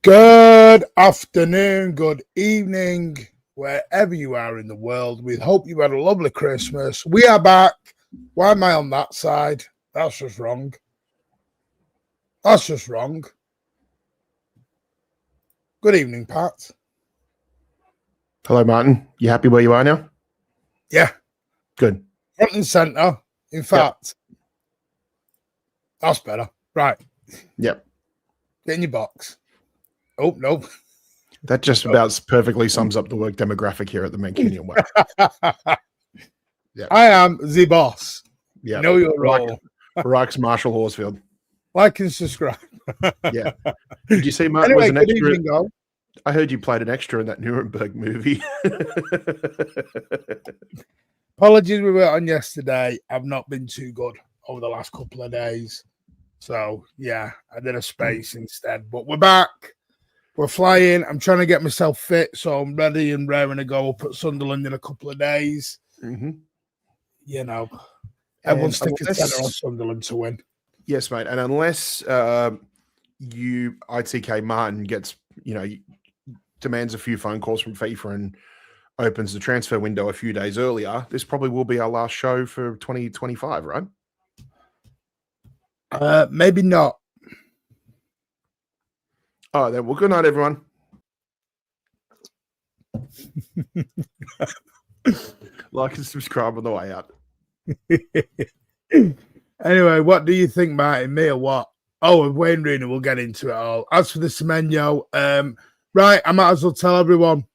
Good afternoon, good evening, wherever you are in the world. We hope you had a lovely Christmas. We are back. Why am I on that side? That's just wrong. That's just wrong. Good evening, Pat. Hello, Martin. You happy where you are now? Yeah. Good. Front and centre. In fact, That's better. Right. Yep. Get in your box. Oh, no. That just about perfectly sums up the work demographic here at the Mancunian Way. Yeah. I am the boss. Yeah. Know your role. Rex Marshall Horsfield. Like and subscribe. Yeah. Did you see, Martin, anyway, was an extra? Evening, Go. I heard you played an extra in that Nuremberg movie. Apologies, we were on yesterday. I've not been too good over the last couple of days. So, yeah, I did a space instead. But we're back. We're flying. I'm trying to get myself fit, so I'm ready and raring to go up at Sunderland in a couple of days. Mm-hmm. You know, everyone's sticking a tenner on Sunderland to win. Yes, mate. And unless ITK Martin gets, demands a few phone calls from FIFA and opens the transfer window a few days earlier, this probably will be our last show for 2025, right? Maybe not. Oh, then well, good night, everyone. Like and subscribe on the way out. Anyway, what do you think, Martin? Me or what? Oh, Wayne Rooney, we'll get into it all. As for the Semenyo, right, I might as well tell everyone,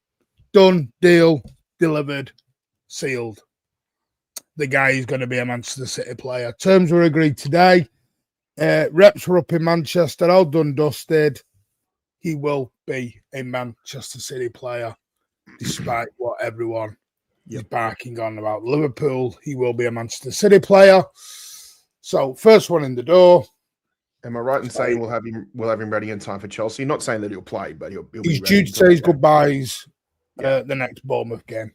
done, deal, delivered, sealed. The guy is going to be a Manchester City player. Terms were agreed today. Reps were up in Manchester, all done, dusted. He will be a Manchester City player, despite what everyone is barking on about Liverpool. He will be a Manchester City player. So, first one in the door. Am I right in saying we'll have him ready in time for Chelsea? Not saying that he'll play, but he'll be he's ready. He's due to say his goodbyes the next Bournemouth game.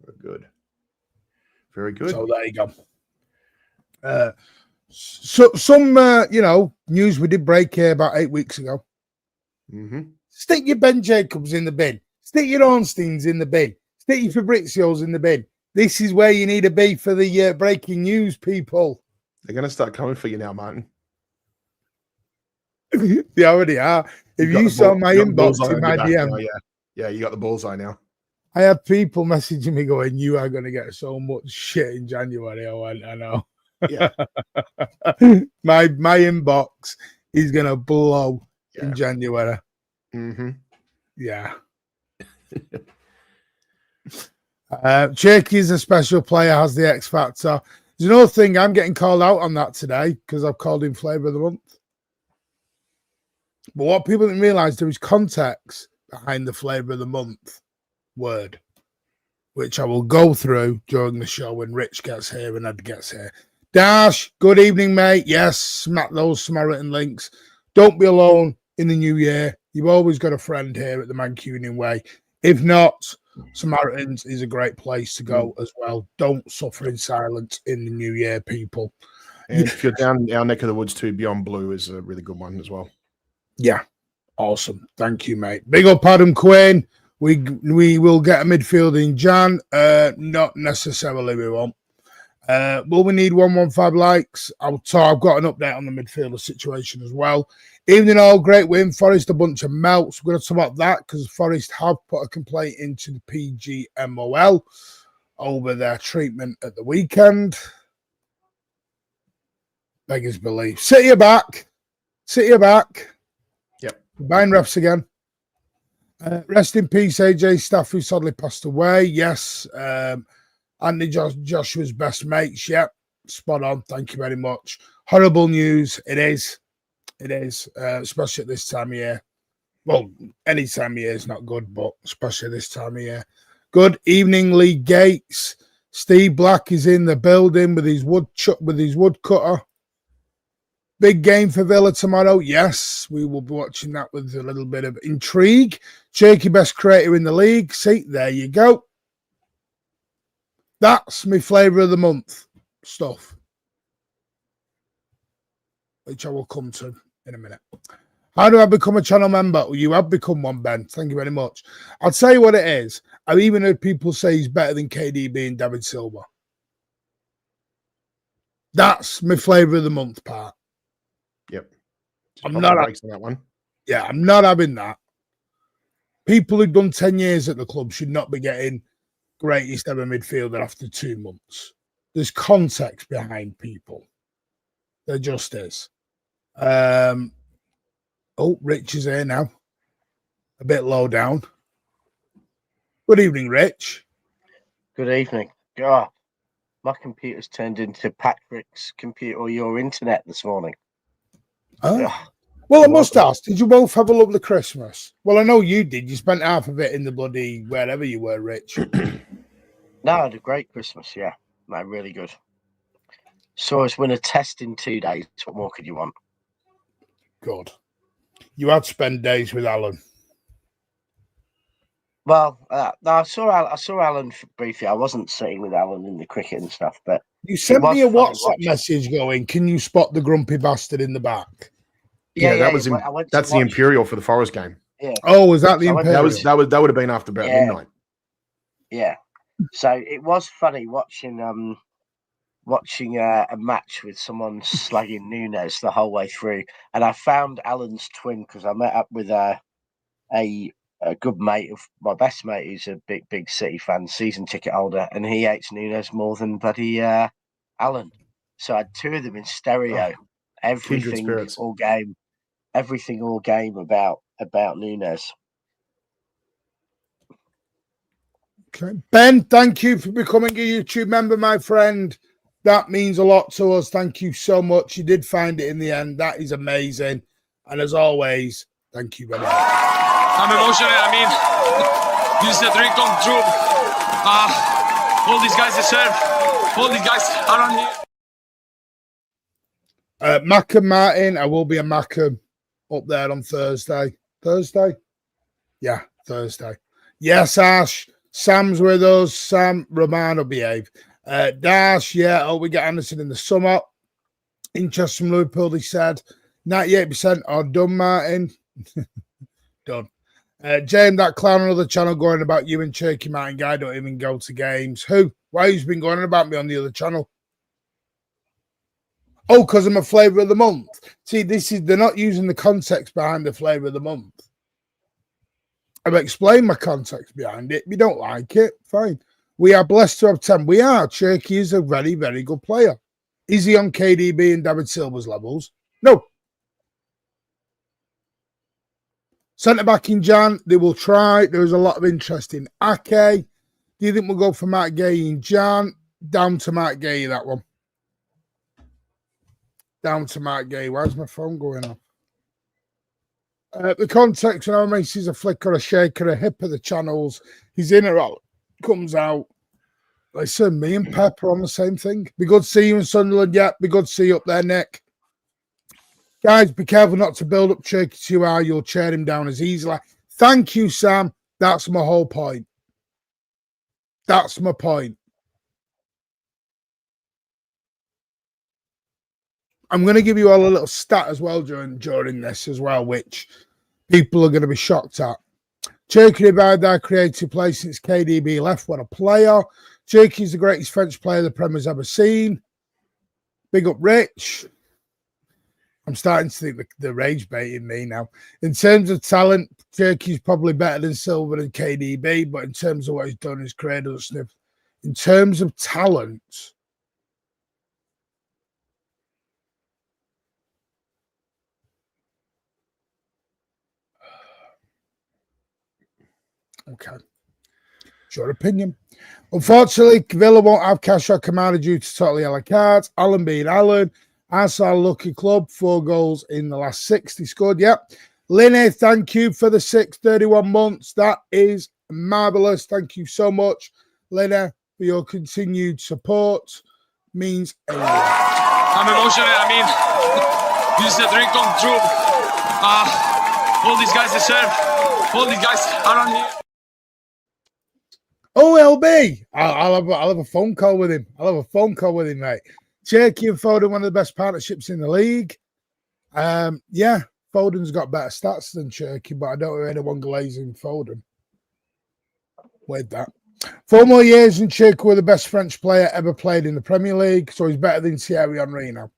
Very good. Very good. So there you go. Some news we did break here about 8 weeks ago. Mm-hmm. Stick your Ben Jacobs in the bin. Stick your Ornsteins in the bin. Stick your Fabrizios in the bin. This is where you need to be for the breaking news, people. They're going to start coming for you now, Martin. They already are. If you saw my inbox in my DM. Yeah, you got the bullseye now. I had people messaging me going, you are going to get so much shit in January. I went, I know. Yeah. my inbox is going to blow in January. Mm-hmm. Yeah. Cherki is a special player, has the X factor. There's another thing, I'm getting called out on that today because I've called him Flavour of the Month. But what people didn't realise, there is context behind the Flavour of the Month word, which I will go through during the show when Rich gets here and Ed gets here. Dash, good evening, mate. Yes, smack those Samaritan links. Don't be alone in the new year. You've always got a friend here at the Mancunian Way. If not, Samaritans is a great place to go as well. Don't suffer in silence in the new year, people. And if you're down our neck of the woods too, Beyond Blue is a really good one as well. Yeah, awesome. Thank you, mate. Big up Adam Quinn. We will get a midfield in Jan. Not necessarily we won't. Will we need 115 likes? I've got an update on the midfielder situation as well. Evening all, great win. Forest a bunch of melts. We're going to talk about that because Forest have put a complaint into the PGMOL over their treatment at the weekend. Beggars belief. City are back. Yep. Buying refs again. Rest in peace, AJ Staff, who sadly passed away. Yes. Andy Joshua's best mates. Yep. Spot on. Thank you very much. Horrible news. It is. Especially at this time of year. Well, any time of year is not good, but especially this time of year. Good evening, Lee Gates. Steve Black is in the building with his woodcutter. Big game for Villa tomorrow. Yes, we will be watching that with a little bit of intrigue. Cherki, best creator in the league. See, there you go. That's my flavour of the month stuff, which I will come to in a minute. How do I become a channel member? Well, you have become one, Ben. Thank you very much. I'll tell you what it is. I've even heard people say he's better than KDB and David Silva. That's my flavour of the month part. Yep. I'm not breaks on that one. Yeah, I'm not having that. People who've done 10 years at the club should not be getting greatest ever midfielder after 2 months. There's context behind people. There just is. Oh, Rich is here now. A bit low down. Good evening, Rich. Good evening. God, my computer's turned into Patrick's computer or your internet this morning. Oh. Well, I must ask, did you both have a lovely Christmas? Well, I know you did. You spent half of it in the bloody wherever you were, Rich. No, I had a great Christmas, yeah. No, really good. Saw us win a test in 2 days. What more could you want? Good. You had spent days with Alan. Well, no, I saw Alan briefly. I wasn't sitting with Alan in the cricket and stuff, but you sent me a WhatsApp message going, "Can you spot the grumpy bastard in the back?" Yeah, that's the Imperial for the Forest game. Yeah. Oh, was that the Imperial? That would have been after about midnight. Yeah. So it was funny watching a match with someone slagging Nunes the whole way through, and I found Alan's twin because I met up with a good mate of my best mate who's a big City fan, season ticket holder, and he hates Nunes more than bloody Alan. So I had two of them in stereo, everything all game about Nunes. Okay. Ben, thank you for becoming a YouTube member, my friend. That means a lot to us. Thank you so much. You did find it in the end. That is amazing. And as always, thank you very much. I'm emotional. I mean, this is a dream come true. All these guys deserve. All these guys around here. Mackham Martin, I will be a Mackham up there on Thursday. Thursday? Yeah, Thursday. Yes, Ash. Sam's with us. Sam, Romano, behave. Dash, yeah. Oh, we get Anderson in the summer. Interest from Liverpool, he said. 98% are done, Martin. Done. James, that clown on the channel going about you and Cherki Martin guy don't even go to games. Who? Why he's been going on about me on the other channel? Oh, because I'm a flavour of the month. See, they're not using the context behind the flavour of the month. I've explained my context behind it. If you don't like it, fine. We are blessed to have 10. We are. Cherki is a very, very good player. Is he on KDB and David Silva's levels? No. Centre back in Jan, they will try. There is a lot of interest in Ake. Do you think we'll go for Matt Gay in Jan? Down to Matt Gay, that one. Down to Matt Gay. Why's my phone going off? The context, when I sees a flick or a shake or a hip of the channels, he's in or out, comes out. Listen, me and Pep are on the same thing. Be good to see you in Sunderland. Yeah, be good to see you up there, Nick. Guys, be careful not to build up Cherki too high. You'll tear him down as easily. Thank you, Sam. That's my whole point. That's my point. I'm going to give you all a little stat as well during this as well, which people are going to be shocked at. Cherki revived our creative play since KDB left. What a player. Cherki is the greatest French player the Premier's ever seen. Big up, Rich. I'm starting to think the rage baiting me now. In terms of talent, Cherki's probably better than Silva and KDB, but in terms of what he's done in his career, doesn't sniff. In terms of talent, okay. It's your opinion. Unfortunately, Villa won't have cash or Kamada due to totally a la carte. Alan being Alan. Arsenal lucky club, 4 goals in the last 60 scored. Yep. Linny, thank you for the 631 months. That is marvellous. Thank you so much, Linny, for your continued support. Means a lot. I'm emotional. I mean, this is a dream come true. All these guys deserve. All these guys around here. Oh, LB. I'll have a phone call with him. I'll have a phone call with him, mate. Cherki and Foden, one of the best partnerships in the league. Yeah, Foden's got better stats than Cherki, but I don't hear anyone glazing Foden. With that. 4 more years and Cherki were the best French player ever played in the Premier League, so he's better than Thierry Henry now.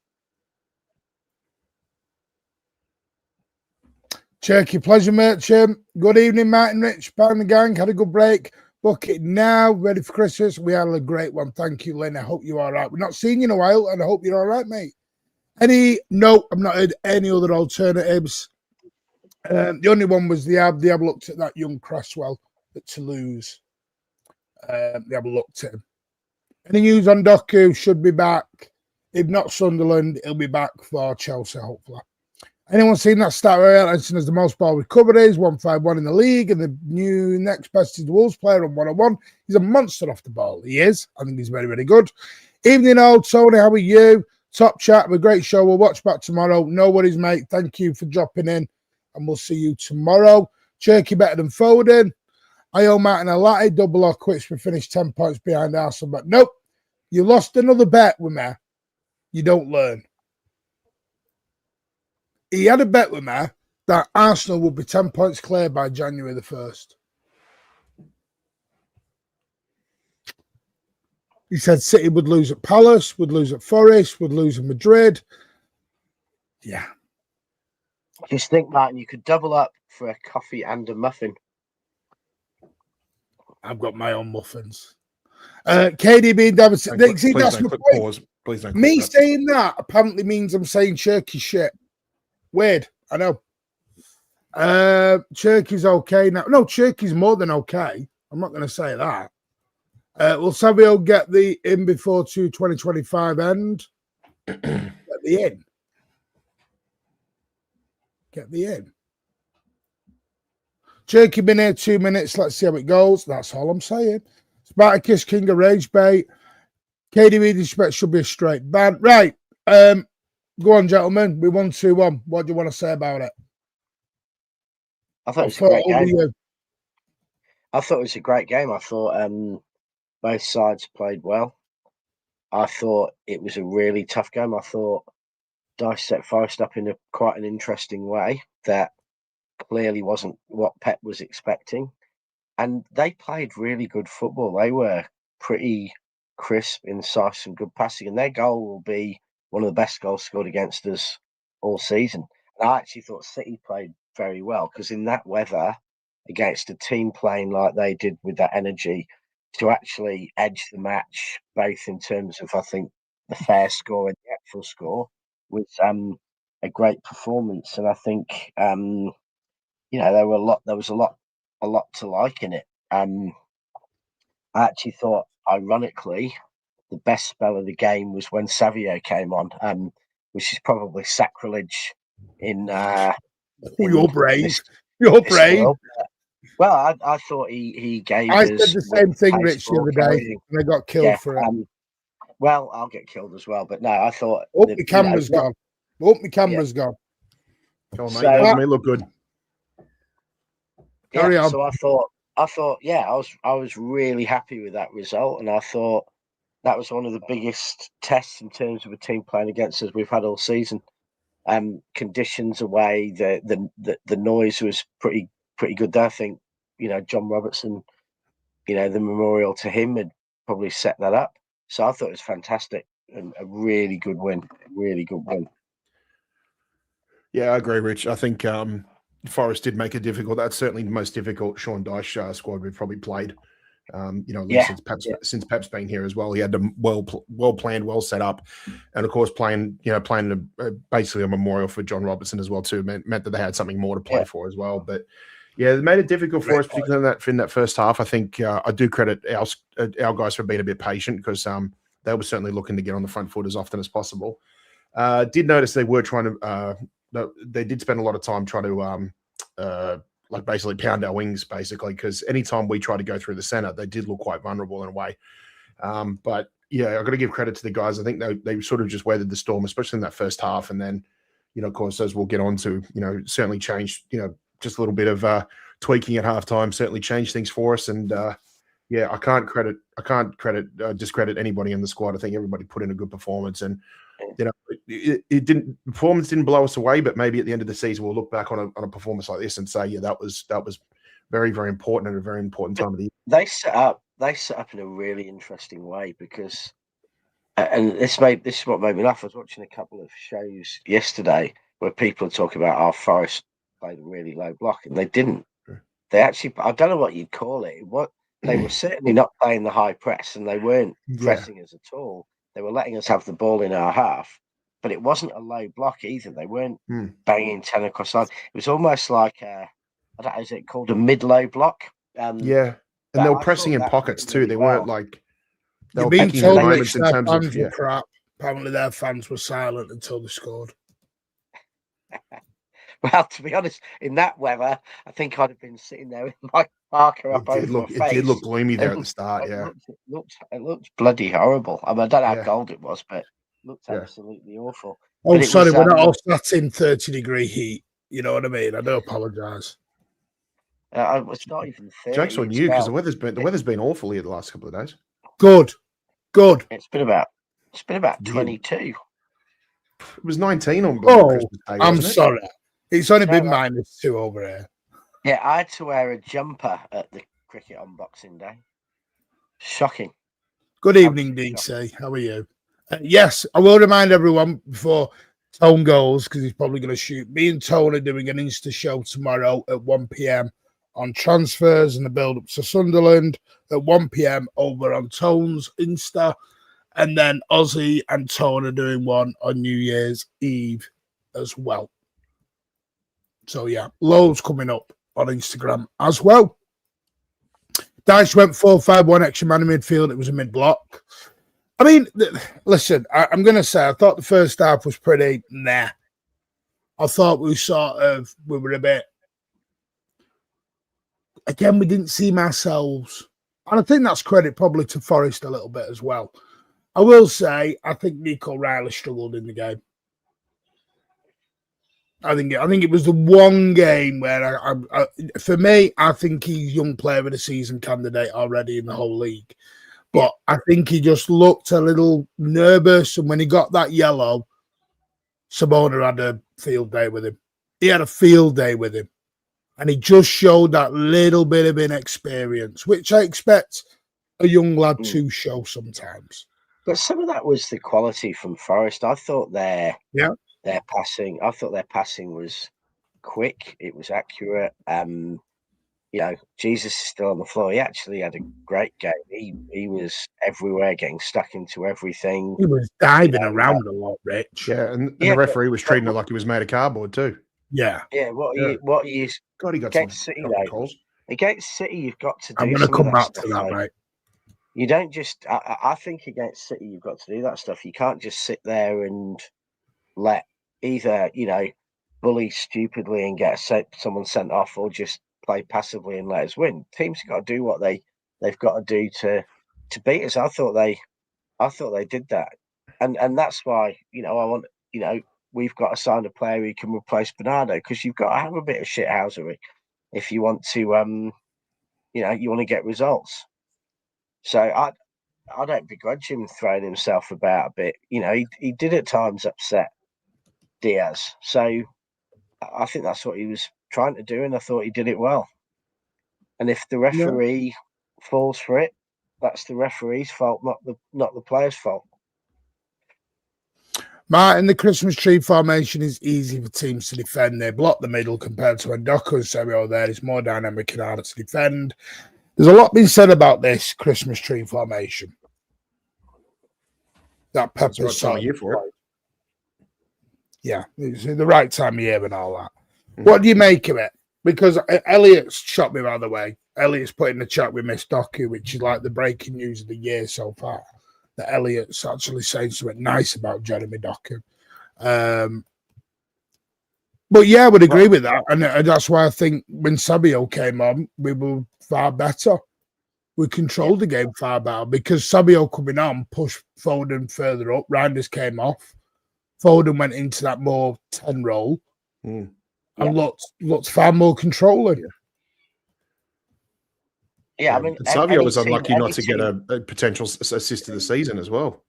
Cherki, pleasure, merchant. Good evening, Martin Rich, Pound the Gang. Had a good break. Bucket now, ready for Christmas. We had a great one. Thank you, Lynn. I hope you're all right. We're not seeing you in a while, and I hope you're all right, mate. No, I've not heard any other alternatives. The only one was they have looked at that young Cresswell at Toulouse. They have looked at him. Any news on Doku? Should be back. If not Sunderland, he'll be back for Chelsea, hopefully. Anyone seen that stat where Ellison has the most ball recoveries, 151 in the league, and the next best is the Wolves player on 101. He's a monster off the ball. He is. I think he's very, very good. Evening, old Tony. How are you? Top chat. Have a great show. We'll watch back tomorrow. No worries, mate. Thank you for dropping in, and we'll see you tomorrow. Cherki better than Foden. I owe Martin a latte, double or quits. We finished 10 points behind Arsenal, but nope. You lost another bet with me. You don't learn. He had a bet with me that Arsenal would be 10 points clear by January the 1st. He said City would lose at Palace, would lose at Forest, would lose at Madrid. Yeah. Just think, Martin, you could double up for a coffee and a muffin. I've got my own muffins. KDB and Davidson. Please don't pause. Please don't. Me saying that apparently means I'm saying Cherki shit. Weird, I know. Cherki's okay now. No, Cherki's more than okay. I'm not going to say that. Will Savio get the in before 2025 end? Get the in. Get the in. Cherki been here 2 minutes. Let's see how it goes. That's all I'm saying. Spartacus, King of Rage Bait. KDB disrespect should be a straight ban. Right. Go on, gentlemen. We won 2-1. What do you want to say about it? I thought it was a great game. I thought it was a great game. I thought both sides played well. I thought it was a really tough game. I thought Dice set Forest up in quite an interesting way that clearly wasn't what Pep was expecting. And they played really good football. They were pretty crisp, incisive, and good passing. And their goal will be one of the best goals scored against us all season. And I actually thought City played very well because in that weather, against a team playing like they did with that energy, to actually edge the match, both in terms of, I think, the fair score and the actual score, was a great performance. And I think, there was a lot to like in it. I actually thought, ironically, the best spell of the game was when Savio came on, which is probably sacrilege in. You're brave. You're brave. World. Well, I thought he gave. I said the same thing, Rich, the other day, and I got killed for it. Well, I'll get killed as well, but no, I thought. The camera's gone. The camera's gone. Come on, mate. You may look good. Carry on. So I thought, I was really happy with that result, and I thought that was one of the biggest tests in terms of a team playing against us we've had all season. Conditions away, the noise was pretty good there. I think John Robertson, the memorial to him had probably set that up. So I thought it was fantastic and a really good win. Really good win. Yeah, I agree, Rich. I think Forest did make it difficult. That's certainly the most difficult Sean Dyche squad we've probably played. Since Pep's been here as well. He had them well planned, well set up, and of course playing basically a memorial for John Robertson as well too meant that they had something more to play for as well. But yeah, they made it difficult for us, particularly in that first half. I think I do credit our guys for being a bit patient because they were certainly looking to get on the front foot as often as possible. Did notice they were trying to. They did spend a lot of time trying to basically pound our wings, basically, because anytime we try to go through the center, they did look quite vulnerable in a way. But yeah, I've got to give credit to the guys. I think they sort of just weathered the storm, especially in that first half. And then, of course, as we'll get on to, certainly changed, just a little bit of tweaking at halftime certainly changed things for us. And I can't discredit anybody in the squad. I think everybody put in a good performance. And you know, it didn't performance didn't blow us away, but maybe at the end of the season we'll look back on a performance like this and say, yeah, that was very, very important and a very important time of the year. They set up in a really interesting way because, and this is what made me laugh. I was watching a couple of shows yesterday where people are talking about our Forest played a really low block, and they didn't. They actually, I don't know what you'd call it. They were certainly not playing the high press, and they weren't pressing us at all. They were letting us have the ball in our half, but it wasn't a low block either. They weren't banging 10 across line. It was almost like I don't know, is it called a mid-low block? Yeah, and they were pressing in pockets too. They weren't like they were being picking told moments which in terms fans of were crap. Apparently, their fans were silent until they scored. Well, to be honest, in that weather, I think I'd have been sitting there with my marker up over my face. It did look gloomy there at the start. It looked bloody horrible. I mean, I don't know how cold it was, but it looked absolutely awful. Oh, but sorry, we're not all sat in 30-degree heat. You know what I mean? I do apologise. It's not even 30. Jokes on you because the weather's been awful here the last couple of days. Good. It's been about 22. It was 19 on Christmas Day. I'm sorry. It's only been -2 over here. Yeah, I had to wear a jumper at the cricket on Boxing Day. Shocking. Good evening, DC. How are you? Yes, I will remind everyone before Tone goes, because he's probably going to shoot. Me and Tone are doing an Insta show tomorrow at 1 p.m. on transfers and the build-up to Sunderland at 1 p.m. over on Tone's Insta. And then Ozzy and Tone are doing one on New Year's Eve as well. So, yeah, loads coming up on Instagram as well. Dice went 4-5-1 extra man in midfield. It was a mid-block. I mean, listen, I'm going to say I thought the first half was pretty nah. I thought we were a bit... Again, we didn't seem ourselves. And I think that's credit probably to Forest a little bit as well. I will say, I think Nico Riley struggled in the game. I think it was the one game where, for me, I think he's young player of the season candidate already in the whole league. But I think he just looked a little nervous. And when he got that yellow, Simona had a field day with him. He had a field day with him. And he just showed that little bit of inexperience, which I expect a young lad to show sometimes. But some of that was the quality from Forest. I thought their passing was quick. It was accurate. Jesus is still on the floor. He actually had a great game. He was everywhere, getting stuck into everything. He was diving around a lot, Rich. Yeah, and the referee was treating it like he was made of cardboard too. Yeah. Yeah, what he is God, he got against City though. Against City, you've got to do. I'm going to come back to that, mate. You don't just. I think against City, you've got to do that stuff. You can't just sit there and let either bully stupidly and get someone sent off, or just play passively and let us win. Teams have got to do what they've got to do to beat us. I thought they did that, and that's why I want we've got to sign a player who can replace Bernardo, because you've got to have a bit of shithousery if you want to you want to get results. So I don't begrudge him throwing himself about a bit. He did at times upset Diaz. So I think that's what he was trying to do, and I thought he did it well. And if the referee falls for it, that's the referee's fault, not the player's fault. Martin, the Christmas tree formation is easy for teams to defend. They block the middle compared to when Doku and Semenyo there. It's more dynamic and harder to defend. There's a lot been said about this Christmas tree formation. That Pepper's time year for it. Yeah, it's the right time of year and all that. What do you make of it? Because Elliot's shot me, by the way. Elliot's put in the chat with Miss Doku, which is like the breaking news of the year so far. That Elliot's actually saying something nice about Jeremy Doku. But yeah, I would agree with that. And that's why I think when Sabio came on, we were far better. We controlled the game far better because Sabio coming on pushed Foden further up. Reinders came off. Foden went into that more 10 role and looked far more controlling. Yeah, I mean, Savio was unlucky not to get a potential assist of the season as well.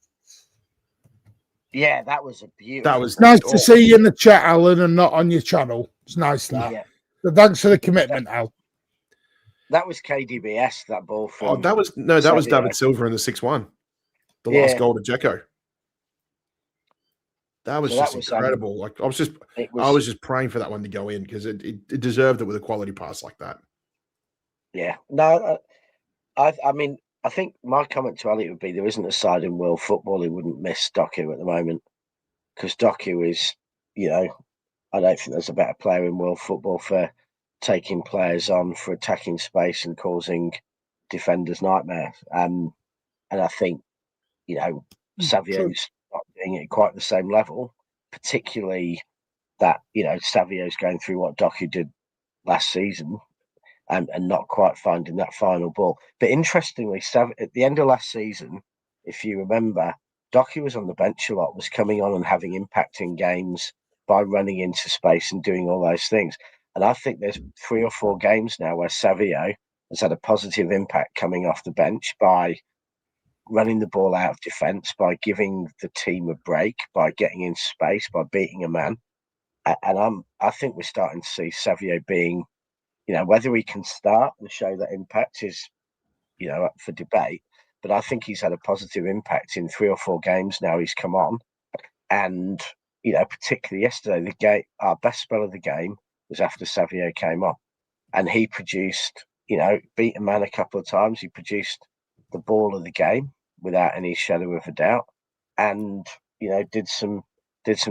Yeah, that was a beautiful. That was Nice to see you in the chat, Alan, and not on your channel. It's nice that. Yeah. So thanks for the commitment, Al. That was KDBS, that ball from. Oh, that was Savio. David Silva in the 6-1. The Yeah. last goal to Dzeko. That was So just that was, incredible. Like I was just praying for that one to go in because it deserved it with a quality pass like that. Yeah. No, I mean, I think my comment to Ali would be there isn't a side in world football who wouldn't miss Doku at the moment, because Doku is, you know, I don't think there's a better player in world football for taking players on, for attacking space and causing defenders nightmares. And I think, you know, Savio's not doing it at quite the same level, particularly that, you know, Savio's going through what Doku did last season. And not quite finding that final ball. But interestingly, at the end of last season, if you remember, Doku was on the bench a lot, was coming on and having impact in games by running into space and doing all those things. And I think there's 3 or 4 games now where Savio has had a positive impact coming off the bench by running the ball out of defence, by giving the team a break, by getting in space, by beating a man. And I think we're starting to see Savio being, you know, whether he can start and show that impact is, you know, up for debate. But I think he's had a positive impact in 3 or 4 games now he's come on. And, you know, particularly yesterday, our best spell of the game was after Savio came on. And he produced, you know, beat a man a couple of times. He produced the ball of the game without any shadow of a doubt. And, you know, did some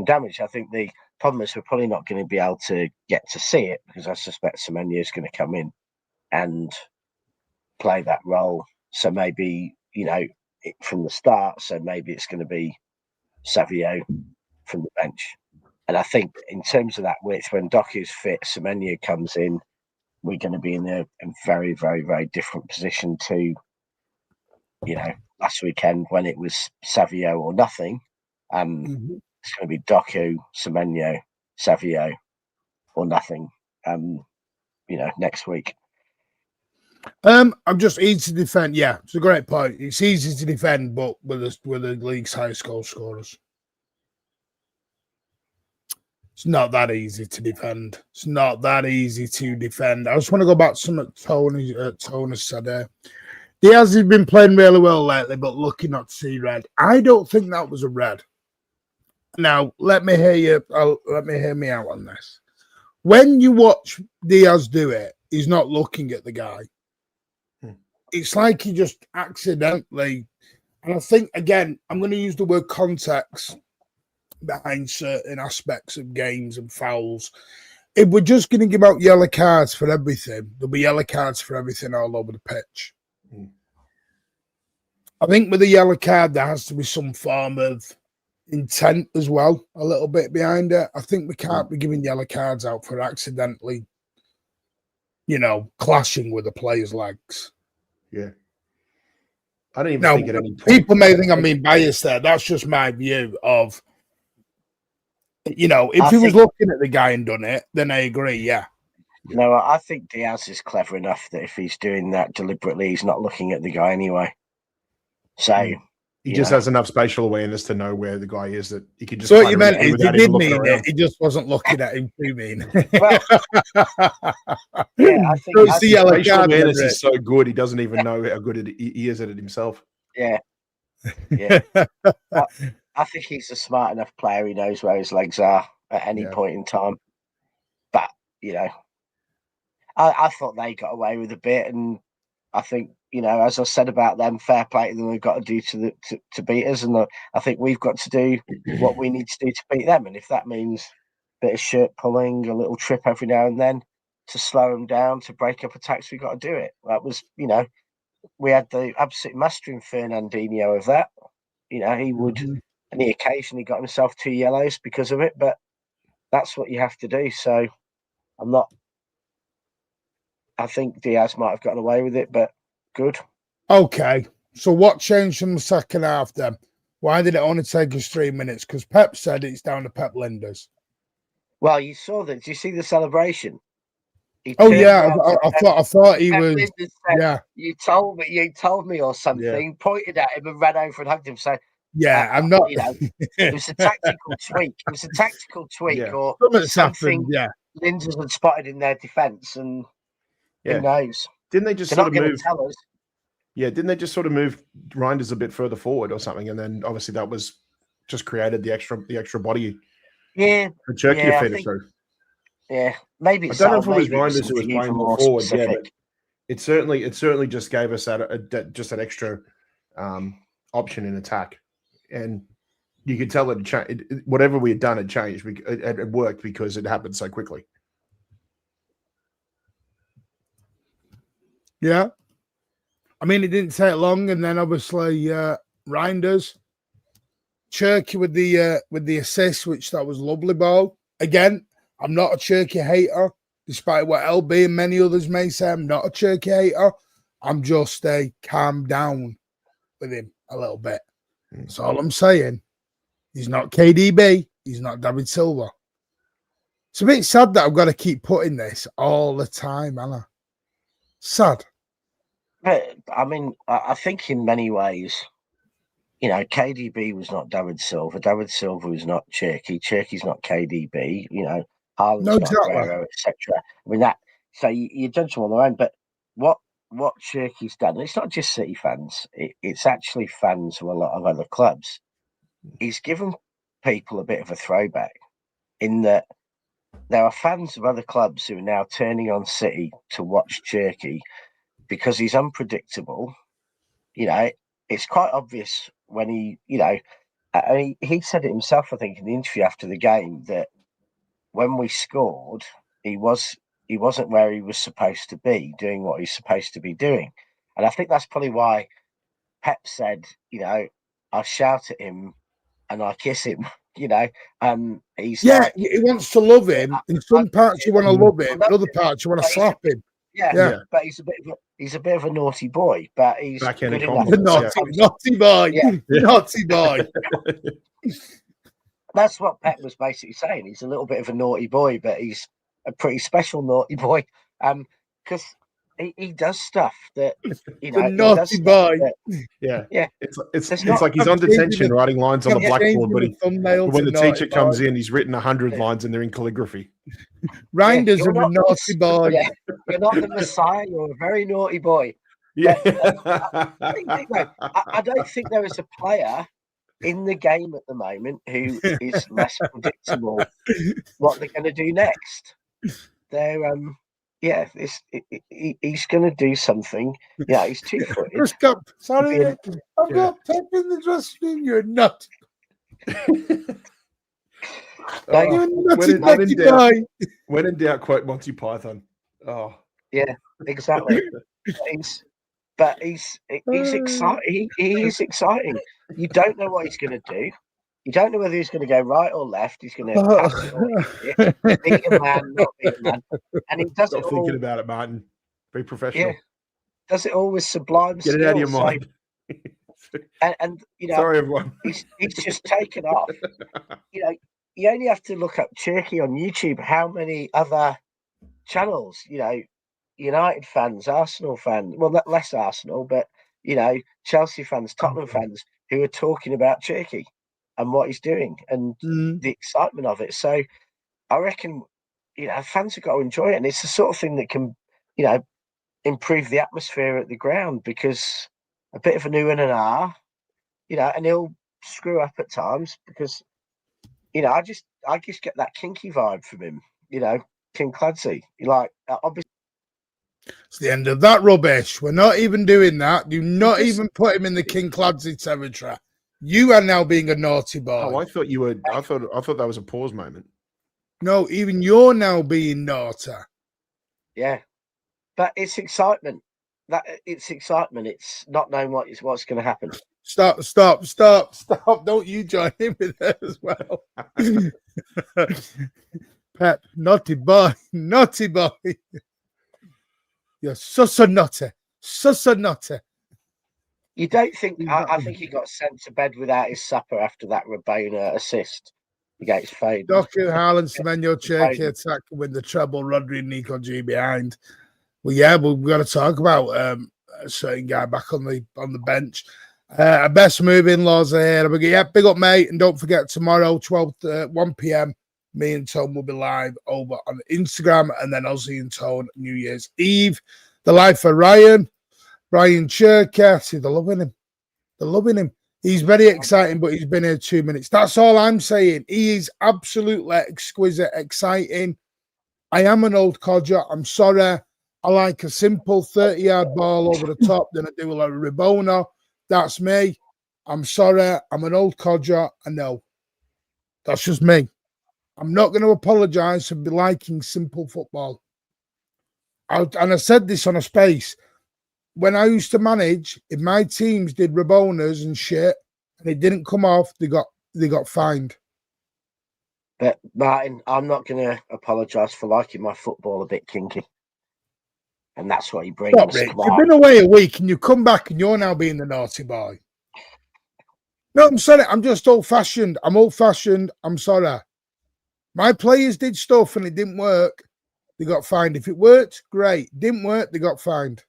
damage. I think the problem is we're probably not going to be able to get to see it, because I suspect Semenyo is going to come in and play that role. So maybe, you know, from the start, so maybe it's going to be Savio from the bench. And I think in terms of that width, when Doku's fit, Semenyo comes in, we're going to be in a very, very, very different position to, you know, last weekend when it was Savio or nothing. It's going to be Doku, Semenyo, Savio, or nothing. You know, next week. I'm just easy to defend. Yeah, it's a great point. It's easy to defend, but with the league's highest goal scorers, it's not that easy to defend. It's not that easy to defend. I just want to go back to something Tony said there. Diaz has been playing really well lately, but lucky not to see red. I don't think that was a red. Now, let me hear you. Let me hear me out on this. When you watch Diaz do it, he's not looking at the guy. It's like he just accidentally, and I think, again, I'm going to use the word context behind certain aspects of games and fouls. If we're just going to give out yellow cards for everything, there'll be yellow cards for everything all over the pitch. I think with a yellow card, there has to be some form of intent as well, a little bit behind it. I think we can't be giving yellow cards out for accidentally, you know, clashing with the player's legs. Yeah. I don't even think at any point. People may think I'm being biased there. That's just my view of, you know, if he was looking at the guy and done it, then I agree, yeah. No, I think Diaz is clever enough that if he's doing that deliberately, he's not looking at the guy anyway. So he just has enough spatial awareness to know where the guy is that he can just. So what you meant is he did mean it. He just wasn't looking at him too mean. Well, yeah, I think spatial awareness is so good. He doesn't even know how good he is at it himself. Yeah, yeah. I think he's a smart enough player. He knows where his legs are at any point in time. But you know, I thought they got away with a bit, and I think, you know, as I said about them, fair play to them. We've got to do to beat us, and I think we've got to do what we need to do to beat them. And if that means a bit of shirt pulling, a little trip every now and then to slow them down, to break up attacks, we've got to do it. That was, you know, we had the absolute mastering Fernandinho of that. You know, he would, and he occasionally got himself 2 yellows because of it, but that's what you have to do. So I think Diaz might have gotten away with it, but good. Okay. So what changed from the second half then? Why did it only take us 3 minutes? Because Pep said it's down to Pep Linders. Well, you saw that. Did you see the celebration? I thought he was. Said, yeah. You told me or something. Yeah. Pointed at him and ran over and hugged him. So Yeah, I'm not. You know, it was a tactical tweak. It was a tactical tweak, Yeah. or Something's something happened. Yeah, Lindsay had spotted in their defence, and Yeah. who knows? Didn't they just They're sort not of going to move? tell us. Yeah, didn't they just sort of move Reinders a bit further forward or something? And then obviously that was just created the extra body Yeah, for Cherki to I feed it think, through. yeah, maybe I it's don't know that, if or it was maybe it was Reinders who was something playing even more more forward, specific. but it certainly just gave us that extra option in attack, and you could tell that whatever we had done had changed. It worked because it happened so quickly. yeah. I mean, it didn't take long, and then obviously Reinders, Cherki with the assist, which that was lovely ball. Again, I'm not a Cherki hater, despite what LB and many others may say. I'm not a Cherki hater. I'm just a calm down with him a little bit. That's all I'm saying. He's not KDB. He's not David Silva. It's a bit sad that I've got to keep putting this all the time, Anna. Sad. But I mean, I think in many ways, you know, KDB was not David Silva. David Silva was not Cherki. Cherki's not KDB. You know, Haaland's No, not exactly. Aguero, etc. I mean that. So you judge them on their own. But what Cherki's done, and it's not just City fans. It's actually fans of a lot of other clubs. He's given people a bit of a throwback in that there are fans of other clubs who are now turning on City to watch Cherki because he's unpredictable. You know, it's quite obvious when I mean, he said it himself, I think, in the interview after the game that when we scored, he wasn't where he was supposed to be, doing what he's supposed to be doing. And I think that's probably why Pep said, you know, I shout at him and I kiss him, you know. He's like, he wants to love him. In some parts you want to love him, in other parts you want to slap him. Yeah, but he's a bit of a naughty boy, but he's Backhanded good enough. compliments, Naughty boy. Yeah. Naughty boy. That's what Pep was basically saying. He's a little bit of a naughty boy, but he's a pretty special naughty boy. Because he does stuff that, you know, The naughty boy. Yeah. It's not- like he's on detention writing lines on the blackboard, but when the teacher comes in, he's written 100 lines and they're in calligraphy. Reinders you're are a not- naughty boy. Yeah, you're not the Messiah. You're a very naughty boy. Yeah. I don't think there is a player in the game at the moment who is less predictable what they're going to do next. They're he's going to do something. Yeah, he's 2-footed. Sorry, I've got Pep in the dressing room. You're nuts. You're naughty boy. When in doubt, quote Monty Python. Oh, yeah, exactly. He's exciting. He is exciting. You don't know what he's going to do. You don't know whether he's going to go right or left. He's going to pass it or be a man, not be a man. And he does stop it all. thinking about it, Martin. Be professional. Yeah, does it all with sublime Get it out of your skill. mind. And you know, Sorry, everyone. he's just taken off. You know, you only have to look up Cherki on YouTube. How many other channels, you know, United fans, Arsenal fans, well, not less Arsenal, but, you know, Chelsea fans, Tottenham fans who are talking about Cherki and what he's doing and the excitement of it. So I reckon, you know, fans have got to enjoy it. And it's the sort of thing that can, you know, improve the atmosphere at the ground because a bit of an ooh and an ah, you know, and he'll screw up at times because, you know, I just get that kinky vibe from him, you know, King Clancy. Like, obviously. It's the end of that rubbish. We're not even doing that. Do not even put him in the King Clancy territory. You are now being a naughty boy. Oh, I thought you were. I thought that was a pause moment. No, even you're now being naughty. Yeah, but it's excitement. It's excitement. It's not knowing what's going to happen. Stop! Don't you join in with that as well. Pep, naughty boy. You're so naughty. You don't think? I think he got sent to bed without his supper after that Rabona assist against Fade. Docker, Haaland, Semenyo, Cherki attack with the treble, Rodri and Nico G behind. Well, yeah, we've got to talk about a certain guy back on the bench. Best move in-laws are here. Yeah, big up, mate. And don't forget, tomorrow, 1 p.m., me and Tone will be live over on Instagram, and then Ozzy and Tone, New Year's Eve. The life of Ryan Cherki. See, they're loving him. They're loving him. He's very exciting, but he's been here 2 minutes. That's all I'm saying. He is absolutely exquisite, exciting. I am an old codger. I'm sorry. I like a simple 30-yard ball over the top, then I do a lot of Rabona. That's me. I'm sorry. I'm an old codger. I know. That's just me. I'm not going to apologise for liking simple football. And I said this on a space. When I used to manage, if my teams did Rabonas and shit, and it didn't come off, they got fined. But Martin, I'm not going to apologise for liking my football a bit kinky. And that's what he brings. Stop, Rick. You've been away a week and you come back and you're now being the naughty boy. No, I'm sorry. I'm just old-fashioned. I'm old-fashioned. I'm sorry. My players did stuff and it didn't work. They got fined. If it worked, great. Didn't work, they got fined.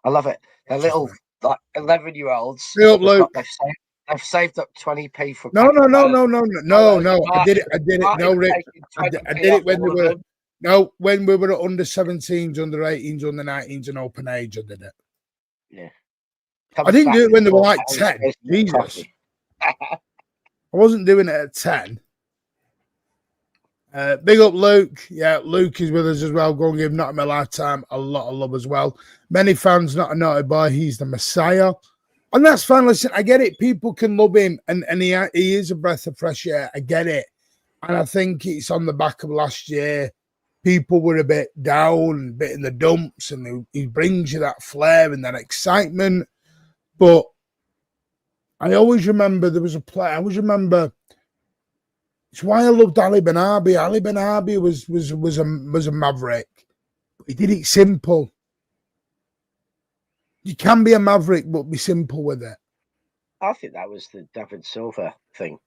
I love it. The little 11-year-olds. They've saved up 20p for. No. I did it. No, Rick. I did it when they were. No, when we were under 17s, under 18s, under 19s, and open age, I did it. Yeah. I didn't do it when they were like 10. Jesus. I wasn't doing it at 10. Big up Luke. Yeah, Luke is with us as well. Go and give Not in My Lifetime a lot of love as well. Many fans, not a naughty boy. He's the Messiah. And that's fine. Listen, I get it. People can love him. And he is a breath of fresh air. I get it. And I think it's on the back of last year. People were a bit down, a bit in the dumps. And he brings you that flair and that excitement. But I always remember there was a player. I always remember. It's why I loved Ali Benabi. Ali Benabi was a maverick. He did it simple. You can be a maverick, but be simple with it. I think that was the David Silva thing.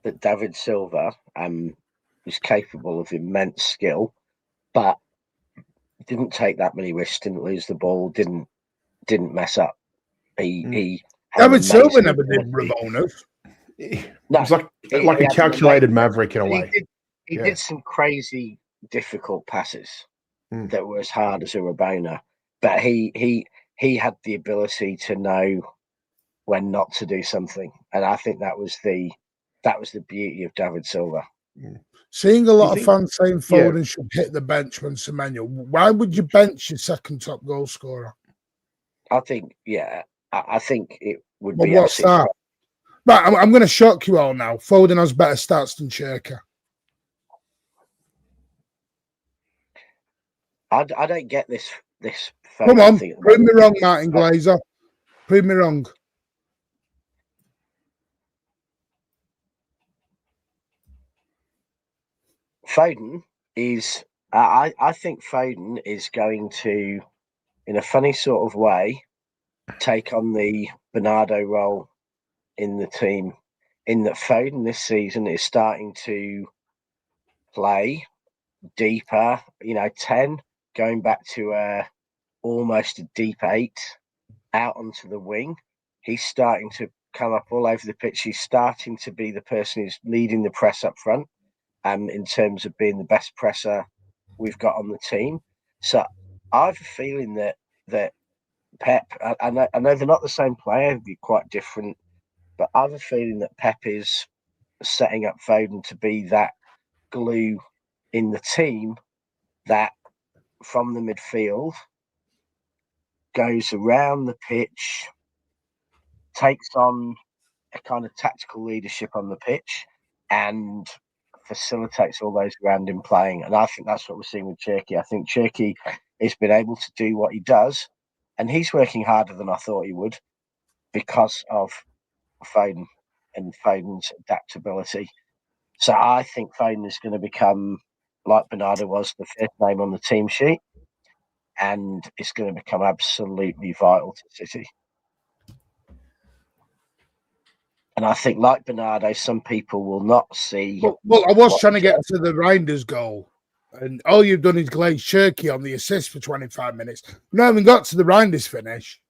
That David Silva was capable of immense skill, but didn't take that many risks, didn't lose the ball, didn't mess up. He David Silva never did Ramonas. No, it was like a calculated maverick in a way. He did some crazy, difficult passes that were as hard as a Rabona, but he had the ability to know when not to do something, and I think that was the beauty of David Silva. Seeing a lot of fans saying Foden should hit the bench when Semenyo. Why would you bench your second top goal scorer? I think it would be. What's that? Right, I'm going to shock you all now. Foden has better stats than Cherki. I don't get this. Come on, prove me wrong, Martin Glazer. Prove me wrong. Foden is. I think Foden is going to, in a funny sort of way, take on the Bernardo role in the team, in that Foden this season is starting to play deeper, 10, going back to almost a deep 8 out onto the wing. He's starting to come up all over the pitch. He's starting to be the person who's leading the press up front, in terms of being the best presser we've got on the team. So I have a feeling that Pep, I know they're not the same player, they're quite different, but I have a feeling that Pep is setting up Foden to be that glue in the team that from the midfield goes around the pitch, takes on a kind of tactical leadership on the pitch and facilitates all those around him playing. And I think that's what we're seeing with Cherki. I think Cherki has been able to do what he does, and he's working harder than I thought he would because of Foden and Foden's adaptability. So I think Foden is going to become, like Bernardo was, the fifth name on the team sheet, and it's going to become absolutely vital to City. And I think, like Bernardo, some people will not see. Well, I was trying to get to the Reindeer's goal, and all you've done is glaze Cherki on the assist for 25 minutes. You haven't even got to the Reindeer's finish.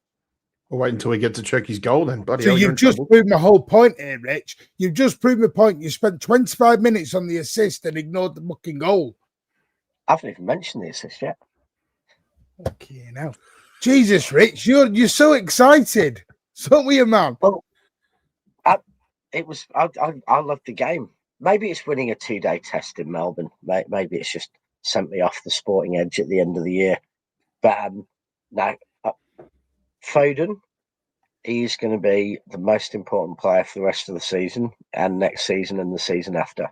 We'll wait until we get to Cherki's goal then. Bloody So hell, you're you've in just trouble. proved my whole point here, Rich. You've just proved my point. You spent 25 minutes on the assist and ignored the fucking goal. I haven't even mentioned the assist yet. Okay, now. Jesus, Rich, you're so excited. So we, man. Well, I loved the game. Maybe it's winning a 2-day test in Melbourne. Maybe it's just sent me off the sporting edge at the end of the year. But no, Foden, he is going to be the most important player for the rest of the season and next season and the season after.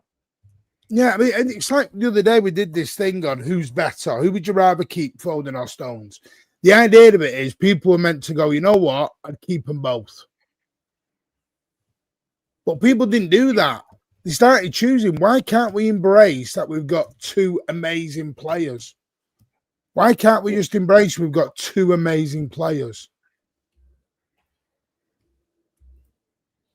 Yeah, I mean, and it's like the other day we did this thing on who's better. Who would you rather keep, Foden or Stones? The idea of it is people were meant to go, you know what? I'd keep them both. But people didn't do that. They started choosing. Why can't we embrace that we've got two amazing players? Why can't we just embrace we've got two amazing players?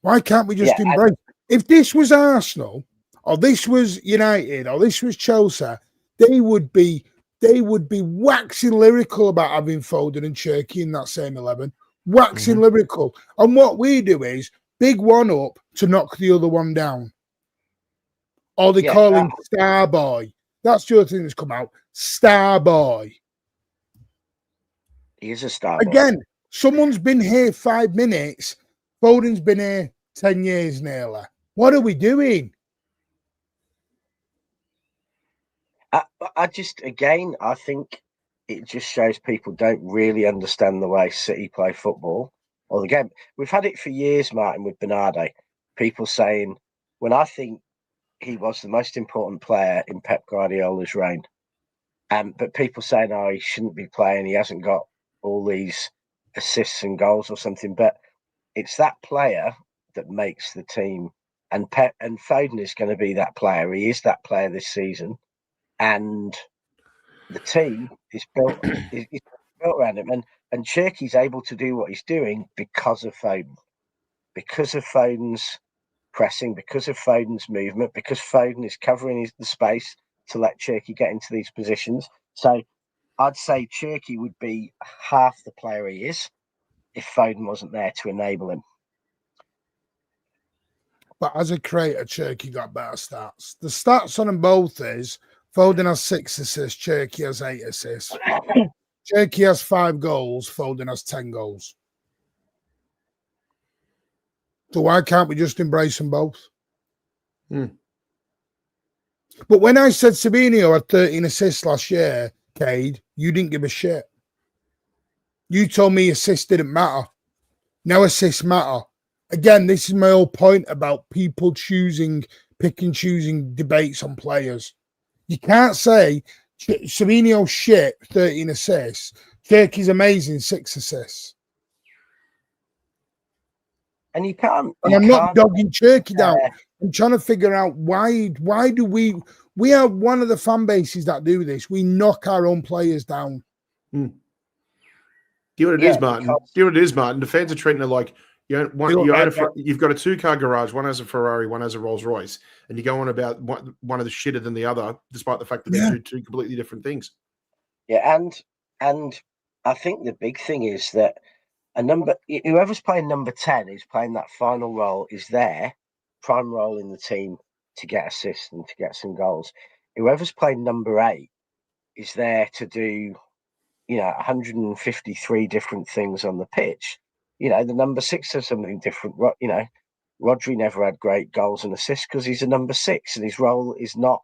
Why can't we just embrace? If this was Arsenal, or this was United, or this was Chelsea, they would be waxing lyrical about having Foden and Cherki in that same 11. Waxing lyrical. And what we do is big one up to knock the other one down. Or they call him Starboy. That's the other thing that's come out. Starboy. He is a star. Again, someone's been here 5 minutes. Foden's been here 10 years nearly. What are we doing? I think it just shows people don't really understand the way City play football or the game. We've had it for years, Martin, with Bernardo. People saying, when I think he was the most important player in Pep Guardiola's reign, but people saying, oh, he shouldn't be playing, he hasn't got all these assists and goals or something. But it's that player that makes the team. And Foden is going to be that player. He is that player this season. And the team is built around him. And Cherki's able to do what he's doing because of Foden. Because of Foden's pressing, because of Foden's movement, because Foden is covering the space to let Cherki get into these positions. So I'd say Cherki would be half the player he is if Foden wasn't there to enable him. But as a creator, Cherki got better stats. The stats on them both is Foden has 6 assists, Cherki has 8 assists. Cherki has 5 goals, Foden has 10 goals. So why can't we just embrace them both? But when I said Semenyo had 13 assists last year, Cade, you didn't give a shit. You told me assists didn't matter. Now assists matter. Again, this is my whole point about people pick and choosing debates on players. You can't say Semenyo shit, 13 assists. Cherki's amazing, 6 assists. And you can't. And I'm not dogging Cherki down. I'm trying to figure out why do we are one of the fan bases that do this. We knock our own players down. Do you know what it is, Martin? Do you know what it is, Martin? The fans are treating it like you've got a 2-car garage. One has a Ferrari, one has a Rolls Royce, and you go on about one of the shitter than the other, despite the fact that they do two completely different things. Yeah, and I think the big thing is that whoever's playing number 10 is playing that final role is their prime role in the team to get assists and to get some goals. Whoever's playing number 8 is there to do 153 different things on the pitch. The number 6 does something different. Rodri never had great goals and assists because he's a number 6 and his role is not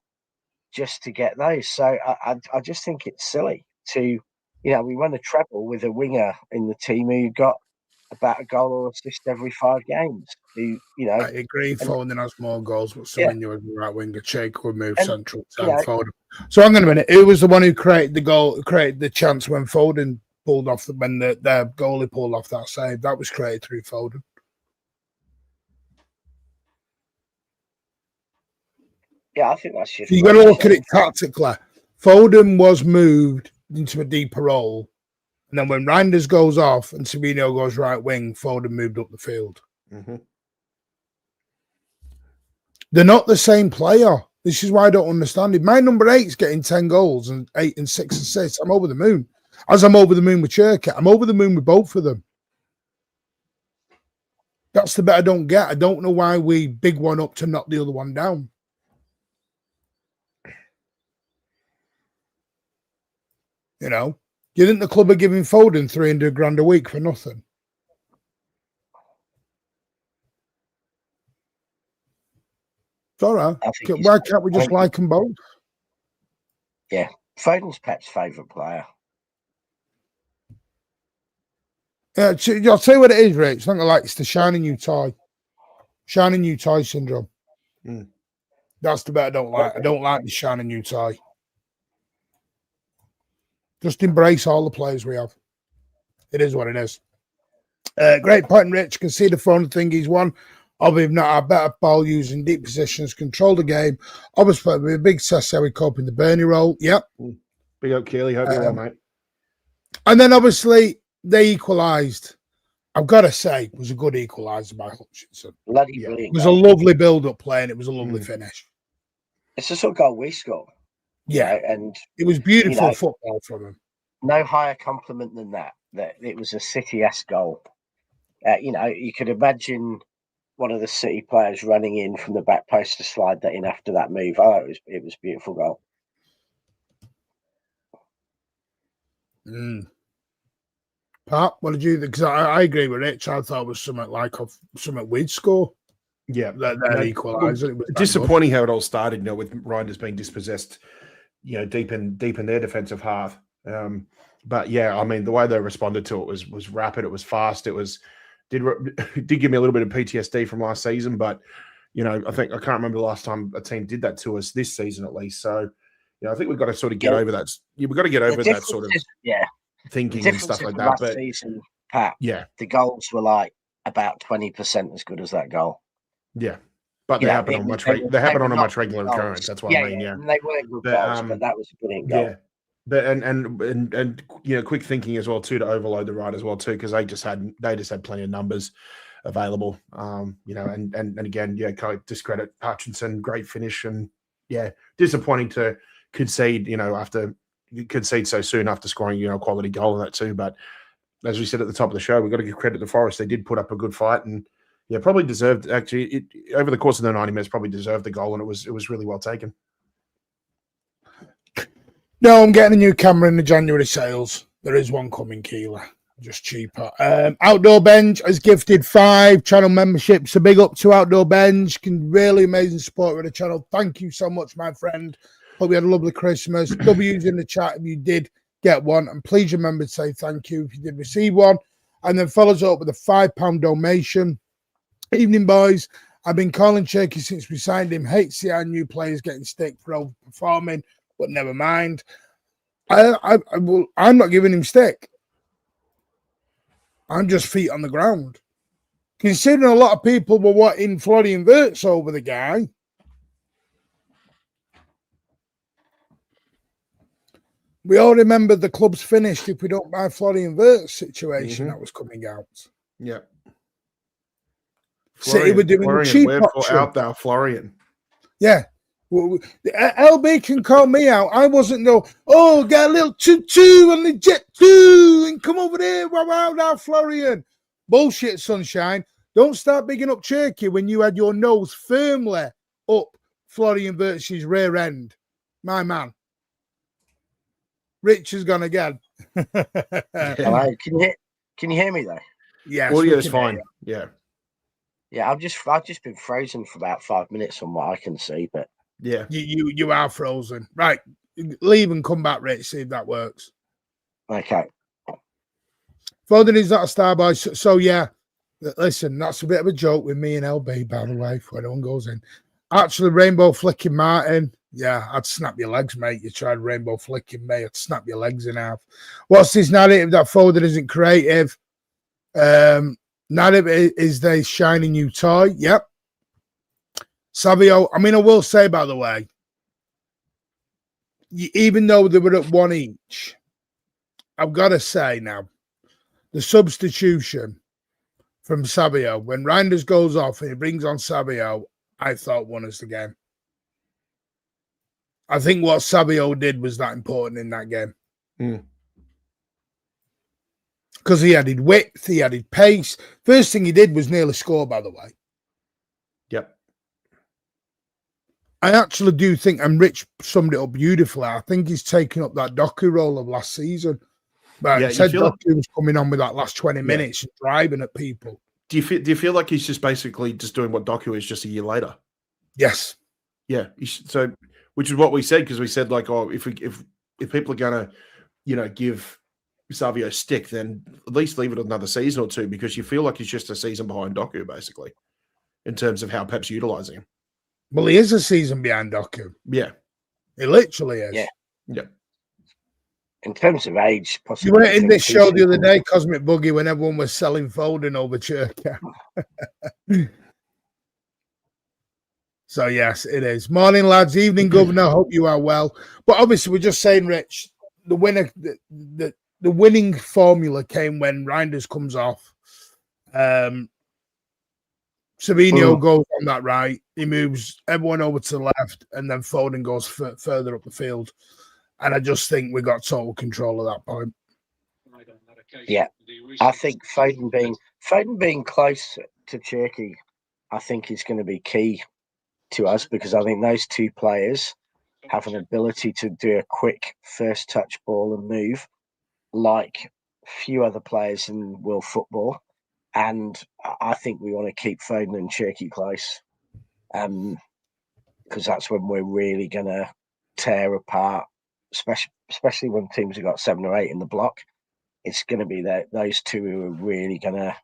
just to get those. So I just think it's silly to, we won a treble with a winger in the team who got about a goal or assist every 5 games. I agree. Foden has more goals, but Semenyo was the right winger. Cherki would move central. Foden. So hang on a minute. Who was the one who created the chance when Foden pulled off when the goalie pulled off that save? That was created through Foden. Yeah, I think that's just. You got to look at it tactically. Foden was moved into a deeper role, and then when Reindeer goes off and Semenyo goes right wing, Foden moved up the field. They're not the same player. This is why I don't understand it. My number 8's getting 10 goals and 8 and 6 assists. I'm over the moon. As I'm over the moon with Cherki, I'm over the moon with both of them. That's the bit I don't get. I don't know why we big one up to knock the other one down. You know, do you think the club are giving Foden 300 grand a week for nothing? It's all right. Why can't we just like them both? Yeah, Foden's Pep's favourite player. Yeah, I'll tell you what it is, Rich. It's not like it's the shiny new toy syndrome. That's the bit I don't like. I don't like the shiny new toy. Just embrace all the players we have. It is what it is. Great point, Rich. Can see the phone thing he's won. Obviously, not our better ball using deep positions, control the game. Obviously, with a big success how we cope in the Burnley role. Yep. Big up, Keely. Hope you're well, mate. And then obviously they equalised. I've got to say, it was a good equaliser by Hutchinson. It was a lovely build-up play, and it was a lovely finish. It's the sort of goal we scored. Yeah, and it was beautiful football from him. No higher compliment than that. That it was a City-esque goal. You could imagine one of the City players running in from the back post to slide that in after that move. Oh, it was a beautiful goal. Pat, what did you think? Because I agree with Rich. I thought it was something we'd score. Yeah, that equaliser. It was disappointing how it all started. With Reindeer being dispossessed, deep in their defensive half. But yeah, I mean, the way they responded to it was rapid. It was fast. It did give me a little bit of PTSD from last season. But I can't remember the last time a team did that to us this season, at least. So I think we've got to sort of get over that. We've got to get over that sort of thinking and stuff like that. But season, Pat, the goals were like about 20% as good as that goal. Yeah, but they happen on a much regular occurrence. That's what I mean. Yeah, and they weren't good goals, but that was a brilliant goal. Yeah, but and quick thinking as well too to overload the right as well too, because they just had plenty of numbers available. And again, can't discredit Hutchinson. Great finish, and disappointing to concede. After you concede so soon after scoring a quality goal in that too. But as we said at the top of the show, we've got to give credit to Forest. They did put up a good fight and. Yeah, probably deserved. Actually, over the course of the 90 minutes, probably deserved the goal, and it was really well taken. No, I'm getting a new camera in the January sales. There is one coming, Keeler, just cheaper. Outdoor Bench has gifted 5 channel memberships. A big up to Outdoor Bench. Really amazing support with the channel. Thank you so much, my friend. Hope you had a lovely Christmas. W's in the chat if you did get one, and please remember to say thank you if you did receive one, and then follow us up with a £5 donation. Evening, boys. I've been calling Cherki since we signed him. Hate to see our new players getting stick for overperforming, but never mind. I'm not giving him stick. I'm just feet on the ground. Considering a lot of people were wanting Florian Wirtz over the guy. We all remember the club's finished if we don't buy Florian Wirtz situation that was coming out. Yeah. City were doing a cheap option. Out there, Florian. Yeah. LB can call me out. I wasn't get a little choo-choo on the jet too and come over there. Wow, now, Florian. Bullshit, sunshine. Don't start bigging up Cherki when you had your nose firmly up Florian Wirtz's rear end. My man. Rich has gone again. Hello. Can you hear me though? Yeah. Audio is fine. Yeah. Yeah, I've just been frozen for about 5 minutes from what I can see, but yeah, you are frozen. Right, leave and come back, Rich. See if that works. Okay. Foden is not a star boy, so yeah. Listen, that's a bit of a joke with me and LB, by the way, if anyone goes in. Actually, rainbow flicking Martin. Yeah, I'd snap your legs, mate. You tried rainbow flicking me, I'd snap your legs in half. What's this narrative that Foden isn't creative? Narrative is the shiny new toy. Yep. Savio, I mean, I will say, by the way, even though they were at 1 each, I've got to say now, the substitution from Savio, when Reinders goes off and he brings on Savio, I thought won us the game. I think what Savio did was that important in that game. because he added width, he added pace. First thing he did was nearly score, by the way. Yep. I actually do think, and Rich summed it up beautifully, I think he's taken up that Doku role of last season. But Yeah, he said you feel Doku was coming on with that last 20 minutes and driving at people. Do you feel like he's just basically just doing what Doku is just a year later? Yes. Yeah. So, which is what we said, because we said, like, oh, if people are gonna, give Savio stick, then at least leave it another season or two, because you feel like he's just a season behind Doku, basically, in terms of how Pep's utilizing him. Well, he is a season behind Doku. Yeah. He literally is. Yeah. Yeah. In terms of age, You possibly. were in this show the other day, Cosmic Boogie, when everyone was selling Foden over Cherki. So, yes, it is. Morning, lads. Evening, Governor. Hope you are well. But obviously, we're just saying, Rich, the winner, the winning formula came when Reinders comes off. Semenyo goes on that right. He moves everyone over to the left, and then Foden goes further up the field. And I just think we got total control at that point. Yeah, I think Foden being close to Cherki, I think is going to be key to us, because I think those two players have an ability to do a quick first touch ball and move like few other players in world football. And I think we want to keep Foden and Cherki close, because that's when we're really going to tear apart, especially when teams have got 7 or 8 in the block. It's going to be those two who are really going to,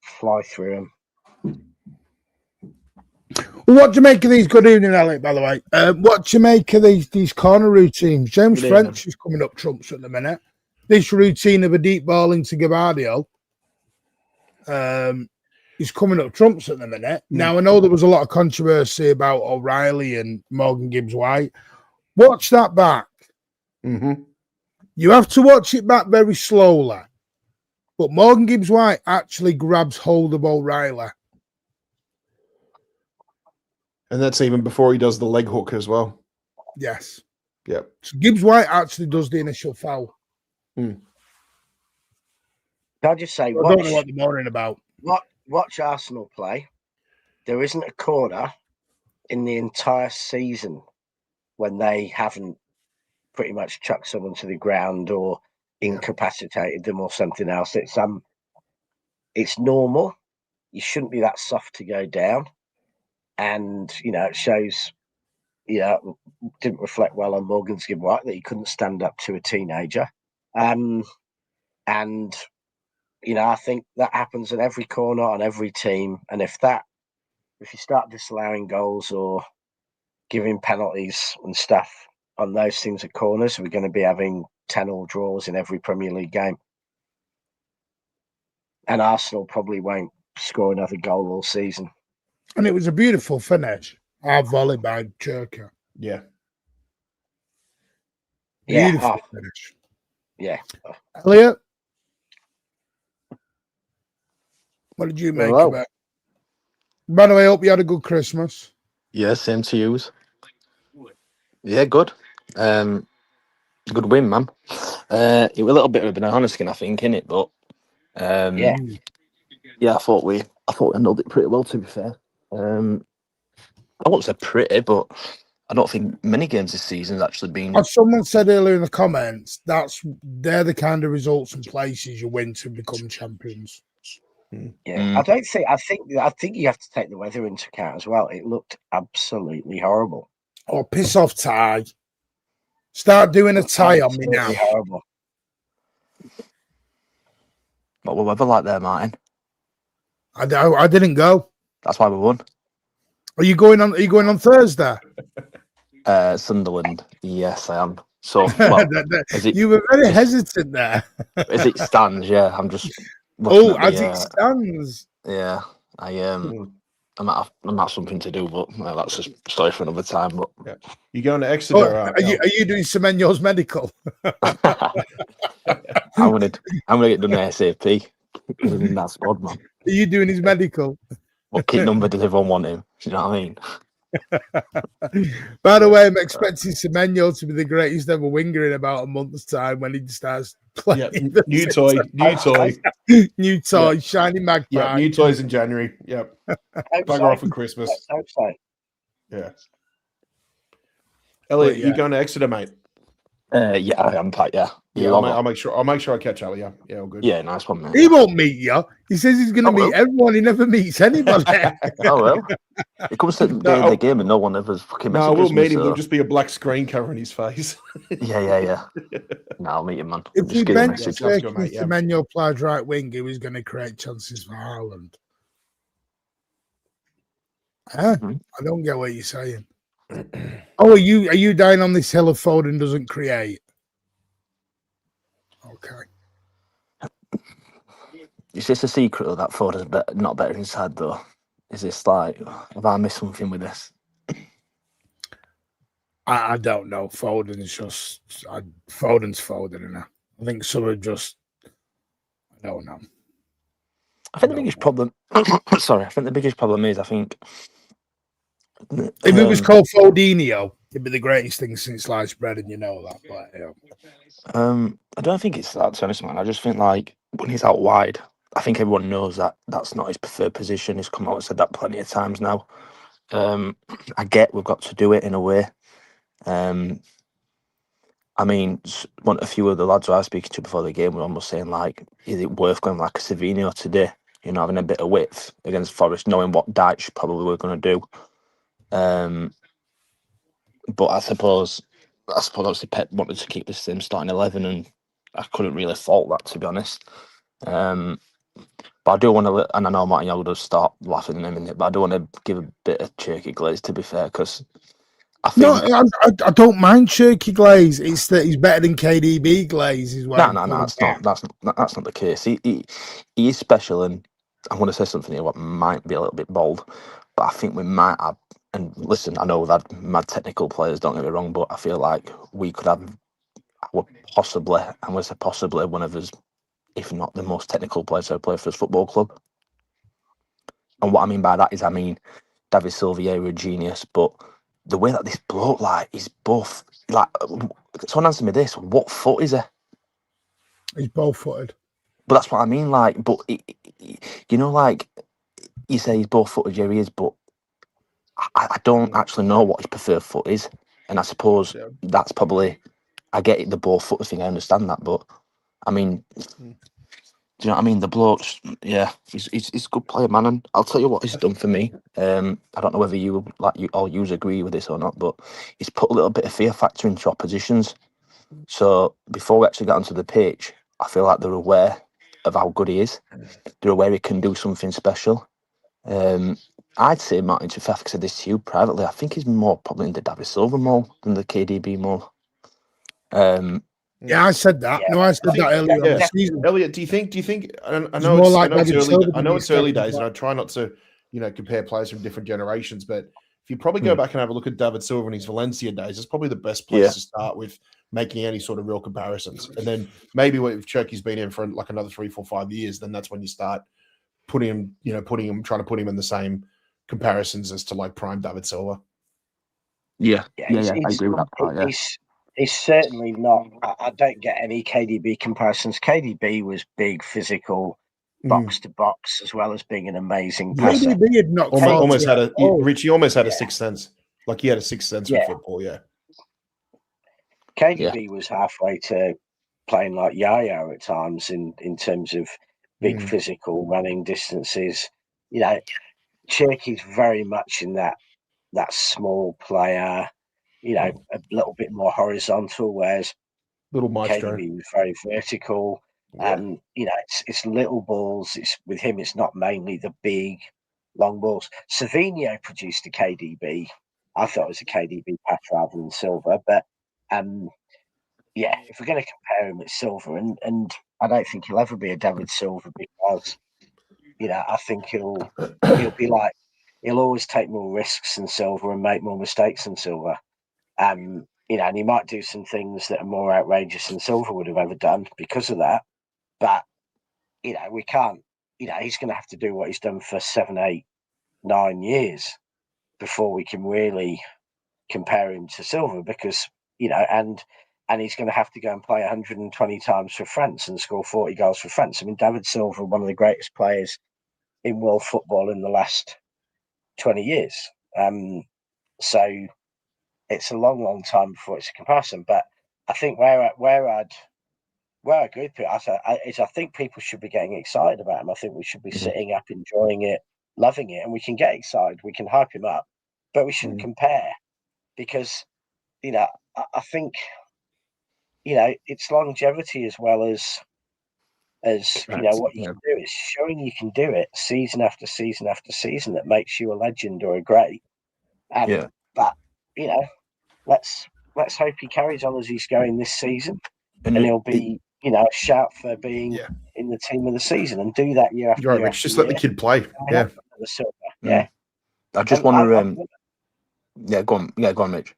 fly through them. Well, what do you make of these? Good evening, Elliot, by the way. What do you make of these corner routines? James French is coming up trumps at the minute. This routine of a deep ball into Gabardio is coming up trumps at the minute. Now, I know there was a lot of controversy about O'Reilly and Morgan Gibbs-White. Watch that back. Mm-hmm. You have to watch it back very slowly. But Morgan Gibbs-White actually grabs hold of O'Reilly. And that's even before he does the leg hook as well. Yes. Yep. So Gibbs-White actually does the initial foul. Can I just say, I don't know what they're moaning about. Watch Arsenal play. There isn't a corner in the entire season when they haven't pretty much chucked someone to the ground or incapacitated them or something else. It's normal. You shouldn't be that soft to go down. And, it shows, didn't reflect well on Morgan Gibbs-White that he couldn't stand up to a teenager. And, I think that happens in every corner on every team. And if you start disallowing goals or giving penalties and stuff on those things at corners, we're going to be having 10-all draws in every Premier League game. And Arsenal probably won't score another goal all season. And it was a beautiful finish. Our volley by Cherki. Yeah. Beautiful finish. Yeah. Elliot? What did you make of it? By the way, I hope you had a good Christmas. Yeah, same to you. Yeah, good. Good win, man. It was a little bit of a banana skin, I think, innit? But yeah, I thought we handled it pretty well, to be fair. I won't say pretty, but I don't think many games this season's actually been. As someone said earlier in the comments, they're the kind of results and places you win to become champions. Yeah, I think you have to take the weather into account as well. It looked absolutely horrible. Oh, piss off, Ty. Start doing a tie on me now. Horrible. What were weather like there, Martin? I didn't go. That's why we won. Are you going on Thursday? Sunderland. Yes, I am. So well, you were very hesitant there. As it stands, yeah. I'm just. It stands. Yeah, I might have something to do, but that's a story for another time. But you going to Exeter? Are you doing Semenyo's medical? I'm gonna get done ASAP. That's odd, man. Are you doing his medical? What kit number does everyone want him? Do you know what I mean? By the way, I'm expecting Semenyo to be the greatest ever winger in about a month's time when he starts playing. Yeah, new toy, new toy, shiny magpie. Yeah, new toys in January. Yep, bugger off for Christmas. Let's hope so. Yeah. Elliot, yeah. you going to Exeter, mate? Yeah, I am. Yeah, Yeah, I'll make sure I catch Elliot. Yeah, all good. Yeah, nice one, mate. He won't meet you. He says he's going to meet everyone. He never meets anybody. Oh well. It comes to the game and no one ever fucking messages we'll meet him. So... There'll just be a black screen covering his face. yeah. No, I'll meet him, man. If we bench good, mate, Semenyo played right wing, he was going to create chances for Haaland. Huh? I don't get what you're saying. Oh, are you dying on this hill of Foden doesn't create? Okay. Is this a secret or that Foden's not better inside though? Is this like, have I missed something with this? I don't know. Foden's Foden, and I think some are just. I don't know. I think the biggest problem. Sorry, I think the biggest problem is I think. If it was called Fodinho, it'd be the greatest thing since sliced bread, and you know that. But, yeah. I don't think it's that, to be honest, man. I just think like when he's out wide, I think everyone knows that that's not his preferred position. He's come out and said that plenty of times now. I get we've got to do it in a way. I mean, a few of the lads who I was speaking to before the game were almost saying like, is it worth going like a Semenyo today? You know, having a bit of width against Forest, knowing what Dyche probably were going to do. But I suppose obviously Pep wanted to keep the same starting 11, and I couldn't really fault that, to be honest. But I do want to, and I know Martin would have stopped laughing at him in it, but I do want to give a bit of Cherki glaze, to be fair, because I think... No, I don't mind Cherki glaze. It's that he's better than KDB glaze. No, that's not the case. He is special, and I want to say something here what might be a little bit bold, but I think we might have. And listen, I know we've had mad technical players, don't get me wrong, but I feel like we could have possibly, I'm going to say possibly, one of us, if not the most technical players to play for his football club. And what I mean by that is, David Silva, a genius, but the way that this bloke, like, he's both, like, someone answer me this, what foot is he? He's both-footed. But that's what I mean, like, but, you know, like, you say he's both-footed, yeah, he is, but I don't actually know what his preferred foot is, and I suppose that's probably, I get it, the ball foot thing, I understand that, but I mean, do you know what I mean? The bloke's, yeah, he's a good player, man, and I'll tell you what he's done for me. I don't know whether you agree with this or not, but he's put a little bit of fear factor into oppositions. So before we actually get onto the pitch, I feel like they're aware of how good he is. They're aware he can do something special. I'd say Martin Chafak said this to you privately. I think he's more probably in the David Silva mold than the KDB mold. Yeah, I said that. No, I said that earlier on the season. Elliot, do you think? I know it's early days, and I try not to, compare players from different generations. But if you probably go back and have a look at David Silva in his Valencia days, it's probably the best place to start with making any sort of real comparisons. And then maybe if Cherki's been in for like another 3, 4, 5 years, then that's when you start trying to put him in the same comparisons as to like prime David Silva. Yeah, I agree with that part. Yeah. It's certainly not. I don't get any KDB comparisons. KDB was big, physical, box to box, as well as being an amazing passer. KDB had not almost had a Richie almost had a sixth sense. Like he had a sixth sense for football. Yeah. KDB was halfway to playing like Yaya at times in terms of big physical running distances. Cherki's very much in that small player. A little bit more horizontal, whereas little maestro. KDB was very vertical. It's little balls. With him, it's not mainly the big, long balls. Semenyo produced a KDB. I thought it was a KDB pass rather than Silva, but if we're going to compare him with Silva, and I don't think he'll ever be a David Silva because, I think he'll be like he'll always take more risks than Silva and make more mistakes than Silva. And he might do some things that are more outrageous than Silva would have ever done because of that. But, we can't, he's going to have to do what he's done for 7, 8, 9 years. before we can really compare him to Silva, because and he's going to have to go and play 120 times for France and score 40 goals for France. I mean, David Silva, one of the greatest players in world football in the last 20 years. So it's a long, long time before it's a comparison. But I think where I agree with people is I think people should be getting excited about him. I think we should be sitting up, enjoying it, loving it, and we can get excited. We can hype him up, but we shouldn't compare, because I think it's longevity as well as what you can do. It's showing you can do it season after season after season that makes you a legend or a great. But let's hope he carries on as he's going this season, and he'll be a shout for being in the team of the season, and do that year after year. Rich, just let the kid play. The Silver. I just want to. Go on, Mitch.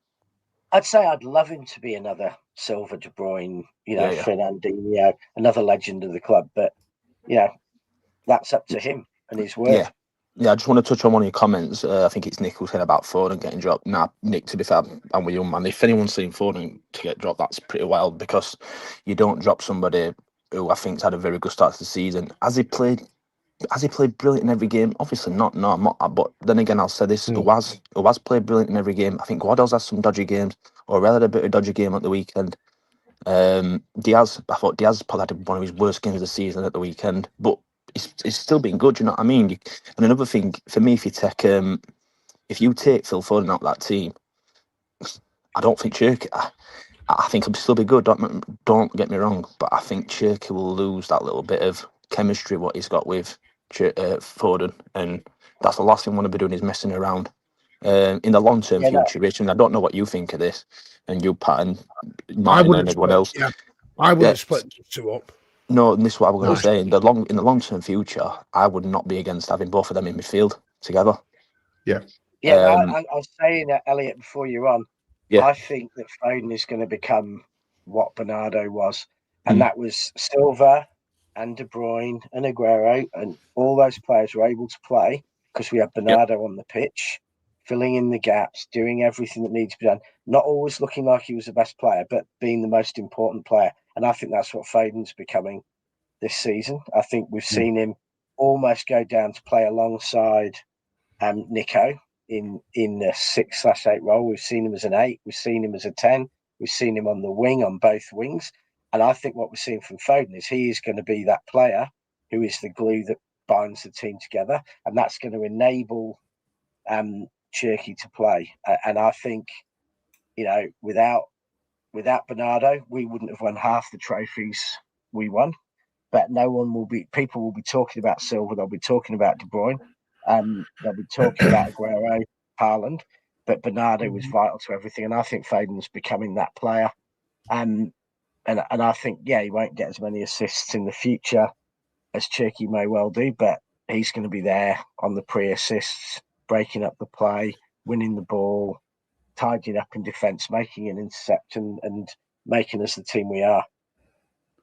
I'd say I'd love him to be another Silva, De Bruyne, Fernandinho, another legend of the club. But that's up to him and his word. Yeah, I just want to touch on one of your comments. I think it's Nick who said about Foden getting dropped. Nah, Nick, to be fair, I'm with you, man. If anyone's seen Foden to get dropped, that's pretty wild, because you don't drop somebody who I think's had a very good start to the season. Has he played brilliant in every game? Obviously not. No, I'm not. But then again, I'll say this: who has played brilliant in every game? I think Guardo's has some dodgy games, or rather a bit of dodgy game at the weekend. Diaz, I thought Diaz probably had one of his worst games of the season at the weekend, but it's still been good. You know what I mean? And another thing for me, if you take Phil Foden out of that team, I don't think Cherki. I think he'll still be good. Don't get me wrong, but I think Cherki will lose that little bit of chemistry what he's got with Foden, and that's the last thing I want to be doing is messing around. In the long term future, Rich, and I don't know what you think of this, and you, Pat, and Martin, and everyone else. Yeah, I wouldn't split the two up. No, and this is what I was going to say. In the long term future, I would not be against having both of them in midfield together. I was saying that, Elliot, before you're on. I think that Foden is going to become what Bernardo was, and that was Silva and De Bruyne and Aguero, and all those players were able to play because we had Bernardo on the pitch, filling in the gaps, doing everything that needs to be done. Not always looking like he was the best player, but being the most important player. And I think that's what Foden's becoming this season. I think we've seen him almost go down to play alongside Nico in the 6/8 role. We've seen him as an 8. We've seen him as a 10. We've seen him on the wing, on both wings. And I think what we're seeing from Foden is he is going to be that player who is the glue that binds the team together. And that's going to enable Cherki to play. And I think, without Bernardo, we wouldn't have won half the trophies we won. But people will be talking about Silva, they'll be talking about De Bruyne, they'll be talking about Aguero, Haaland, but Bernardo was vital to everything, and I think Foden's becoming that player. And I think, he won't get as many assists in the future as Cherki may well do, but he's going to be there on the pre-assists, breaking up the play, winning the ball, tidying up in defence, making an intercept, and making us the team we are.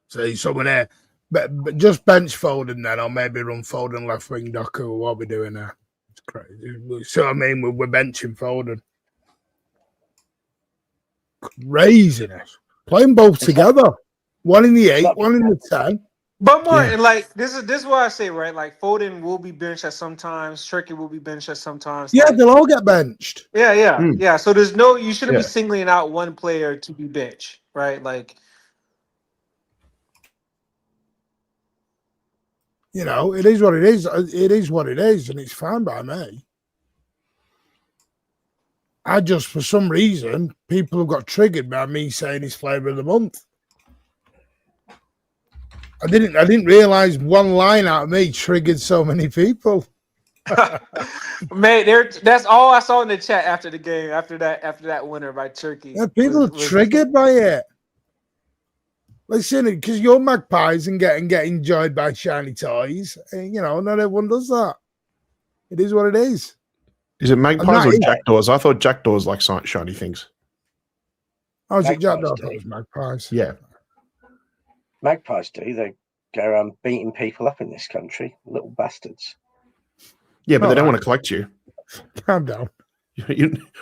See someone there, but just bench Foden then, or maybe run Foden left wing, Docker. What we're doing there? It's crazy. So I mean, we're benching Foden. Craziness. Playing both together. One in the 8, one in the 10. But Martin, this is what I say, right? Like Foden will be benched at sometimes, Cherki will be benched at sometimes. Yeah, they'll all get benched. Yeah. So you shouldn't be singling out one player to be benched, right? Like, it is what it is. It is what it is, and it's fine by me. I just, for some reason, people have got triggered by me saying he's flavour of the month. I didn't realize one line out of me triggered so many people. Man, that's all I saw in the chat after the game. After that winner by Cherki, yeah, people are triggered by it. Listen, because you're magpies and get enjoyed by shiny toys, and, not everyone does that. It is what it is. Is it magpies or jackdaws? I thought jackdaws like shiny things. Oh, is it jackdaws? It was magpies. Yeah. Magpies do. They go around beating people up in this country. Little bastards. Yeah, but they don't want to collect you. Calm down.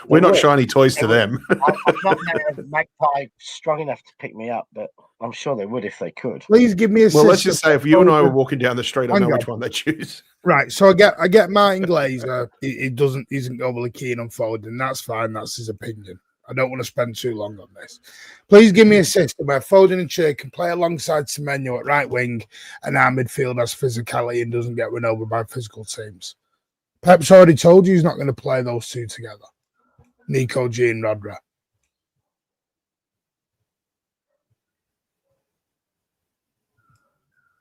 We're not shiny toys to them. I'm not a magpie strong enough to pick me up, but I'm sure they would if they could. Please give me a. Well, let's just say if you and I were walking down the street, I know which one they choose. Right, so I get Martin Glazer. He isn't overly keen on Foden. That's fine. That's his opinion. I don't want to spend too long on this. Please give me a system where Foden and Cherki can play alongside Semenyo at right wing, and our midfield has physicality and doesn't get run over by physical teams. Pep's already told you he's not going to play those two together. Nico G and Rodri.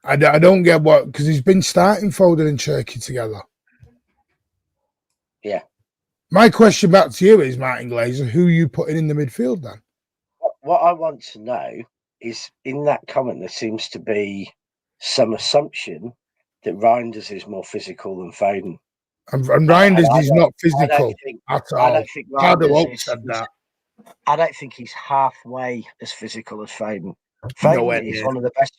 I don't get what, because he's been starting Foden and Cherki together. Yeah. My question back to you is, Martin Glazer, who are you putting in the midfield then? What I want to know is, in that comment, there seems to be some assumption that Reinders is more physical than Foden. And Reinders is not physical at all. I don't think Reinders said that. I don't think he's halfway as physical as Foden. Foden is one of the best.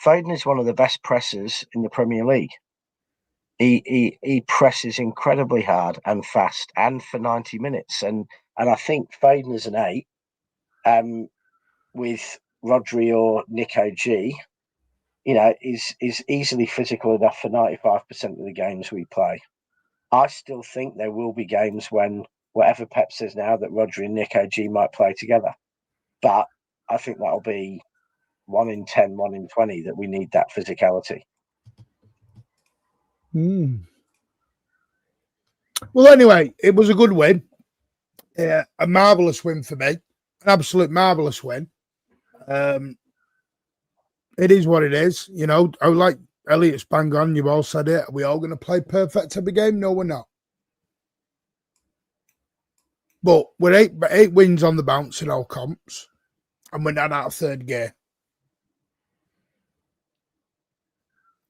Foden is one of the best pressers in the Premier League. He presses incredibly hard and fast, and for 90 minutes. And I think Foden is an 8, with Rodri or Nico G, is easily physical enough for 95% of the games we play. I still think there will be games when, whatever Pep says now, that Rodri and Nico G might play together. But I think that'll be 1 in 10, 1 in 20 that we need that physicality. Well, anyway, it was a good win. A marvellous win for me. An absolute marvellous win. It is what it is. I like Elliot's bang on. You've all said it. Are we all going to play perfect every game? No, we're not. But we're eight wins on the bounce in all comps, and we're not out of third gear.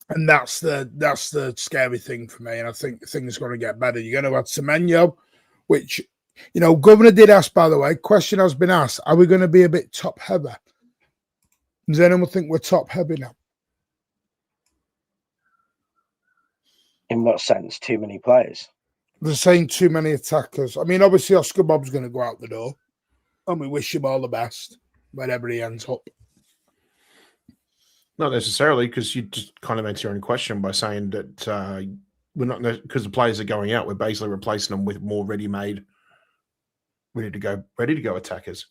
And that's the scary thing for me. And I think things are going to get better. You're going to have Semenyo, which, Governor did ask, by the way, question has been asked, are we going to be a bit top heavy? Does anyone think we're top heavy now? In what sense? Too many players? They're saying too many attackers. I mean, obviously, Oscar Bob's going to go out the door, and we wish him all the best wherever he ends up. Not necessarily, because you just kind of answer your own question by saying that we're not, because the players are going out, we're basically replacing them with more ready-made, ready to go attackers.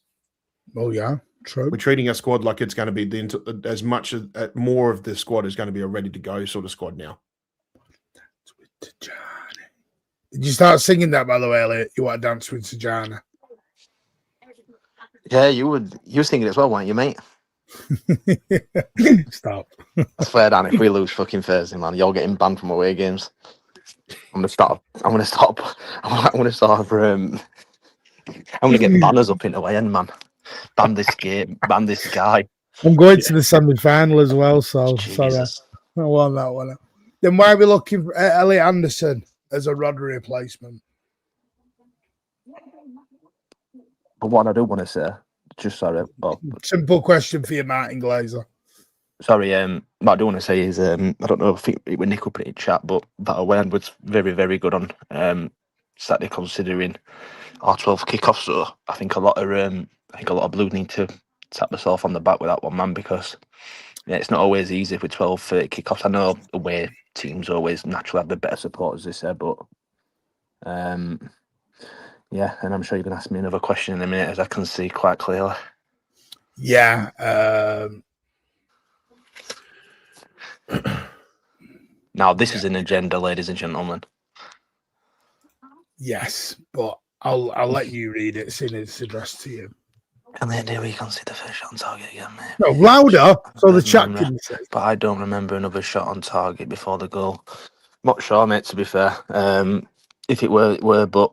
Oh yeah, true. We're treating our squad like it's going to be as much as more of the squad is going to be a ready to go sort of squad now. Did you start singing that, by the way, Elliot? You want to dance with Sajana? Yeah, you would. You were singing it as well, weren't you, mate? Stop. I swear, Dan, if we lose fucking Thursday, man, you're getting banned from away games. I'm gonna stop. I'm gonna get banners up in the way end, man. Ban this game. Ban this guy. I'm going to the semi-final as well, so Jesus. sorry. I want that one. Then why are we looking for Elliot Anderson as a Rodri replacement? But what I do want to say, simple question for you, Martin Glazer. Sorry, what I do want to say is, I don't know, I think it was Nick up in the chat, but that away end was very, very good on Saturday, considering our 12 kickoff. So I think a lot of Blues need to tap themselves on the back with that one, man, because it's not always easy with 12, 30 kickoffs. I know away teams always naturally have the better support, as they say, but yeah, and I'm sure you're going to ask me another question in a minute, as I can see quite clearly. Yeah. Now, this is an agenda, ladies and gentlemen. Yes, but I'll let you read it, seeing it's addressed to you. And then do we consider first shot on target again, mate? No, louder, so the chat can see. But I don't remember another shot on target before the goal. Not sure, mate, to be fair. If it were, it were, but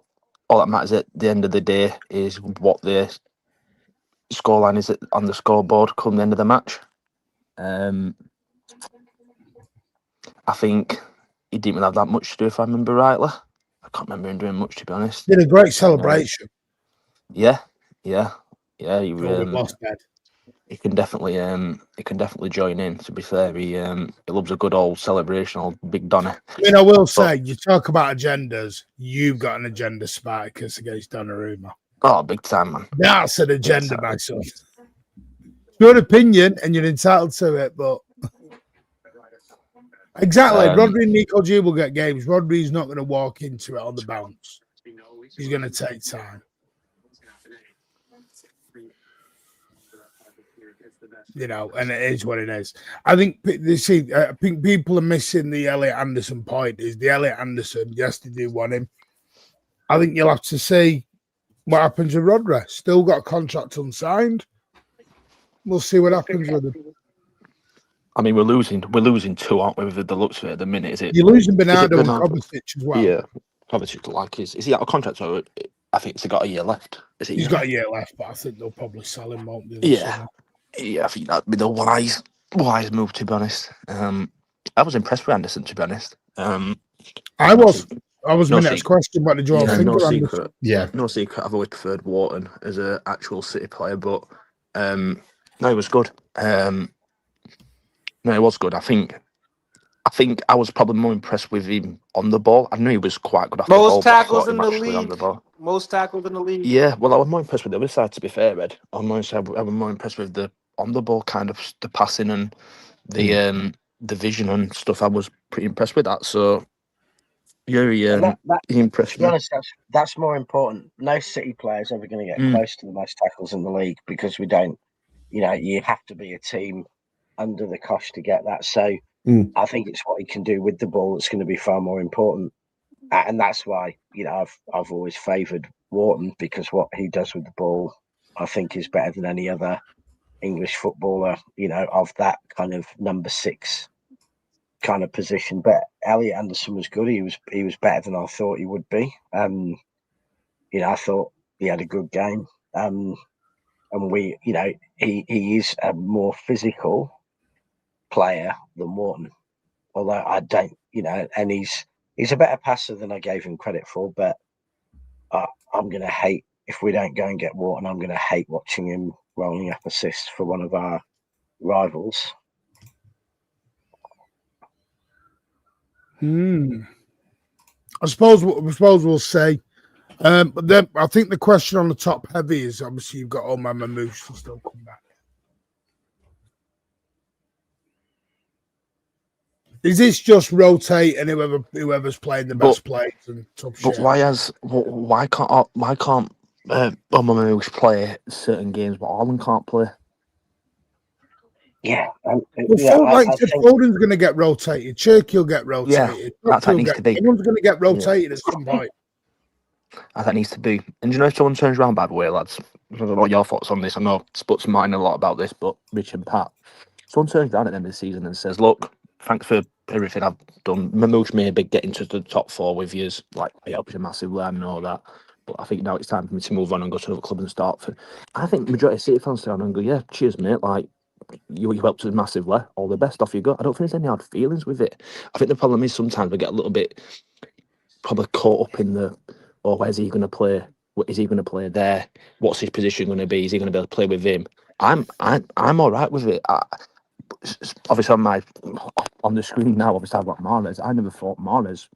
all that matters at the end of the day is what the scoreline is on the scoreboard come the end of the match. I think he didn't really have that much to do, if I remember rightly. I can't remember him doing much, to be honest. Did a great celebration. Yeah. You lost bad. he can definitely join in. To be fair, he loves a good old celebration, old Big Donna. I mean, I will say, you talk about agendas. You've got an agenda, Spartacus, against Donnarumma. Oh, big time, man. That's an agenda, my son. It's your opinion, and you're entitled to it, but exactly, Rodri and Nico G will get games. Rodri's not going to walk into it on the bounce. He's going to take time. You know, and it is what it is. I think I think people are missing the Elliot Anderson point. Is the Elliot Anderson? Yes, they do want him. I think you'll have to see what happens with Rodri. Still got a contract unsigned. We'll see what happens with him. I mean, we're losing 2, aren't we? With the looks of it at the minute, is it? You're losing Bernardo and Kovacic as well. Yeah, Kovacic, like, is he out of contract? Or I think he's got a year left. Is it? He's got a year left, but I think they'll probably sell him, won't they? Yeah. Yeah, I think that'd be the wise move, to be honest. I was impressed with Anderson, to be honest. I was my next question. What did you all think no of secret. Anderson? Yeah, no secret. I've always preferred Wharton as an actual City player, but no, he was good. No, it was good. I think I was probably more impressed with him on the ball. I knew he was quite good off the ball. Most tackles in the On the league. ball. Most tackles in the league. Yeah, well, I was more impressed with the other side, to be fair, Ed. I was more impressed with the on the ball kind of the passing and the vision and stuff. I was pretty impressed with that. So yeah, he impressed to be me. honest, that's more important. No City player is ever going to get close to the most tackles in the league because we don't. You know, you have to be a team under the cosh to get that. So I think it's what he can do with the ball that's going to be far more important. And that's why, you know, I've always favoured Wharton because what he does with the ball, I think, is better than any other English footballer, you know, of that kind of number 6 kind of position. But Elliot Anderson was good. He was better than I thought he would be. You know, I thought he had a good game. And we, you know, he is a more physical player than Wharton. Although I don't, you know, and he's a better passer than I gave him credit for. But I'm going to hate if we don't go and get Wharton. I'm going to hate watching him rolling up assists for one of our rivals. I suppose we'll say. But then I think the question on the top heavy is obviously you've got Omar Mamouche to still come back. Is this just rotate and whoever's playing the best plays and tough shit? But why can't Omar Mamouche play certain games but Haaland can't play? Yeah, Foden's going to get rotated. Cherki will get rotated. Yeah, that needs to be. Everyone's going to get rotated at some point. That needs to be. And you know, if someone turns around, by the way, lads, I don't know what your thoughts on this. I know Sputs mine a lot about this, but Rich and Pat, someone turns around at the end of the season and says, "Look, thanks for everything I've done. Mamouche maybe getting to the top 4 with you, like, it helps you massively. I know that, but I think now it's time for me to move on and go to another club and start." I think majority of City fans turn around and go, "Yeah, cheers, mate. Like, you helped us massively. All the best. Off you go." I don't think there's any hard feelings with it. I think the problem is sometimes we get a little bit probably caught up in the, oh, where's he going to play? What is he going to play there? What's his position going to be? Is he going to be able to play with him? I'm all right with it. Obviously, on the screen now, obviously I've got Mahrez. I never thought Mahrez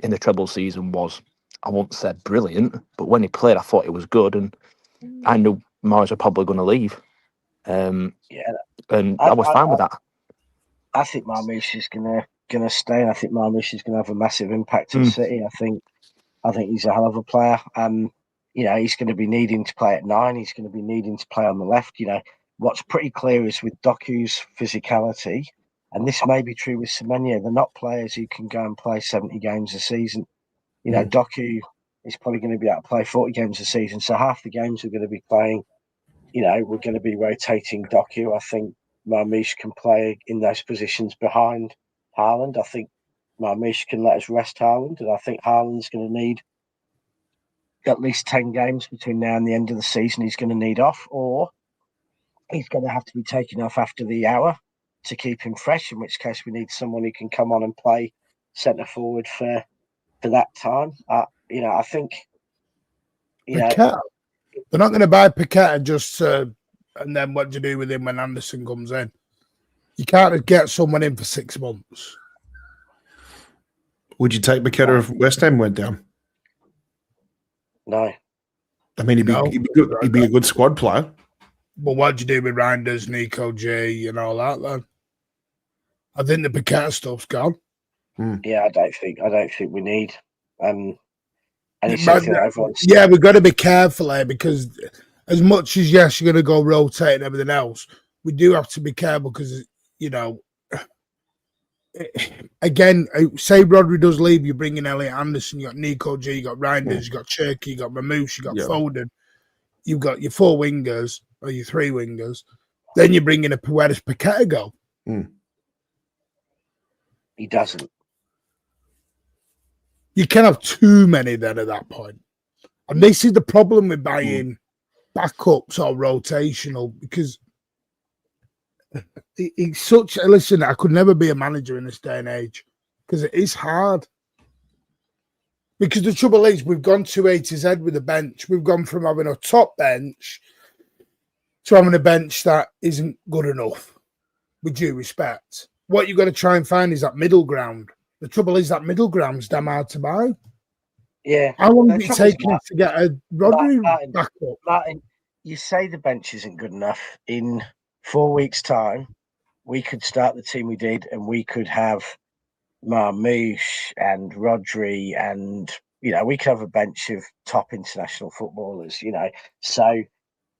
in the treble season was, I won't say brilliant, but when he played, I thought it was good, and I knew Mahrez was probably going to leave. And I was fine with that. I think Mamouche is gonna stay, and I think Mamouche is gonna have a massive impact at City. I think he's a hell of a player. You know, he's going to be needing to play at 9. He's going to be needing to play on the left. You know, what's pretty clear is with Doku's physicality, and this may be true with Semenyo, they're not players who can go and play 70 games a season. You know, Doku is probably going to be able to play 40 games a season, so half the games we're going to be playing, you know, we're going to be rotating Doku. I think Mamouche can play in those positions behind Haaland. I think Mamouche can let us rest Haaland, and I think Haaland's going to need at least 10 games between now and the end of the season. He's going to need off, or he's going to have to be taken off after the hour to keep him fresh, in which case we need someone who can come on and play centre forward for that time. You know, I think, you know, They're not going to buy Paqueta just to And then what do you do with him when Anderson comes in? You can't get someone in for 6 months. Would you take Paqueta if West Ham went down? No. I mean, he'd be a good squad player. But what do you do with Reinders, Nico G, and all that then? I think the Paqueta stuff's gone. Yeah, I don't think we need any yeah, we've got to be careful here because as much as yes, you're going to go rotate and everything else, we do have to be careful because again, say Rodri does leave, you bring in Elliot Anderson, you got Nico G, you got Reinders, you got Cherki, you got Mamouche, you got Foden, you've got your 4 wingers or your 3 wingers. Then you bring in a Paqueta go. He doesn't. You can have too many then at that point. And this is the problem with buying backups or rotational because it's such a listen. I could never be a manager in this day and age because it is hard. Because the trouble is, we've gone to A to Z with the bench. We've gone from having a top bench to having a bench that isn't good enough, with due respect. What you've got to try and find is that middle ground. The trouble is that middle ground's damn hard to buy. Yeah. How long did it take to get a Rodri back up? Martin, you say the bench isn't good enough. In 4 weeks' time, we could start the team we did and we could have Marmouche and Rodri and, we could have a bench of top international footballers, So,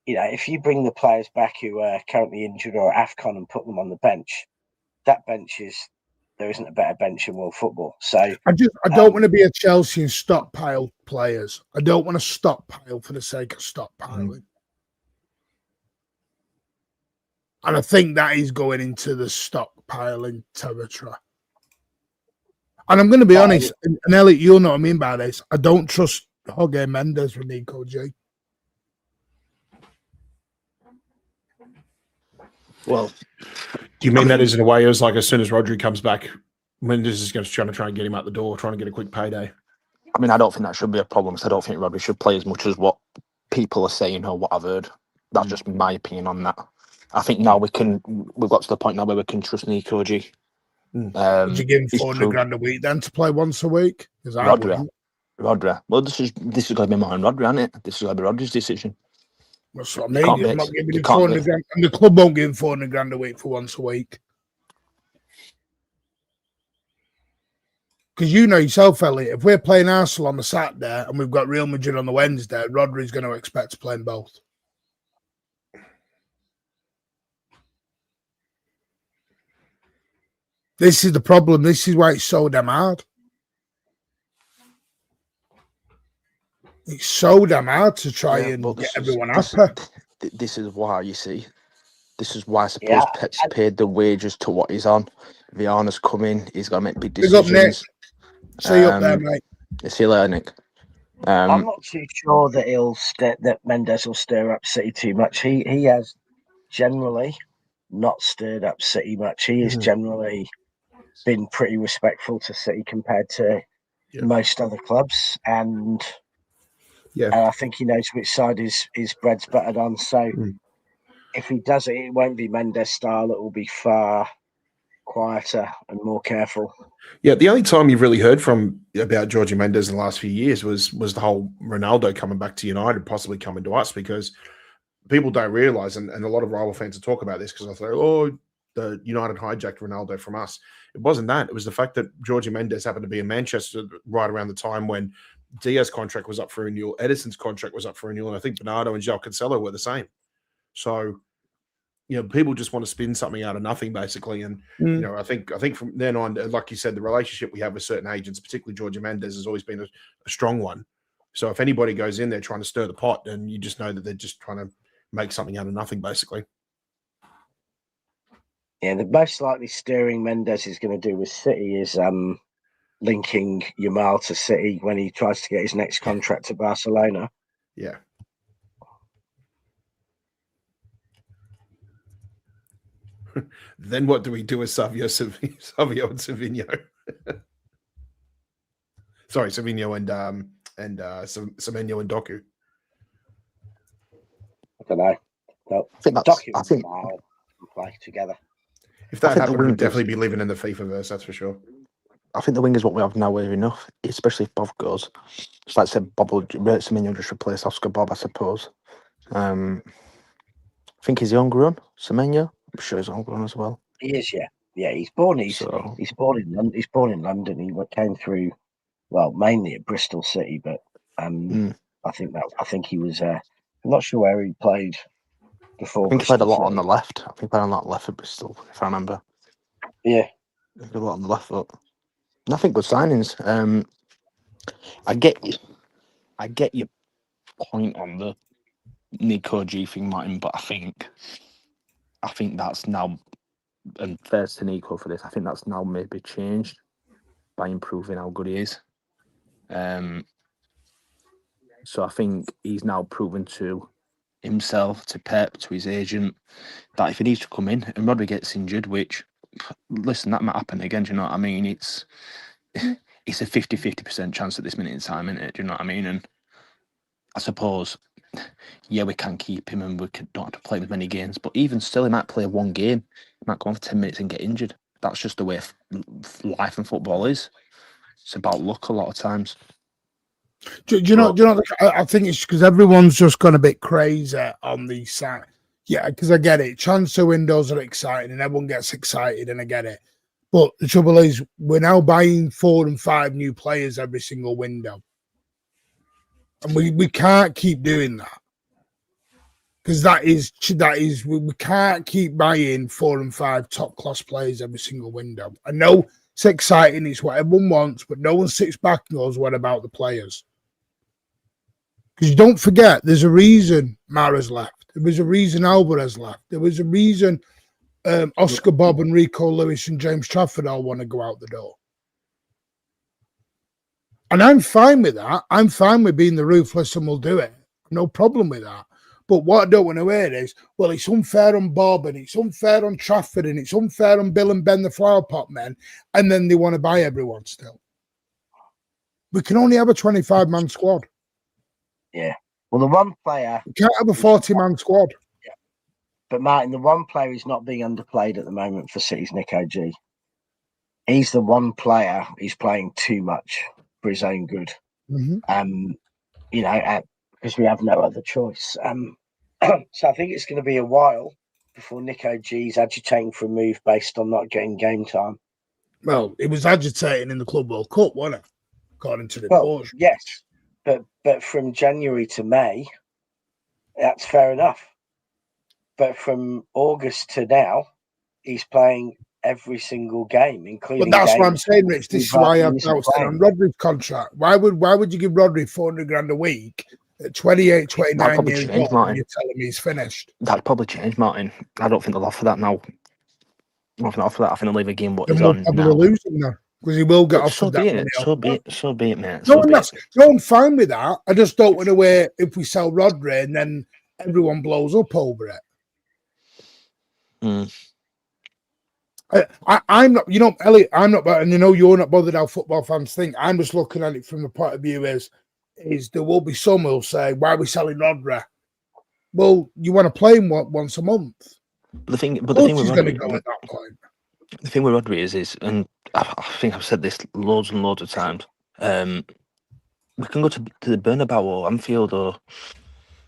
if you bring the players back who are currently injured or AFCON and put them on the bench, that bench there isn't a better bench in world football. So I don't want to be a Chelsea and stockpile players. I don't want to stockpile for the sake of stockpiling. And I think that is going into the stockpiling territory. And I'm going to be honest, and Elliot, you'll know what I mean by this. I don't trust Jorge Mendes with Nico G. Well, do you mean that as in a way as like as soon as Rodri comes back, Mendes is going to try and get him out the door, trying to get a quick payday? I mean, I don't think that should be a problem because I don't think Rodri should play as much as what people are saying or what I've heard. That's just my opinion on that. I think now we've got to the point now where we can trust Nico G. Would you give him 400 grand a week then to play once a week? Rodri. Well, this is going to be mine, Rodri, isn't it? This is going to be Rodri's decision. That's what I mean. You're not giving him 400 grand, and the club won't give him 400 grand a week for once a week. Because you know yourself, Elliot, if we're playing Arsenal on the Saturday and we've got Real Madrid on the Wednesday, Rodri's going to expect to play in both. This is the problem. This is why it's so damn hard. It's so damn hard to try and get everyone happy. This is why, you see. This is why I suppose Pep's paid the wages to what he's on. Viana's coming. He's got to make big decisions. Big up, Nick. See you up there, mate. See you later, Nick. I'm not too sure that that Mendes will stir up City too much. He has generally not stirred up City much. He has generally been pretty respectful to City compared to most other clubs, and I think he knows which side his bread's buttered on. So if he does it, it won't be Mendes style. It will be far quieter and more careful. Yeah, the only time you've really heard about Jorge Mendes in the last few years was the whole Ronaldo coming back to United, possibly coming to us, because people don't realise, and a lot of rival fans will talk about this because I thought, the United hijacked Ronaldo from us. It wasn't that. It was the fact that Jorge Mendes happened to be in Manchester right around the time when Diaz's contract was up for renewal, Edison's contract was up for renewal, and I think Bernardo and João Cancelo were the same. So, people just want to spin something out of nothing, basically. And, I think from then on, like you said, the relationship we have with certain agents, particularly Jorge Mendes, has always been a strong one. So if anybody goes in there trying to stir the pot, then you just know that they're just trying to make something out of nothing, basically. Yeah, the most likely steering Mendes is going to do with City is linking Yamal to City when he tries to get his next contract to Barcelona. Yeah. Then what do we do with Savio and Semenyo? Sorry, Semenyo and Semenyo and Doku. I don't know. So I think that's. document I think. now and play together. If I that think the happened, we'd wingers- definitely be living in the FIFA verse. That's for sure. I think the wing is what we have now are enough, especially if Bob goes. Just like I said, Semenyo just replace Oscar Bob, I suppose. I think he's homegrown, Semenyo. I'm sure he's homegrown as well. He is, yeah. Yeah, he's born easily. So- He's born in London. He came through, well, mainly at Bristol City, but I think he was. I'm not sure where he played before. I think he played a Bristol lot on City. the left. I think he played a lot left at Bristol, if I remember. Yeah. He played a lot on the left foot. And I think good signings. I get your point on the Nico G thing, Martin, but I think that's now, and fair to Nico for this, I think that's now maybe changed by improving how good he is. So I think he's now proven to himself, to Pep, to his agent, that if he needs to come in and Rodri gets injured, which, listen, that might happen again, do you know what I mean? It's a 50% chance at this minute in time, isn't it? Do you know what I mean? And I suppose, yeah, we can keep him and don't have to play with many games, but even still, he might play one game, he might go on for 10 minutes and get injured. That's just the way life and football is. It's about luck a lot of times. Do you know? I think it's because everyone's just gone a bit crazy on these sides. Yeah, because I get it. Transfer windows are exciting, and everyone gets excited, and I get it. But the trouble is, we're now buying 4 and 5 new players every single window, and we can't keep doing that because that is we can't keep buying 4 and 5 top class players every single window. I know it's exciting, it's what everyone wants, but no one sits back and goes, "What about the players?" Because you don't forget, there's a reason Mara's left. There was a reason Alvarez left. There was a reason Oscar Bob and Rico Lewis and James Trafford all want to go out the door. And I'm fine with that. I'm fine with being the ruthless and we'll do it. No problem with that. But what I don't want to hear is, well, it's unfair on Bob and it's unfair on Trafford and it's unfair on Bill and Ben, the flower pot men, and then they want to buy everyone still. We can only have a 25-man squad. Yeah. Well, the one player... We can't have a 40-man squad. Yeah. But, Martin, the one player who's not being underplayed at the moment for City's Nico G. He's the one player who's playing too much for his own good. Mm-hmm. Because we have no other choice. So I think it's going to be a while before Nico G's agitating for a move based on not getting game time. Well, it was agitating in the Club World Cup, wasn't it? According to the reports. Yes. But from January to May, that's fair enough. But from August to now, he's playing every single game, including. But that's what I'm saying, Rich. This is why I'm saying on Rodri's contract. Why would you give Rodri 400 grand a week at 28, 29 years old? And you're telling me he's finished. That'd probably change, Martin. I don't think they'll offer that now. I don't think they'll offer that. I think they'll leave a game what he's on now. Losing now. Because he will get offered that money. So be it, mate. No, I'm fine with that. I just don't want to wear if we sell Rodri and then everyone blows up over it. I'm not, Elliot, I'm not, and you're not bothered how football fans think. I'm just looking at it from the point of view is there will be some who'll say, why are we selling Rodri? Well, you want to play him once a month. The thing with Rodri, go at that point. The thing with Rodri is, and I think I've said this loads and loads of times, we can go to the Bernabeu or Anfield or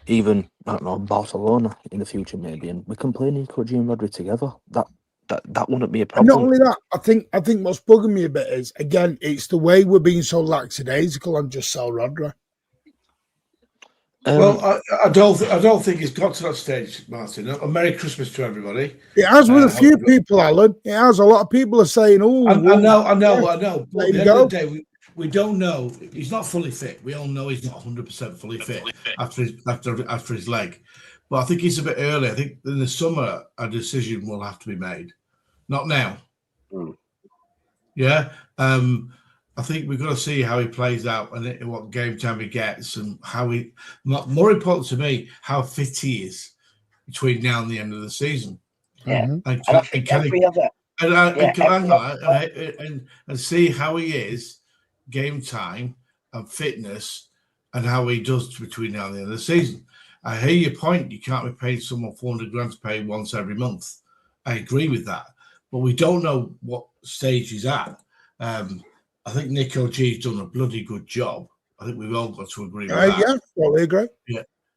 even, I don't know, Barcelona in the future maybe, and we can play Nico G and Rodri together. That wouldn't be a problem. And not only that, I think what's bugging me a bit is, again, it's the way we're being so lackadaisical and just sell Rodri. Well, I don't think it's got to that stage, Martin. A Merry Christmas to everybody. It has with a few people, Alan. It has. A lot of people are saying, "Oh, I know." But at the end of the day, we don't know. He's not fully fit. We all know he's not 100% fully fit after his leg. But I think he's a bit early. I think in the summer a decision will have to be made. Not now. Yeah. I think we've got to see how he plays out and what game time he gets and how he, more important to me, how fit he is between now and the end of the season. Yeah. And see how he is, game time and fitness, and how he does between now and the end of the season. I hear your point. You can't be paying someone 400 grand to pay once every month. I agree with that. But we don't know what stage he's at. I think Nick O'G's done a bloody good job. I think we've all got to agree with that. Yeah, totally agree.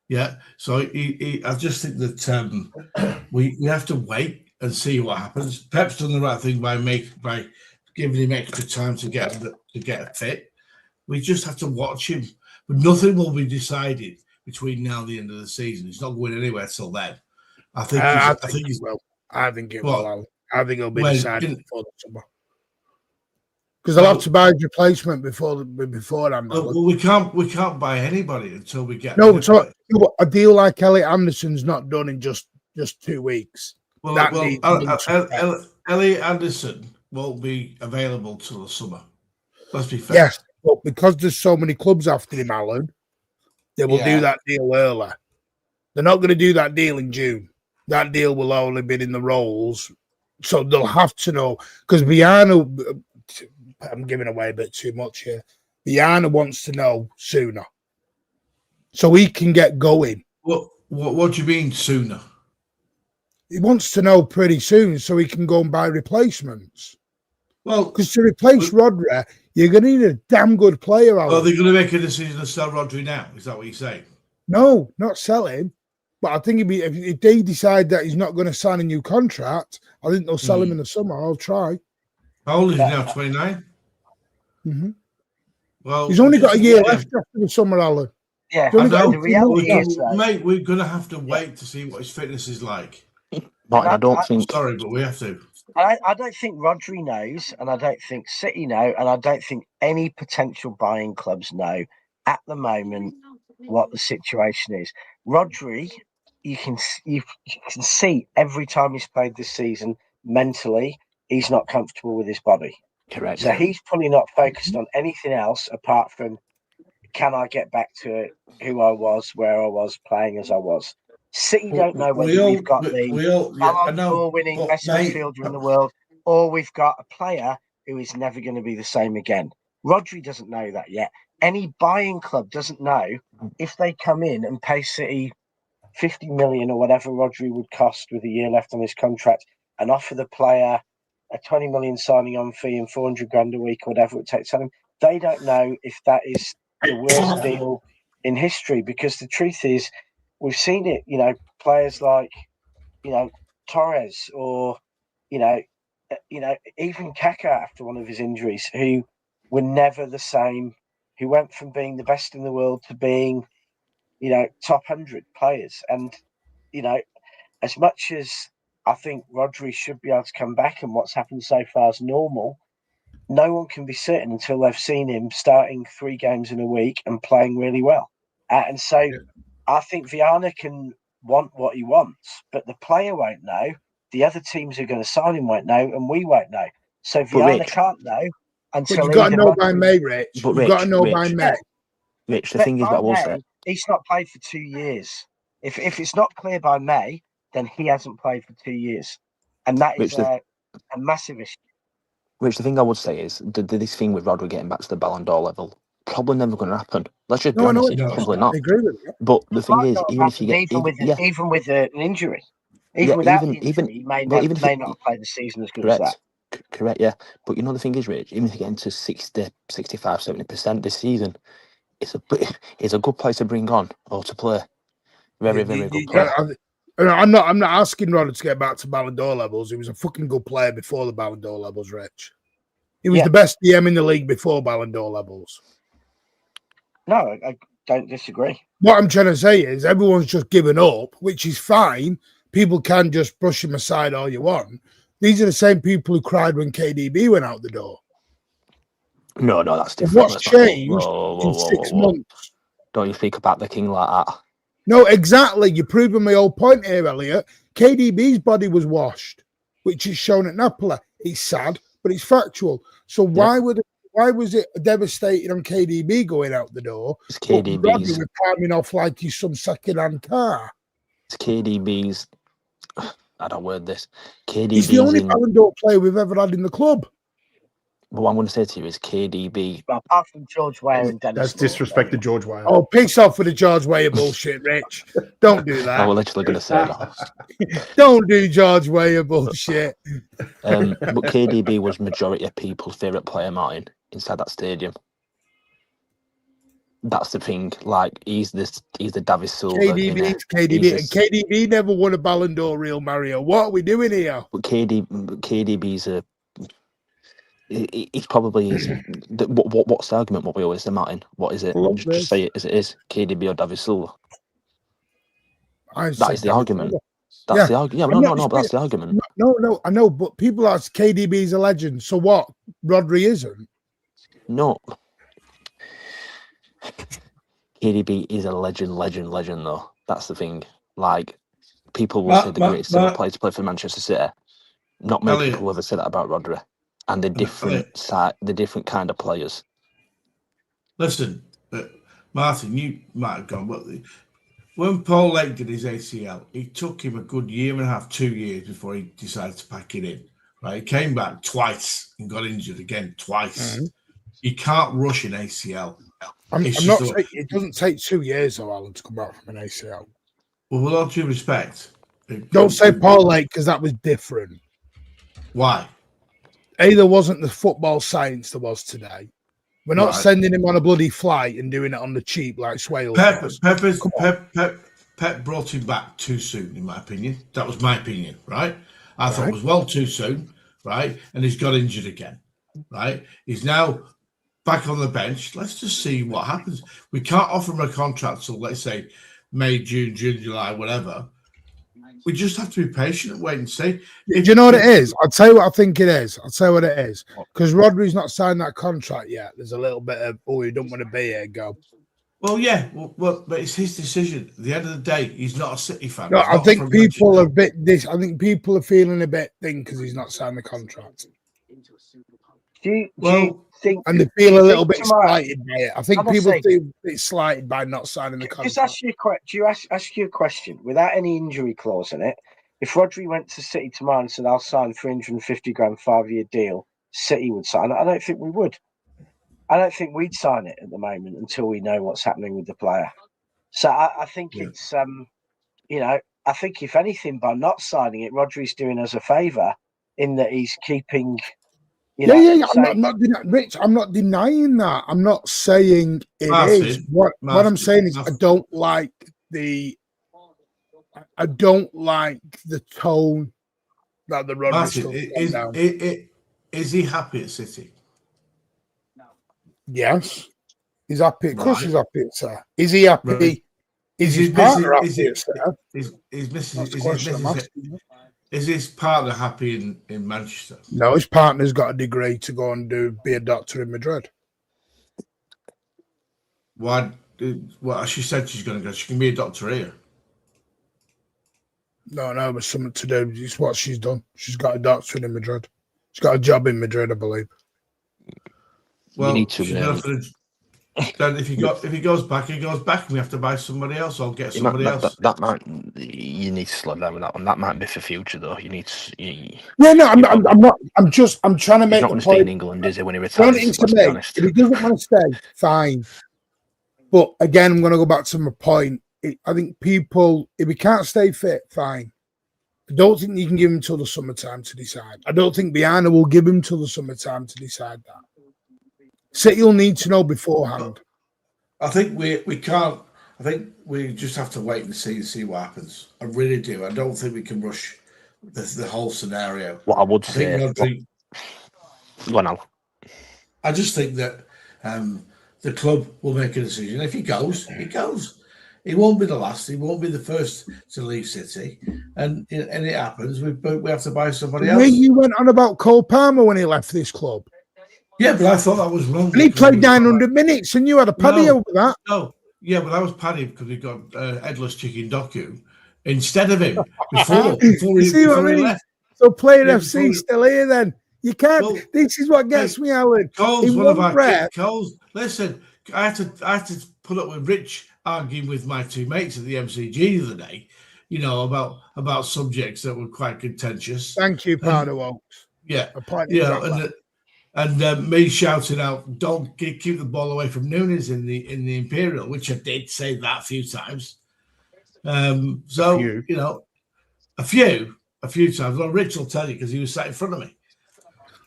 Yeah. So I just think that we have to wait and see what happens. Pep's done the right thing by giving him extra time to get fit. We just have to watch him. But nothing will be decided between now and the end of the season. He's not going anywhere till then. I think it will. I think it'll be decided before the summer. Because Well, they'll have to buy a replacement beforehand. Well, we can't buy anybody until we get a deal like Elliot Anderson's not done in just 2 weeks. Elliot Anderson won't be available till the summer. Let's be fair. Yes, but because there's so many clubs after him, Alan, they will do that deal early. They're not going to do that deal in June. That deal will only be in the rolls. So they'll have to know, because Viana, I'm giving away a bit too much here. Viana wants to know sooner, so he can get going. What do you mean sooner? He wants to know pretty soon, so he can go and buy replacements. Well, because to replace Rodri, you're going to need a damn good player. Are they going to make a decision to sell Rodri now? Is that what you're saying? No, not sell him. But I think if they decide that he's not going to sign a new contract, I think they'll sell him in the summer. I'll try. How old is he now? 29. Mm-hmm. Well, he's only got a year left after the summer, Alan. Yeah, the reality is, mate, we're going to have to wait to see what his fitness is like. Martin, I don't think. Sorry, but we have to. I don't think Rodri knows, and I don't think City know, and I don't think any potential buying clubs know at the moment what the situation is. Rodri, you can see every time he's played this season, mentally, he's not comfortable with his body. Correct. So he's probably not focused on anything else apart from, can I get back to who I was, where I was, playing as I was. City don't know whether we've got the Ballon d'Or winning best midfielder in the world, or we've got a player who is never going to be the same again. Rodri doesn't know that yet. Any buying club doesn't know if they come in and pay City 50 million or whatever Rodri would cost with a year left on his contract and offer the player a 20 million signing on fee and 400 grand a week, or whatever it takes on him. They don't know if that is the worst deal in history, because the truth is, we've seen it, players like, Torres or, even Kaká after one of his injuries, who were never the same, who went from being the best in the world to being, top 100 players. And, as much as I think Rodri should be able to come back and what's happened so far is normal, no one can be certain until they've seen him starting 3 games in a week and playing really well. And so I think Viana can want what he wants, but the player won't know. The other teams who are going to sign him won't know, and we won't know. So Viana can't know until you've got to know by May, Rich. You've got to know by May. Rich, the thing is, what I will say, he's not played for 2 years. If it's not clear by May, then he hasn't played for 2 years, and that is a massive issue. Rich, the thing I would say is this thing with Rodri getting back to the Ballon d'Or level, probably never going to happen. Let's just be honest, it's probably not. I agree with you. But the thing is, even if you get even with an injury, without the injury, he may not play the season as good as that. Correct, yeah. But the thing is, Rich, even if you get into 60, 65, 70% this season, it's a good place to bring on or to play. Very, very good player. I'm not asking Rodri to get back to Ballon d'Or levels. He was a fucking good player before the Ballon d'Or levels, Rich. He was the best DM in the league before Ballon d'Or levels. No, I don't disagree. What I'm trying to say is everyone's just given up, which is fine. People can just brush him aside all you want. These are the same people who cried when KDB went out the door. No, that's different. What's changed in 6 months? Don't you speak about the king like that? No, exactly. You're proving my whole point here, Elliot. KDB's body was washed, which is shown at Napoli. It's sad, but it's factual. So why was it devastating on KDB going out the door? It's KDB's. We're climbing off like he's some second-hand car. It's KDB's. I don't word this. KDB's. He's the only Ballon d'Or player we've ever had in the club. But what I'm going to say to you is KDB. Well, apart from George Weah and Dennis That's disrespected George Weah. Oh, piss off with the George Weah bullshit, Rich. Don't do I that. was literally going to say that. Don't do George Weah bullshit. But KDB was majority of people's favourite player, Martin, inside that stadium. That's the thing. Like he's the David Silva. KDB never won a Ballon d'Or, Real Mario. What are we doing here? But KDB's he's probably is. What's the argument? What we always say, Martin? What is it? Just say it as it is. KDB or David Silva. That is the argument. That's the argument. Yeah, but that's the argument. No, I know, but people ask KDB's a legend. So what? Rodri isn't. No. KDB is a legend though. That's the thing. Like people will say the greatest ever player to play for Manchester City. Not many people ever say that about Rodri. And the different kind of players. Listen, Martin, you might have gone, but when Paul Lake did his ACL, it took him a good year and a half, 2 years before he decided to pack it in. Right, he came back twice and got injured again twice. Mm-hmm. You can't rush an ACL. It doesn't take 2 years, though, Alan, to come back from an ACL. Well, with all due respect, don't say Paul Lake because that was different. Why? There wasn't the football science there was today. We're not sending him on a bloody flight and doing it on the cheap like Swales. Pep brought him back too soon, in my opinion. That was my opinion, right? I thought it was well too soon, right? And he's got injured again, right? He's now back on the bench. Let's just see what happens. We can't offer him a contract till, let's say, May, June, July, whatever. We just have to be patient and wait and see. Do you know what it is? I'll tell you what I think it is. I'll tell you what it is. Because Rodri's not signed that contract yet. There's a little bit of, you don't want to be here, go. Well, yeah. Well, but it's his decision. At the end of the day, he's not a City fan. No, I think people are a bit I think people are feeling a bit thin because he's not signed the contract. Do you think, and they feel a little bit slighted by it. I think people feel a bit slighted by not signing the contract. Ask you a question without any injury clause in it. If Rodri went to City tomorrow and said, "I'll sign 350 grand 5-year deal," City would sign it. I don't think we would. I don't think we'd sign it at the moment until we know what's happening with the player. So I think it's I think if anything, by not signing it, Rodri's doing us a favour in that he's keeping. I'm not Rich. I'm not denying that. I'm not saying it is. What I'm saying is I don't like the tone that the Rodri is he happy at City? Yes, he's happy. Of course, he's happy at City. Is he happy? Right. Is his partner happy at City? Is his partner happy in Manchester? No, his partner's got a degree to go and be a doctor in Madrid. Why? Well, she said she's going to go. She can be a doctor here. No, but something to do. It's what she's done. She's got a doctorate in Madrid. She's got a job in Madrid, I believe. Well, you need to. Then if he goes back, he goes back, and we have to buy somebody else or get somebody else. That might. You need to slow down with that one. That might be for future, though. You need to. I'm not. I'm trying to make. He's not going to stay in England, is he? When he retires, if he doesn't want to stay, fine. But again, I'm going to go back to my point. I think people, if he can't stay fit, fine. I don't think you can give him till the summertime to decide. I don't think Biana will give him till the summertime to decide that. City will need to know beforehand. I think we can't. I think we just have to wait and see what happens. I really do. I don't think we can rush the whole scenario. What I would say. Go on, Al. I just think that the club will make a decision. If he goes, he goes. He won't be the last. He won't be the first to leave City. And it happens. We have to buy somebody else. You went on about Cole Palmer when he left this club. Yeah, but I thought that was wrong. And he played 900 minutes, and you had a paddy over that. No, yeah, but I was paddy because he got Headless Chicken Doku instead of him before he left. So Player FC still here then. You can't. Well, this is what gets me, Alan. Cole's one of our Cole's. Listen, I had to put up with Rich arguing with my two mates at the MCG the other day, about subjects that were quite contentious. Thank you, Pardo Oaks. Yeah, And me shouting out, "Don't keep the ball away from Nunes in the Imperial," which I did say that a few times. You know, a few times. Well, Rich will tell you because he was sat in front of me.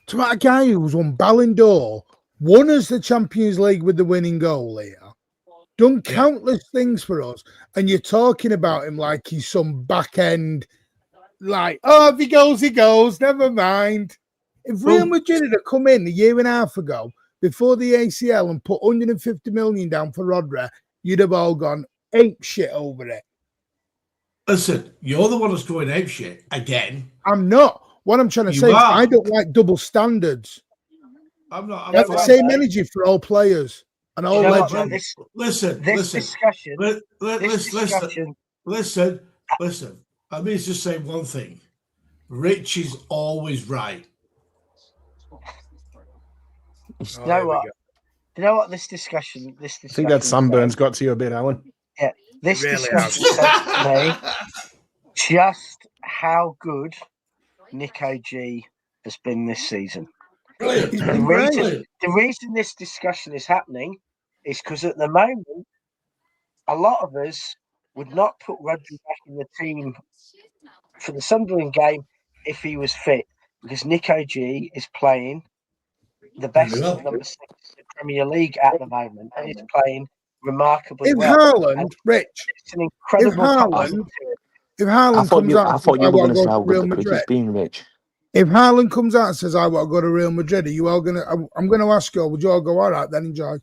To that guy who's won Ballon d'Or, won us the Champions League with the winning goal here, done countless things for us, and you're talking about him like he's some back end, like, oh, if he goes, never mind. If Real Madrid had come in a year and a half ago before the ACL and put 150 million down for Rodri, you'd have all gone ape shit over it. Listen, you're the one that's going ape shit again. I'm not. What I'm trying to say is I don't like double standards. I'm not. I have the same energy for all players and all legends. Listen. Listen. Let me just say one thing. Rich is always right. You know what? You know what? This discussion. I think that sunburn's got to you a bit, Alan. Yeah, this discussion says to me just how good Nico G has been this season. The reason this discussion is happening is because at the moment, a lot of us would not put Rodri back in the team for the Sunderland game if he was fit, because Nico G is playing the best number 6 in the Premier League at the moment, and he's playing remarkably well. Haaland, Rich, it's an incredible if Haaland comes out, I thought you were going to say how good the cricket's been, Rich. If Haaland comes out and says, "I want to go to Real Madrid," are you all going to? I'm going to ask you, would you all go, all right, then enjoy?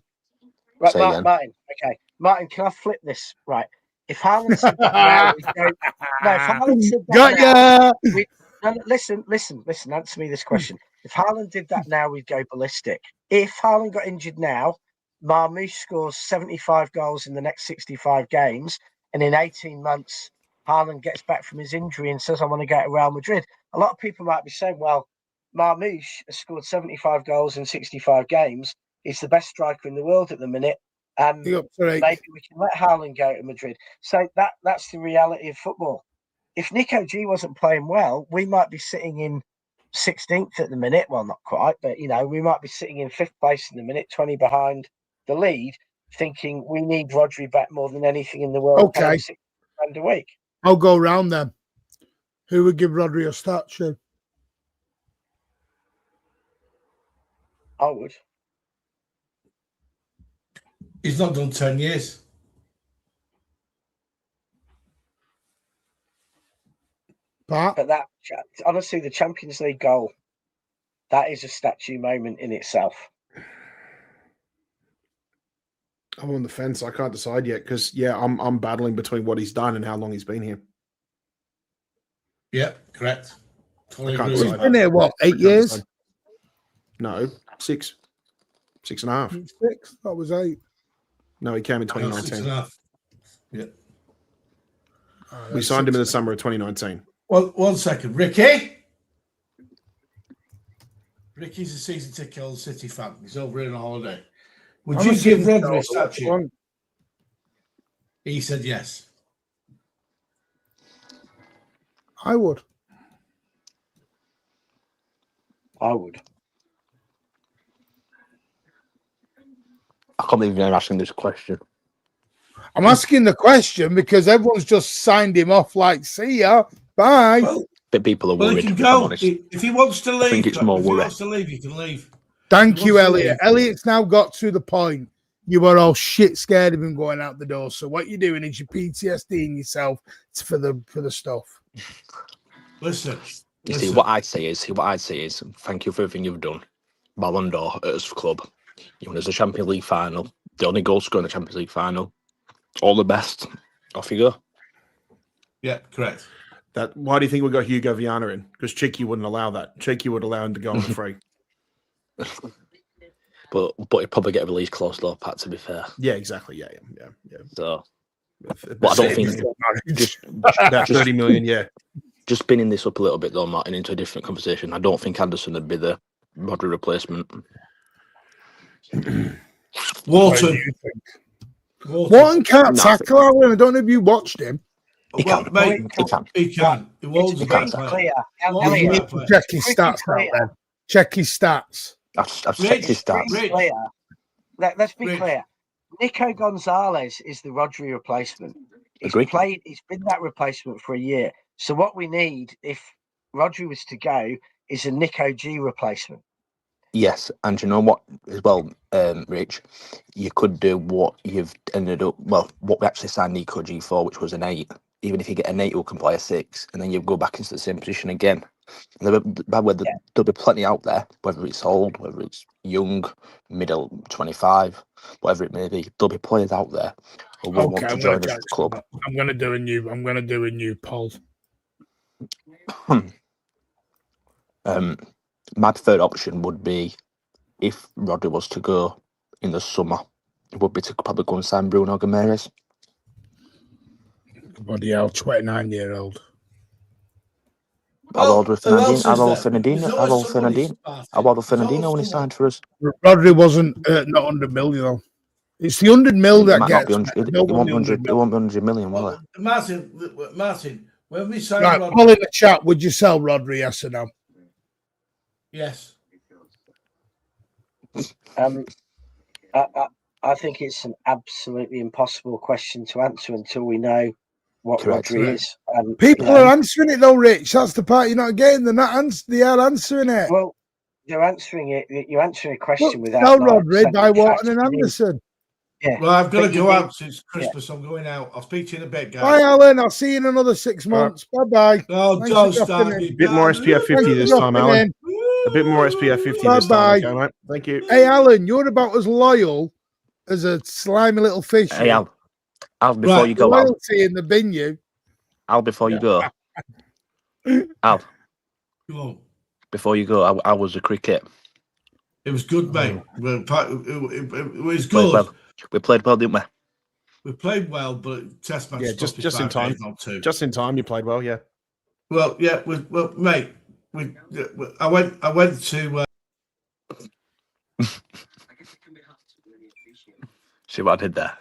Right, Martin. Okay, Martin, can I flip this? Right, if Haaland said that now, we go. No, if Haaland said that now, listen. Answer me this question. If Haaland did that now, we'd go ballistic. If Haaland got injured now, Marmoush scores 75 goals in the next 65 games, and in 18 months, Haaland gets back from his injury and says, "I want to go to Real Madrid." A lot of people might be saying, "Well, Marmoush has scored 75 goals in 65 games. He's the best striker in the world at the minute. Maybe we can let Haaland go to Madrid." So that's the reality of football. If Nico G wasn't playing well, we might be sitting in 16th at the minute. Well, not quite, but we might be sitting in 5th place in the minute, 20 behind the lead, thinking we need Rodri back more than anything in the world. Okay, £6 a week. I'll go round then. Who would give Rodri a statue? I would. He's not done 10 years. But that, honestly, the Champions League goal, that is a statue moment in itself. I'm on the fence. I can't decide yet because, I'm battling between what he's done and how long he's been here. Yeah, correct. He's been here, what, 8 years? No, 6. 6.5. 6? That was 8. No, he came in 2019. 6.5. Yeah. We signed him in the summer of 2019. Well, 1 second. Ricky? Ricky's a season ticket old City fan. He's over here on a holiday. Would you give Rodri a statue? He said yes. I would. I would. I can't believe you're asking this question. I'm asking the question because everyone's just signed him off like, see ya, bye. But people are worried. He can go. If he wants to leave, I think it's more worry. If he wants to leave, he can leave. Thank you, Elliot. Elliot's now got to the point. You were all shit scared of him going out the door. So what you're doing is you're PTSDing yourself for the stuff. Listen. See, what I'd say is, thank you for everything you've done. Ballon d'Or at us club. You won us a Champions League final. The only goal scorer in the Champions League final. All the best. Off you go. Yeah, correct. Why do you think we got Hugo Viana in? Because Cherki wouldn't allow that. Cherki would allow him to go on the free. But he'd probably get released close though, Pat, to be fair. Yeah, exactly. Yeah. So, but I don't think just about 30 million, yeah. Just spinning this up a little bit though, Martin, into a different conversation. I don't think Anderson would be the Rodri replacement. Walton can't tackle Alan. I don't know if you watched him. He can. He can. Check his stats out then. Check his stats. I've checked his stats. Let's be clear. Nico Gonzalez is the Rodri replacement. He's been that replacement for a year. So what we need, if Rodri was to go, is a Nico G replacement. Yes, and you know what as well, Rich? You could do what you've ended up. Well, what we actually signed Nico G for, which was an 8. Even if you get an 8 who can play a 6, and then you go back into the same position again. There'll be plenty out there, whether it's old, whether it's young, middle, 25, whatever it may be. There'll be players out there who will want to join the club. I'm going to do a new poll. My third option would be, if Rodri was to go in the summer, it would be to probably go and sign Bruno Guimaraes. Bloody hell, 29-year-old. How old was Fernandinho? How old Fernandinho when he signed for us? Rodri wasn't not 100 million though. It's the 100 mil that gets. It won't be 100 million, will it? Martin, when we signed right, Rodri, Paul in the chat, would you sell Rodri? Yes or no? Yes. I think it's an absolutely impossible question to answer until we know what Rodri is. People are answering it though, Rich. That's the part you're not getting. They're not they are answering it. Well, they're answering it. You're answering a question without. No, Rodri by Wharton and Anderson. Yeah. Well, I've got to go out since Christmas. I'm going out. I'll speak to you in a bit, guys. Bye, Alan. I'll see you in another 6 months. Bye-bye. Oh, don't start. A bit more SPF 50 this time, Alan. A bit more SPF 50 this time, okay, mate? Thank you. Hey, Alan, you're about as loyal as a slimy little fish. Hey, Al, before you go, loyalty in the bin, you. Al, before you go. Al, before you go, I was a cricket. It was good, mate. It was good. We played well, didn't we? We played well, but test match. Yeah, just in time. Just in time, you played well. Yeah. Well, yeah. Well, mate. I went to. See what I did there?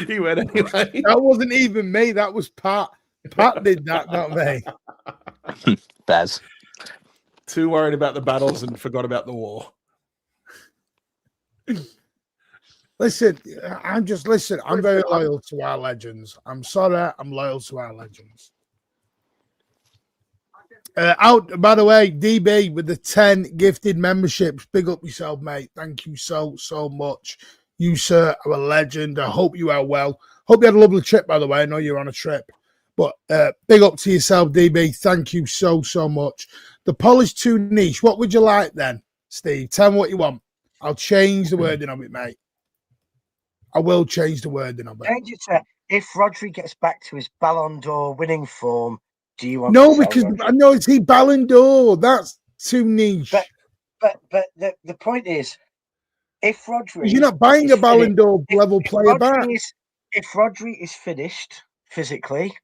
You went anyway. That wasn't even me. That was Pat. Pat did that, not me. Bez. Too worried about the battles and forgot about the war. Listen, I'm very loyal to our legends. I'm sorry, I'm loyal to our legends. By the way, DB with the 10 gifted memberships. Big up yourself, mate. Thank you so much. You, sir, are a legend. I hope you are well. Hope you had a lovely trip, by the way. I know you're on a trip. But big up to yourself, DB. Thank you so much. The poll is too niche. What would you like then, Steve? Tell me what you want. I'll change the wording of it, mate. I will change the wording of it. Change it to, if Rodri gets back to his Ballon d'Or winning form, do you want No, to because Rodri? I know it's he Ballon d'Or. That's too niche. But the point is, if Rodri... You're not buying a Ballon d'Or level player back. If Rodri is finished physically,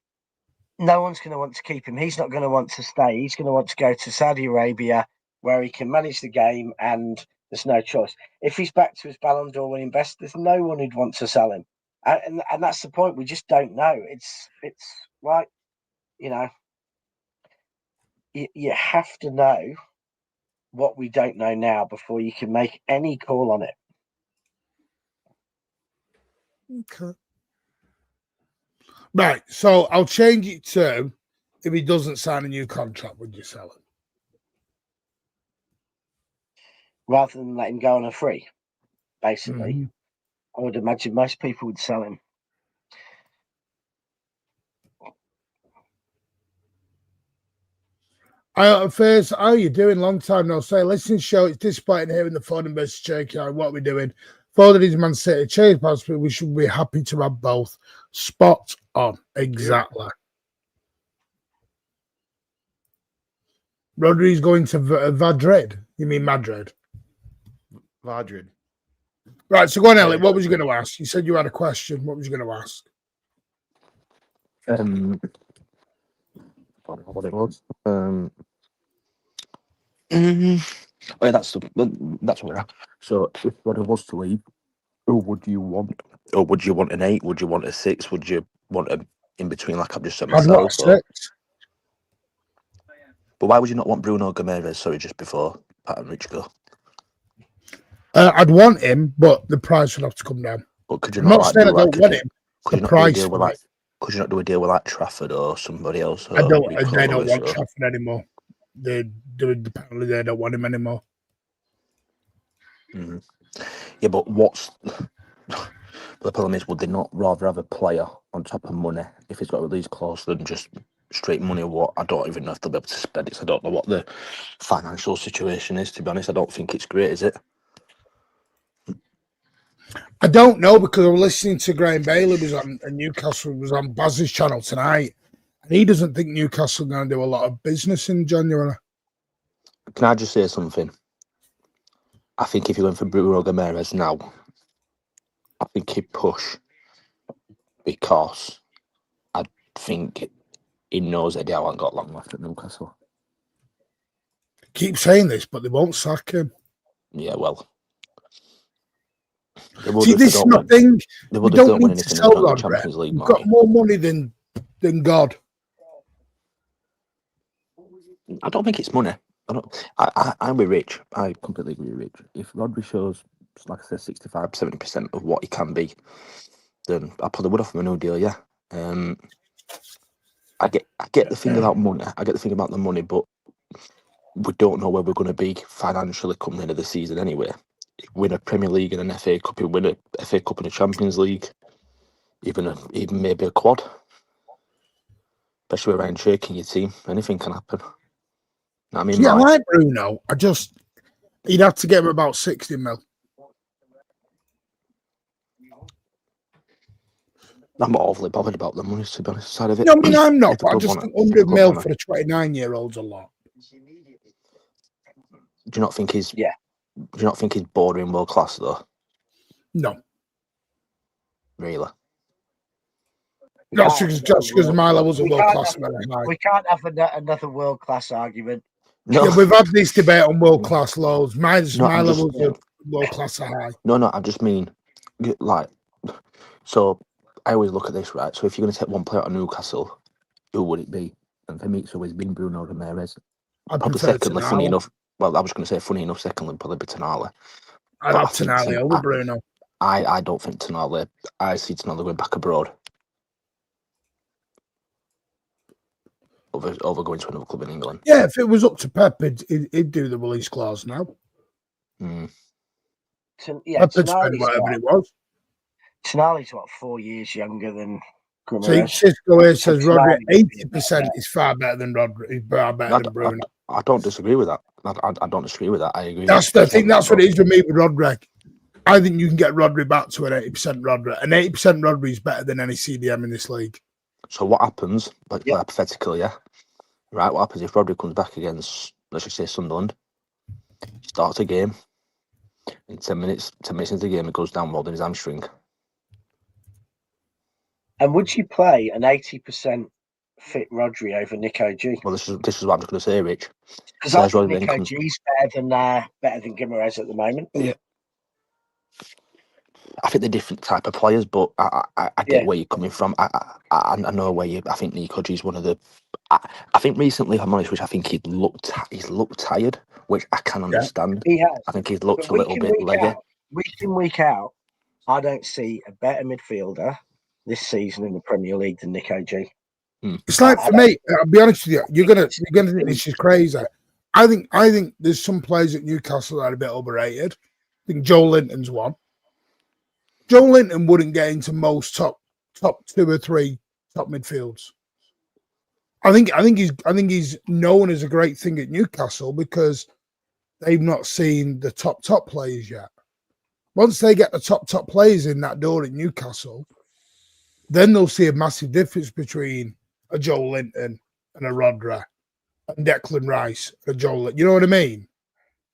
no one's going to want to keep him. He's not going to want to stay. He's going to want to go to Saudi Arabia where he can manage the game and there's no choice. If he's back to his Ballon d'Or winning best, there's no one who'd want to sell him. And that's the point. We just don't know. It's like, you know, you have to know what we don't know now before you can make any call on it. Okay. Right, so I'll change it to, if he doesn't sign a new contract, would you sell him? Rather than let him go on a free, basically. I would imagine most people would sell him. First, how are you doing? Long time no say. Listen, show, it's disappointing hearing the Foden versus Cherki. What are we doing? Foden is Man City. Cherki possibly, we should be happy to have both. Spot on. Exactly. Rodri's going to Madrid. You mean Madrid? Madrid. Right, so go on, Elliot. What was you going to ask? You said you had a question. What was you going to ask? I don't know what it was. Oh yeah, that's what we're at. So if Rodri was to leave, who would you want? Or would you want an 8? Would you want a 6? Would you want a in between like I've just said myself? I'd want a 6. But why would you not want Bruno Gomes? Sorry, just before Pat and Rich go. I'd want him, but the price would have to come down. But could you I'm not not like, saying do I don't like want him. could The you not do a price deal with for like? it. Could you not do a deal with like Trafford or somebody else? Or They don't Lewis want or... Trafford anymore. Apparently they don't want him anymore. Mm. Yeah, but what's the problem is? Would they not rather have a player on top of money if he's got a release clause than just straight money? Or what? I don't even know if they'll be able to spend it. So I don't know what the financial situation is. To be honest, I don't think it's great, is it? I don't know, because I was listening to Graham Bailey was on Newcastle, was on Baz's channel tonight, and he doesn't think Newcastle are going to do a lot of business in January. Can I just say something? I think if you're going for Bruno Gomes now, I think he'd push, because I think he knows Eddie Howe ain't got long left at Newcastle. Keep saying this, but they won't sack him. Yeah, well. See, this is my thing. We don't need to sell Rodri. Champions League, we've got more money than God. I don't think it's money. I'm with Rich. I completely agree with Rich. If Rodri shows, like I said, 65, 70% of what he can be, then I probably would offer him a new deal, yeah. I get the thing about money. I get the thing about the money, but we don't know where we're going to be financially coming into the season anyway. Win a Premier League and an FA Cup, win a FA Cup and a Champions League, even maybe a quad. Especially with Ryan Cherki in your team, anything can happen. I mean, yeah, I like Bruno. He'd have to get him about 60 mil. I'm not overly bothered about the money, to be honest. Side of it. No, I mean, I'm not. But I just think 100 mil for a 29-year-old's a lot. Do you not think he's? Yeah. Do you not think he's bordering world class though? No. Really? Just because my levels are world class. We can't have another world class argument. No. Yeah, we've had this debate on world class lows. My levels are world class are high. No, I just mean, like, so I always look at this, right? So if you're going to take one player out of Newcastle, who would it be? And for me, it's always been Bruno Gomes. Probably secondly, funny enough. Well, I was going to say funny enough, secondly, probably be Tonali. I'd have Tonali over Bruno. I don't think Tonali. I see Tonali going back abroad. Over going to another club in England. Yeah, if it was up to Pep, he'd do the release clause now. Pep would spend whatever it was. Tonali's 4 years younger than Gomes. So Cisco here says Rodri 80% is far better than Rodri. He's far better than Bruno. I don't disagree with that. I don't disagree with that. I agree. I think that's what it is with me with Rodri. I think you can get Rodri back to an 80% Rodri. An 80% Rodri is better than any CDM in this league. So what happens, hypothetically, right, what happens if Rodri comes back against, let's just say, Sunderland, starts a game, in 10 minutes into the game, it goes down rolled in his hamstring. And would you play an 80% fit Rodri over Nico G? Well, this is what I'm just going to say, Rich. Because I think Nico G's better than Guimaraes at the moment. Yeah. I think they're different type of players, but I get where you're coming from. I know where you. I think Nico G's one of the. I think recently, if I'm honest, which I think he's looked tired, which I can understand. He has. I think he's looked a little bit leggy. Week in, week out, I don't see a better midfielder this season in the Premier League than Nico G. It's like, for me, I'll be honest with you, you're gonna think this is crazy. I think there's some players at Newcastle that are a bit overrated. I think Joe Linton's one. Joe Linton wouldn't get into most top 2 or 3 top midfields. I think he's known as a great thing at Newcastle because they've not seen the top players yet. Once they get the top players in that door at Newcastle, then they'll see a massive difference between a Joe Linton and a Rodri and Declan Rice and a Joe Linton. You know what I mean?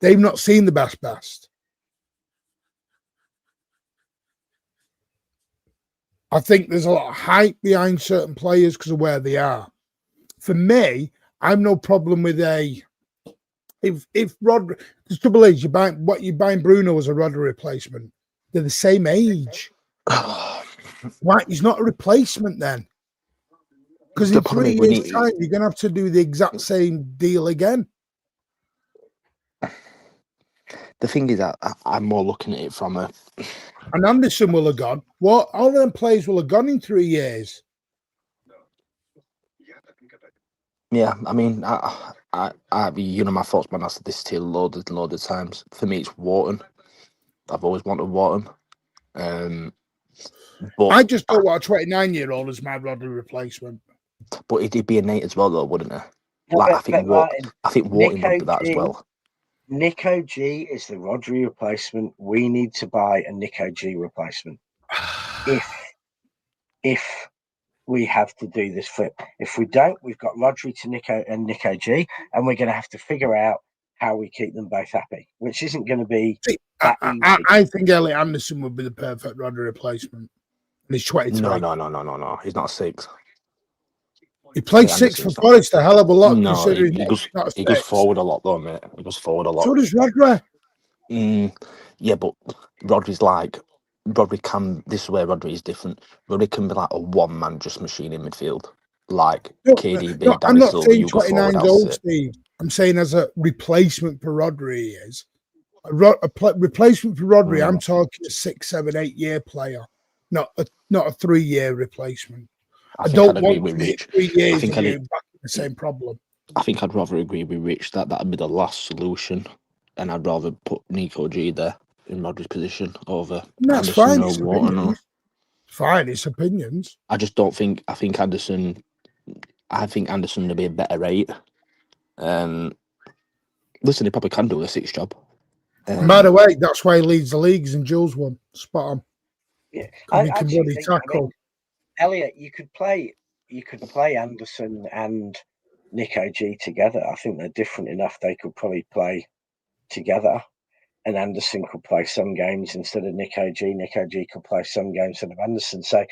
They've not seen the best. I think there's a lot of hype behind certain players because of where they are. For me, I'm no problem with if Rodri. The trouble is, you're buying Bruno as a Rodri replacement. They're the same age. Why? He's not a replacement then. Because The in problem 3 is we years' need- time, you're going to have to do the exact same deal again. The thing is that I'm more looking at it from a. And Anderson will have gone. What? All of them players will have gone in 3 years. Yeah, I mean, you know my thoughts, man. I said this to you loads of times. For me, it's Wharton. I've always wanted Wharton. But I just don't want a 29-year-old as my Rodri replacement. But it'd be a Nate as well, though, wouldn't it? No, Like, but Martin, I think Wharton would Nico be that as G, well. Nico G is the Rodri replacement. We need to buy a Nico G replacement. If we have to do this flip. If we don't, we've got Rodri to Nico G, and we're going to have to figure out how we keep them both happy, which isn't going to be that easy. I think Elliot Anderson would be the perfect Rodri replacement. And he's 23. No. He's not 6. He played 6 for Forest a hell of a lot. Considering he goes forward a lot, though, mate. He goes forward a lot. So does Rodri. Yeah, but Rodri can. This is where Rodri is different. Rodri can be like a one-man just machine in midfield, like KDB. No, I'm not Silva, saying Hugo forward, 29's old, Steve. I'm saying as a replacement for Rodri, he is a replacement for Rodri. I'm talking a 6, 7, 8 year player, not a 3-year replacement. I don't want to hit 3 years and get back in the same problem. I think I'd rather agree with Rich that that'd be the last solution, and I'd rather put Nico G there in Rodri's position over That's Anderson fine. or Wharton. Fine, it's opinions. I just don't think. I think Anderson would be a better 8. Listen, he probably can do a 6 job. By the way, that's why he leads the leagues and Jules won. Spot on. Yeah, he can bloody tackle. I mean, Elliot, you could play Anderson and Nico G together. I think they're different enough. They could probably play together, and Anderson could play some games instead of Nico G. Nico G could play some games instead of Anderson. So,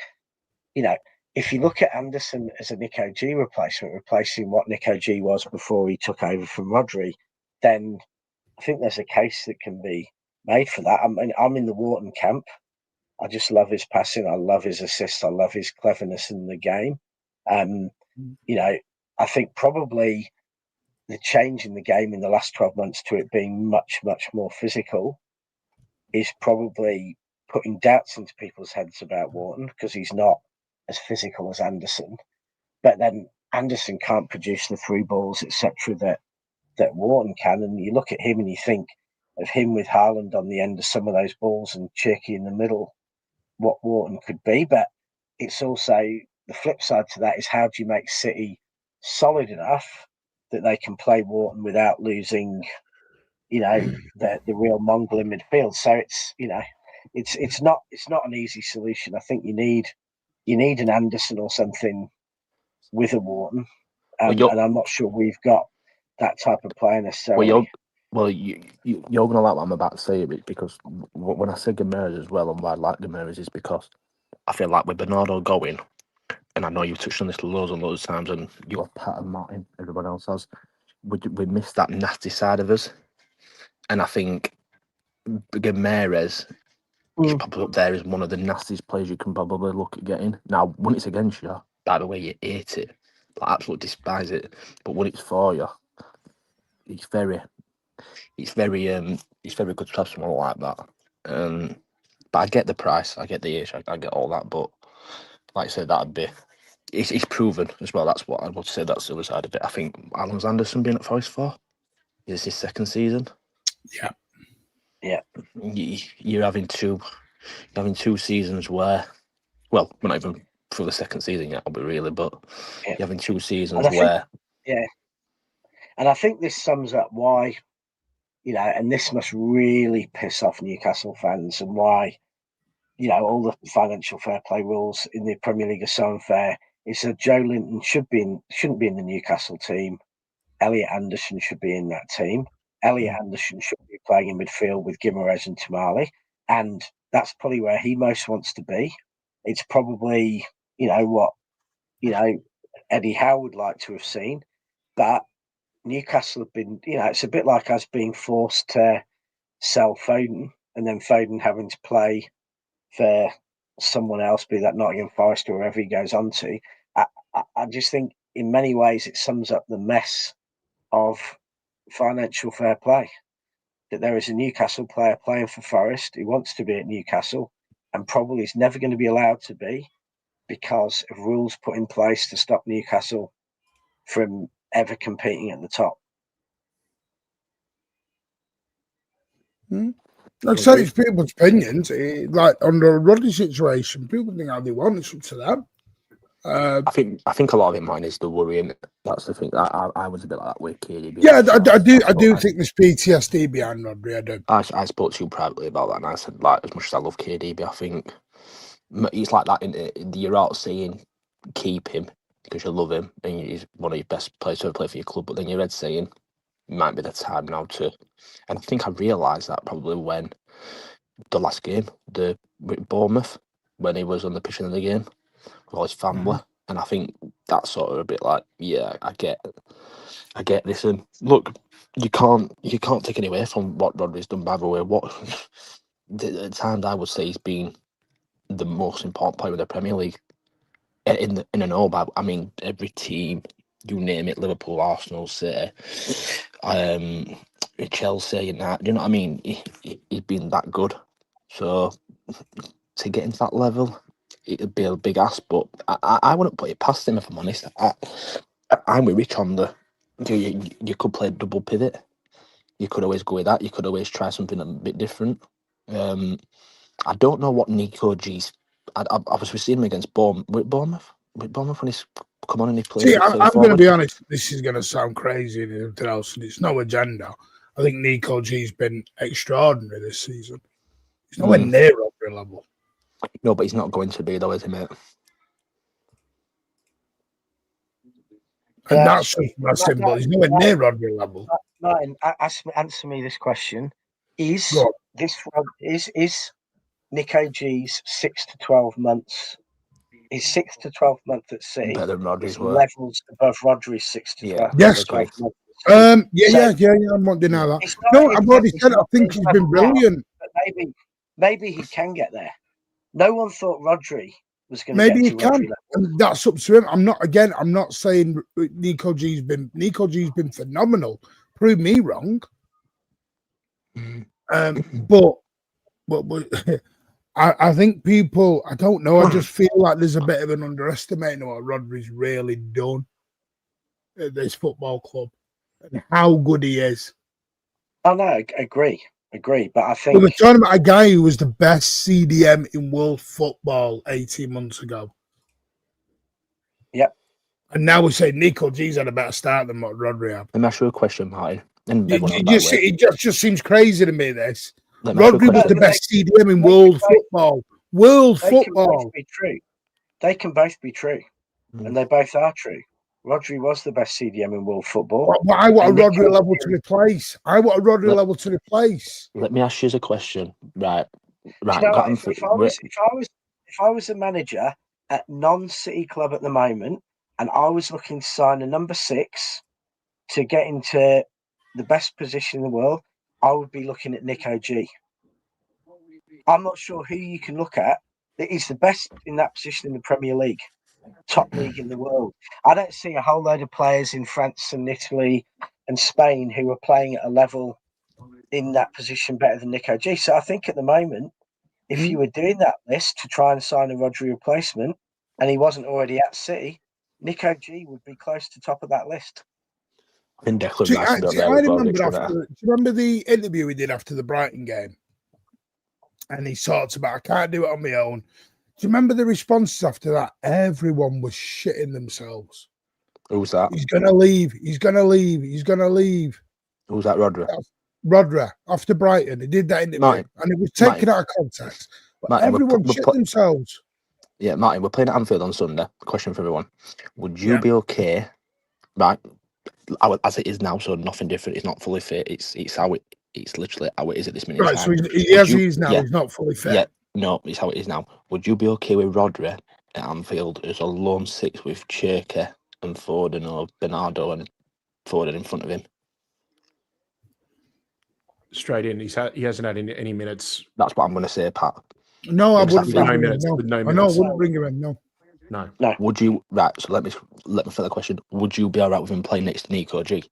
if you look at Anderson as a Nico G replacement, replacing what Nico G was before he took over from Rodri, then I think there's a case that can be made for that. I mean, I'm in the Wharton camp. I just love his passing. I love his assists. I love his cleverness in the game. I think probably the change in the game in the last 12 months to it being much, much more physical is probably putting doubts into people's heads about Wharton because he's not as physical as Anderson. But then Anderson can't produce the through balls, etc., that Wharton can. And you look at him and you think of him with Haaland on the end of some of those balls and Cherki in the middle, what Wharton could be. But it's also the flip side to that is how do you make City solid enough that they can play Wharton without losing, the real mongrel in midfield. So it's not an easy solution. I think you need an Anderson or something with a Wharton, and I'm not sure we've got that type of player necessarily. You're gonna like what I'm about to say, because when I say Gamers as well, and why I like Gamers is because I feel like with Bernardo going, and I know you've touched on this loads and loads of times, and you have Pat and Martin, everyone else has, we missed that nasty side of us, and I think Gamers is probably up there as one of the nastiest players you can probably look at getting. Now, when it's against you, by the way, you hate it, like absolutely despise it, but when it's for you, it's very good to have someone like that. But I get the price, I get the age, I get all that. But like I said, that'd be it's proven as well. That's what I would say. That's the other side of it. I think Alan Anderson being at Forest for is his second season. Yeah. You're having two seasons where, well, we're not even through the second season yet, really, but you're having 2 seasons where. And I think this sums up why, and this must really piss off Newcastle fans and why, all the financial fair play rules in the Premier League are so unfair. Is that Joe Linton shouldn't be in the Newcastle team. Elliot Anderson should be in that team. Elliot Anderson should be playing in midfield with Guimaraes and Tamale. And that's probably where he most wants to be. It's probably, what, Eddie Howe would like to have seen. But Newcastle have been, it's a bit like us being forced to sell Foden and then Foden having to play for someone else, be that Nottingham Forest or wherever he goes on to. I just think in many ways it sums up the mess of financial fair play. That there is a Newcastle player playing for Forest who wants to be at Newcastle and probably is never going to be allowed to be because of rules put in place to stop Newcastle from ever competing at the top. Like I said, it's people's opinions. Like under a Rodri situation, people think how they want. It's up to them. I think a lot of it, mine, is the worrying. That's the thing. I was a bit like that with KDB. Yeah, I do think there's PTSD behind Rodri. I do. I spoke to you privately about that, and I said, like, as much as I love KDB, I think it's like that. You're out saying keep him because you love him and he's one of your best players to ever play for your club, but then you're saying it might be the time now to. And I think I realised that probably when the last game, with Bournemouth, when he was on the pitch in the game with all his family, and I think that's sort of a bit like, yeah, I get this. And look, you can't take any away from what Rodri's done. By the way, at times I would say he's been the most important player in the Premier League in an all. But I mean, every team, you name it, Liverpool, Arsenal, City, Chelsea, United, you know what I mean? He's been that good. So to get into that level, it'd be a big ask, but I wouldn't put it past him, if I'm honest. I'm with Rich on the you could play double pivot. You could always go with that. You could always try something a bit different. I don't know what Nico G's. I was seeing him against Bournemouth when he's come on and he played. See, I'm going to be honest. This is going to sound crazy and everything else, and it's no agenda. I think Nico G's been extraordinary this season. He's nowhere near Rodri level. No, but he's not going to be, though, is he, mate? And that's my symbol. He's nowhere near Rodri level. Martin, answer me this question: Is Nico G's 6 to 12 months? Is 6 to 12 months at sea better than Rodri's levels above Rodri's 6 to 12? Yes. 12 months. Yeah. I'm not denying that. No, I've already said I think he's been brilliant. But maybe he can get there. No one thought Rodri was going to maybe get he to can. Rodri level. And that's up to him. I'm not saying Nico G's been phenomenal. Prove me wrong. But I think people, I don't know, I just feel like there's a bit of an underestimating of what Rodri's really done at this football club and how good he is. Oh no, I agree. But I think we're talking about a guy who was the best CDM in world football 18 months ago. Yep. And now we're saying Nico G's had a better start than what Rodri had. Let me ask you a question, Martin. It just seems crazy to me, this. Rodri was the best CDM in world football. They can both be true. They can both be true. And they both are true. Rodri was the best CDM in world football. But I want a Rodri level to replace. Level to replace. Let me ask you a question. Right. You know, if I was a manager at non-City club at the moment, and I was looking to sign a number 6 to get into the best position in the world, I would be looking at Nico G. I'm not sure who you can look at that is the best in that position in the Premier League, top league in the world. I don't see a whole load of players in France and Italy and Spain who are playing at a level in that position better than Nico G. So I think at the moment, if you were doing that list to try and sign a Rodri replacement and he wasn't already at City, Nico G would be close to top of that list. I think Declan do you remember the interview we did after the Brighton game? And he talked about, I can't do it on my own. Do you remember the responses after that? Everyone was shitting themselves. Who's that? He's going to leave. He's going to leave. He's going to leave. Who's that, Rodri? Rodri, after Brighton. He did that interview. And it was taken out of context. But everyone shit themselves. Yeah, Martin, we're playing at Anfield on Sunday. Question for everyone. Would you be okay, right, as it is now, so nothing different, it's not fully fit, it's literally how it is at this minute. Right, so he is now, he's not fully fit. Yeah, no, it's how it is now. Would you be okay with Rodri at Anfield as a lone 6 with Cherki and Foden or Bernardo and Foden in front of him? Straight in. He hasn't had any minutes. That's what I'm going to say, Pat. No, I wouldn't bring him in. With no minutes. No, I wouldn't bring him in. No. No. Would you So let me fit the question. Would you be all right with him playing next to Nico G?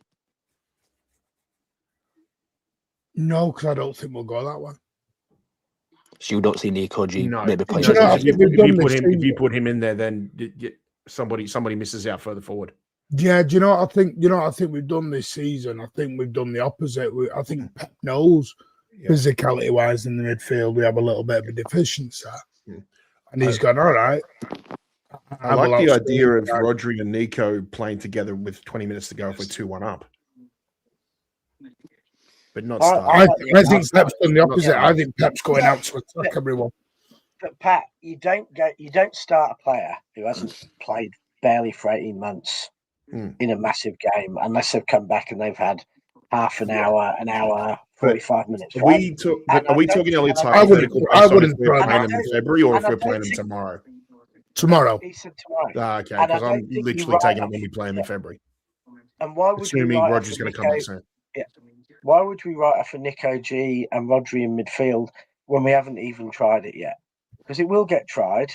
No, because I don't think we'll go that way. So you don't see Nico G No. maybe playing Do you know, I next to think we've done this if season. you put him in there, then somebody misses out further forward. Yeah, do you know what I think? You know what I think we've done this season? I think we've done the opposite. I think Pep knows physicality wise in the midfield we have a little bit of a deficiency. And he's gone, all right. I like the idea of Rodri and Nico playing together with 20 minutes to go if we're 2-1 up. But not starting. I think Pep's done the opposite. I think Pep's going out to attack everyone. But Pat, you don't start a player who hasn't played barely for 18 months in a massive game unless they've come back and they've had half an hour, 45 minutes. Are we talking Elliot's I wouldn't if we're playing them in February or if we're playing them tomorrow? Tomorrow. He said tomorrow. Okay, because I'm literally taking it when we play them in February. And why would assuming Rodri's going to come back soon. Yeah. Why would we write off for Nico G and Rodri in midfield when we haven't even tried it yet? Because it will get tried.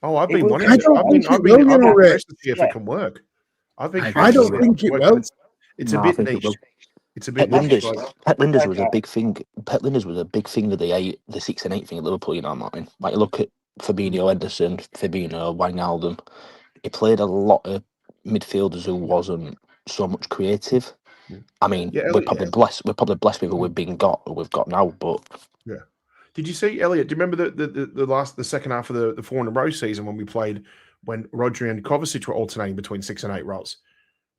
Oh, I've been wanting it. I've been impressed to see if it can work. I don't think it will. It's a bit niche. It's a bit niche. Pep Linders was Okay. a big thing. Pep Linders was a big thing of the 6 and 8 thing at Liverpool. You know, Martin. Like you look at Fabinho, Henderson, Fabinho, Wijnaldum. He played a lot of midfielders who wasn't so much creative. I mean, we're probably blessed. We're probably blessed with who we've got now. But did you see Elliot? Do you remember the second half of the 4 in a row season when Rodri and Kovacic were alternating between 6 and 8 roles,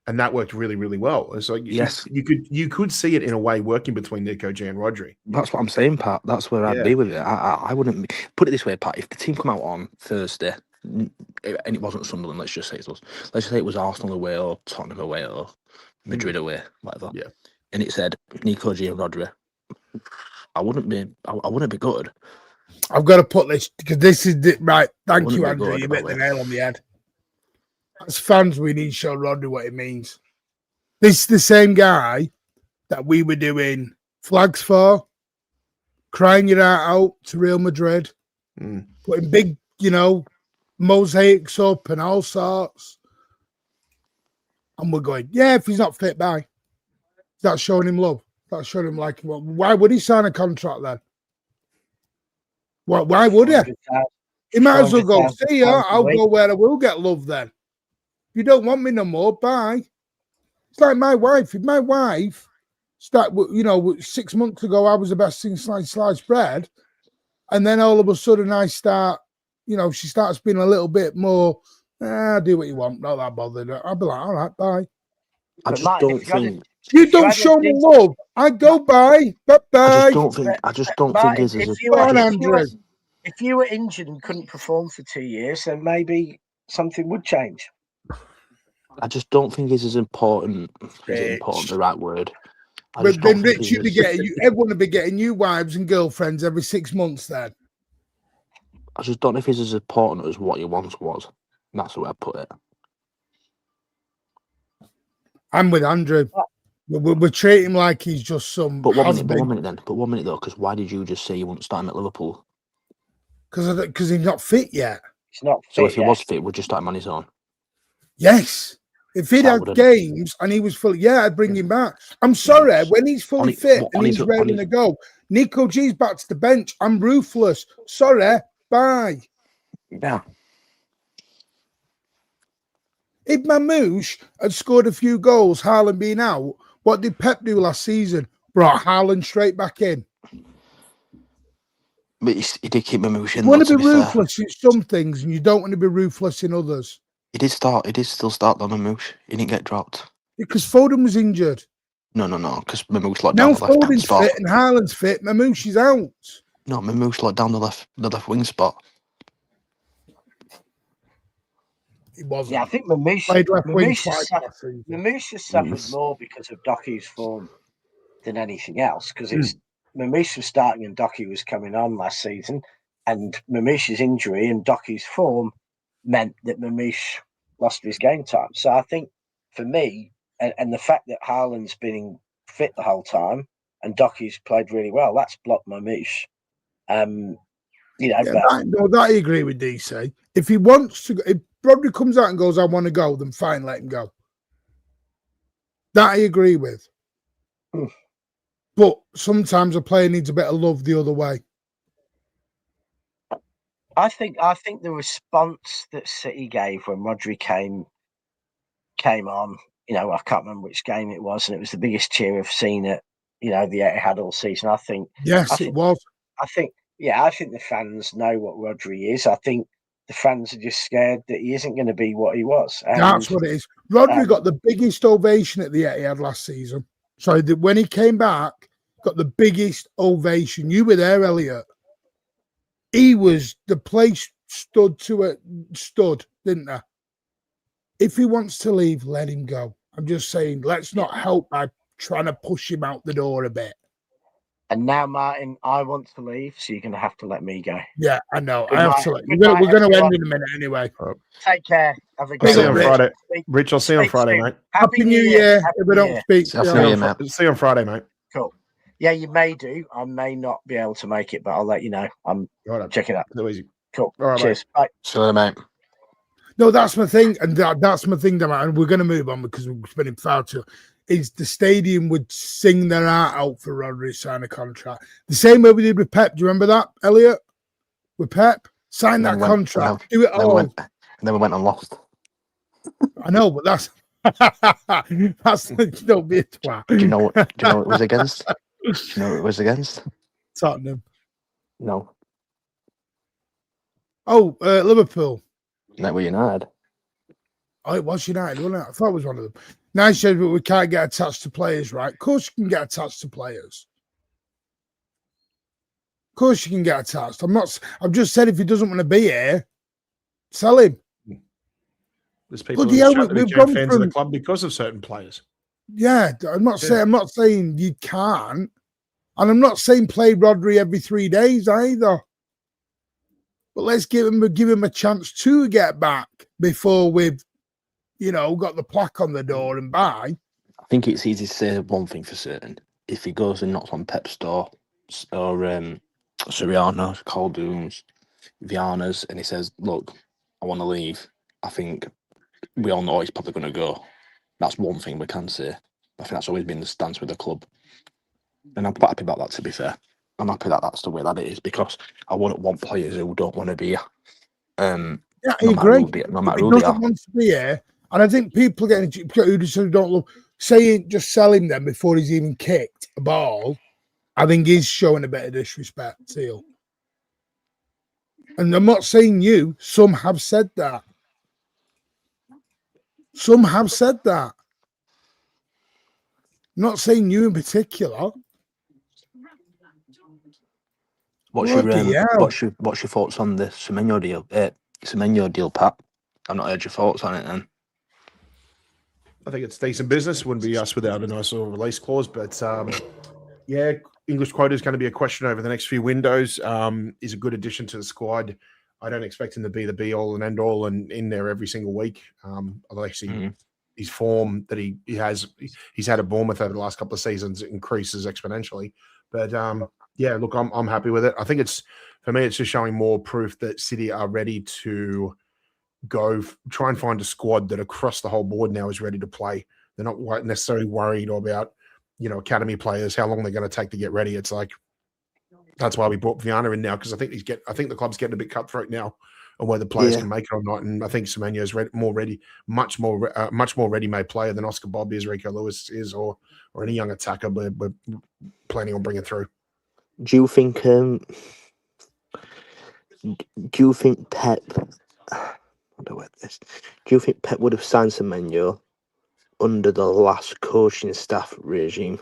and that worked really, really well. It's like you could see it in a way working between Nico G and Rodri. That's what I'm saying, Pat. That's where I'd be with it. I wouldn't put it this way, Pat. If the team come out on Thursday and it wasn't Sunderland, let's just say it was Arsenal away or Tottenham away or Madrid away, whatever. Yeah. And it said Nico G and Rodri. I wouldn't be good. I've got to put this because this is right. Thank you, Andrew. Good, you hit the nail on the head. As fans, we need to show Rodri what it means. This is the same guy that we were doing flags for, crying your heart out to Real Madrid, putting big, mosaics up and all sorts. And we're going, yeah, if he's not fit, bye. That's showing him love. That's showing him like, well, why would he sign a contract then? Why would he? He might as well go, see ya, I'll go where I will get love then. If you don't want me no more, bye. It's like my wife. If my wife 6 months ago, I was the best thing sliced bread, and then all of a sudden I start, she starts being a little bit more, do what you want, not that bothered. I'll be like, all right, bye. I just don't think you don't show me love. I go bye. Bye. I just don't think this is if you were injured and couldn't perform for 2 years, then maybe something would change. I just don't think it's as important. Is it important the right word? But then, Rich, everyone would be getting new wives and girlfriends every 6 months. Then I just don't know if it's as important as what he once was. That's the way I put it. I'm with Andrew. We treat him like he's just some. But 1 minute though, because why did you just say you wouldn't start him at Liverpool? Because he's not fit yet. He's not fit. So if he was fit, would you start him on his own? Yes. If he'd had games and he was fully, I'd bring him back. I'm sorry, when he's fully fit and he's ready to go, Nico G's back to the bench. I'm ruthless. Sorry, bye. Yeah. If Mamouche had scored a few goals, Haaland being out, what did Pep do last season? Brought Haaland straight back in. But he did keep Mamouche in. You want to be ruthless in some things and you don't want to be ruthless in others. He did still start on Mamouche. He didn't get dropped. Because Foden was injured. No, because Mamouche locked now down the left Foden's spot. fit and Haaland's fit. Mamouche is out. No, Mamouche locked down the left wing spot. He wasn't. Yeah, I think Mamouche has suffered more because of Dockie's form than anything else. Because Mamouche was starting and Dockie was coming on last season, and Mamouche's injury and Dockie's form meant that Mamouche lost his game time. So I think for me, and the fact that Haaland's been fit the whole time and Dockie's played really well, that's blocked Mamouche. You know, Yeah, but that I agree with DC. If he wants to, if Rodri comes out and goes, "I want to go," then fine, let him go. That I agree with. But sometimes a player needs a bit of love the other way. I think the response that City gave when Rodri came on, you know, I can't remember which game it was, and it was the biggest cheer I've seen at, you know, the Etihad all season. I think it was. I think the fans know what Rodri is. I think the fans are just scared that he isn't going to be what he was. And, that's what it is. Rodri got the biggest ovation at the Etihad last season. So when he came back, got the biggest ovation. You were there, Elliot. The place stood, didn't they? If he wants to leave, let him go. I'm just saying, let's not help by trying to push him out the door a bit. And now, Martin, I want to leave, so you're going to have to let me go. Yeah, I know. Good I have night. to let you. Good night, We're going to everyone. end in a minute anyway. Take care. Have a I'll great see you on Rich. Friday. Rich, I'll see you on Friday, soon. mate. Happy New Year. If we don't speak, Happy New Year, mate. See you on Friday, mate. Cool. Yeah, you may do. I may not be able to make it, but I'll let you know. I'm checking up. No easy. Cool. All right, cheers. Bye. See you later, mate. No, that's my thing, and that's my thing, and we're going to move on because we're spending far too. Is the stadium would sing their heart out for Rodri to sign a contract the same way we did with Pep. Do you remember that, Elliot? With Pep, sign that contract, do it all. And then we went and lost. I know, but that's don't be a twat. Do you know what it was against? Do you know what it was against? Tottenham. No. Oh, Liverpool. That were United. Oh, it was United, wasn't it? I thought it was one of them. Nice, but we can't get attached to players, right? Of course you can get attached to players. Of course you can get attached. I've just said if he doesn't want to be here, sell him. There's people We've became fans of the club because of certain players. Yeah, I'm not saying you can't. And I'm not saying play Rodri every 3 days either. But let's give him a chance to get back before we've, got the plaque on the door and buy. I think it's easy to say one thing for certain. If he goes and knocks on Pep's door or Soriano, Caldoon's, Viana's, and he says, "Look, I want to leave," I think we all know he's probably going to go. That's one thing we can say. I think that's always been the stance with the club. And I'm quite happy about that, to be fair. I'm happy that that's the way that it is, because I wouldn't want players who don't want to be here. Yeah, I agree. No matter who doesn't want to be here. And I think people who just don't love saying just sell him then before he's even kicked a ball. I think he's showing a bit of disrespect to you. And I'm not saying you. Some have said that. Some have said that. I'm not saying you in particular. What's your thoughts on the Semenyo deal? Semenyo deal, Pat. I've not heard your thoughts on it then. I think it's decent business. Wouldn't be us without a nice little release clause. But yeah, English quota is going to be a question over the next few windows. Is a good addition to the squad. I don't expect him to be the be all and end all and in there every single week. Although actually his form that he's had at Bournemouth over the last couple of seasons increases exponentially. But yeah, look, I'm happy with it. I think for me, it's just showing more proof that City are ready to go try and find a squad that across the whole board now is ready to play. They're not necessarily worried about, academy players, how long they're going to take to get ready. It's like, that's why we brought Viana in now, because I think the club's getting a bit cutthroat now on whether players can make it or not. And I think Semenyo is much more ready-made player than Oscar Bob is, Rico Lewis is, or any young attacker we're planning on bringing through. Do you think Pep? Do you think Pep would have signed Semenyo under the last coaching staff regime?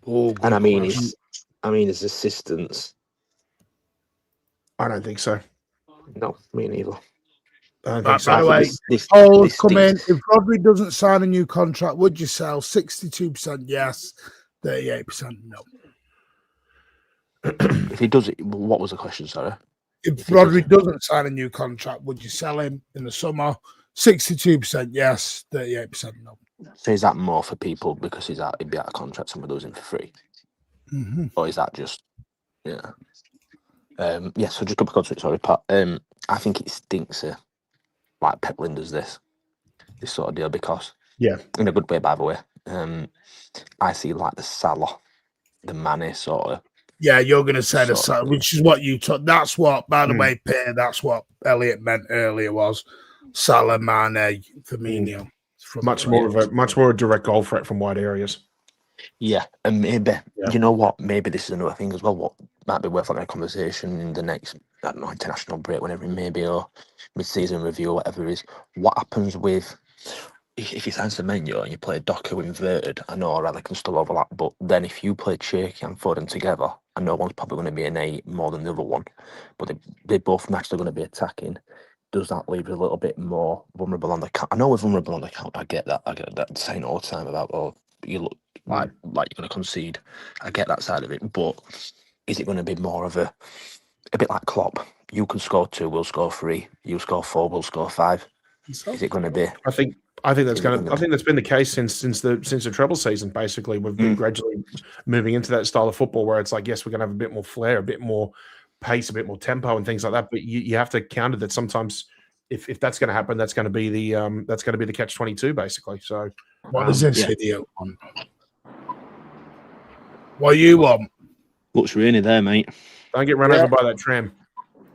And I mean his assistants. I don't think so. No, me neither. I don't think so. By the way, polls come in. If Rodri doesn't sign a new contract, would you sell? 62% yes, 38% no. If he does it, what was the question, sorry? If Rodri doesn't sign a new contract, would you sell him in the summer? 62% yes, 38% no. So is that more for people because he'd be out of contract, somebody losing for free? Or is that just, Yeah, so just come back on to it, sorry, Pat. I think it stinks like Pep Linders this sort of deal because, Yeah. in a good way, by the way, I see like the Salah, the Mane sort of. Yeah, you're going to say the Sort same, which is what you took. That's what, by the Mm. way, Peter, that's what Elliot meant earlier was Salah, Mane, Firmino. Much more a direct goal threat from wide areas. Yeah, and maybe, you know what, maybe this is another thing as well, what might be worth having a conversation in the next, I don't know, international break, whenever it may be, or mid-season review, or whatever it is. What happens with, if you sign Semenyo and you play Docker inverted, I know O'Reilly can still overlap, but then if you play Cherki and Foden together, I know one's probably going to be an 8 more than the other one, but they both naturally going to be attacking. Does that leave you a little bit more vulnerable on the count? I know we're vulnerable on the count. I get that saying all the time about, oh, you look like you're going to concede. I get that side of it, but is it going to be more of a bit like Klopp? You can score 2, we'll score 3. You score 4, we'll score 5. Is it going to be? I think that's been the case since the treble season. Basically, we've been gradually moving into that style of football where it's like, yes, we're going to have a bit more flair, a bit more pace, a bit more tempo, and things like that. But you have to counter that sometimes. If that's going to happen, that's going to be the catch-22 basically. So, what is this idiot on? What you want? Looks rainy there, mate. Don't get run over by that tram.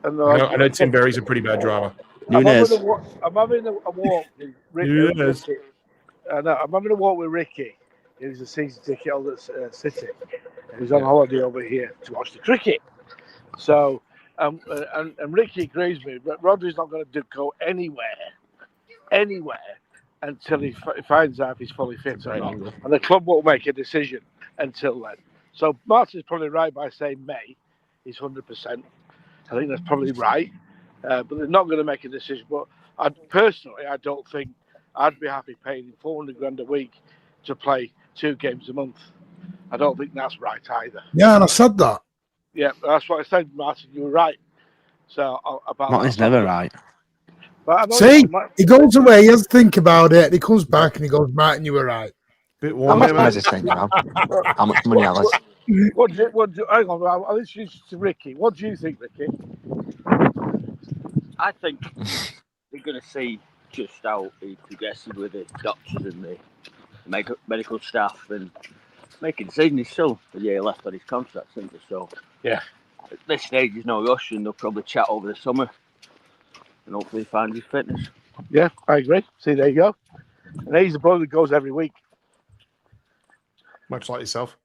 I know Tim Berry's a pretty bad driver. I'm having a walk with Ricky. I'm having a walk with Ricky. He was a season ticket holder at City. He's on holiday over here to watch the cricket. So, and Ricky agrees with me, but Rodri's not going to go anywhere until he finds out if he's fully fit or not. And the club won't make a decision until then. So Martin's probably right by saying May. He's 100%. I think that's probably right. But they're not going to make a decision. But I don't think I'd be happy paying him 400 grand a week to play 2 games a month. I don't think that's right either. Yeah, and I said that. Yeah, that's what I said, Martin. You were right. So about Martin's never right. See, he goes away, he has to think about it, and he comes back and he goes, Martin, you were right. Bit warm there, mate. How much money, Alice? Hang on, I'll introduce you to Ricky. What do you think, Ricky? I think we're going to see just how he progresses with the doctors and the medical staff and making decisions. He's still a year left on his contract, isn't he? So, yeah, at this stage, there's no rush, and they'll probably chat over the summer and hopefully find his fitness. Yeah, I agree. See, there you go. And he's the brother that goes every week. Much like yourself.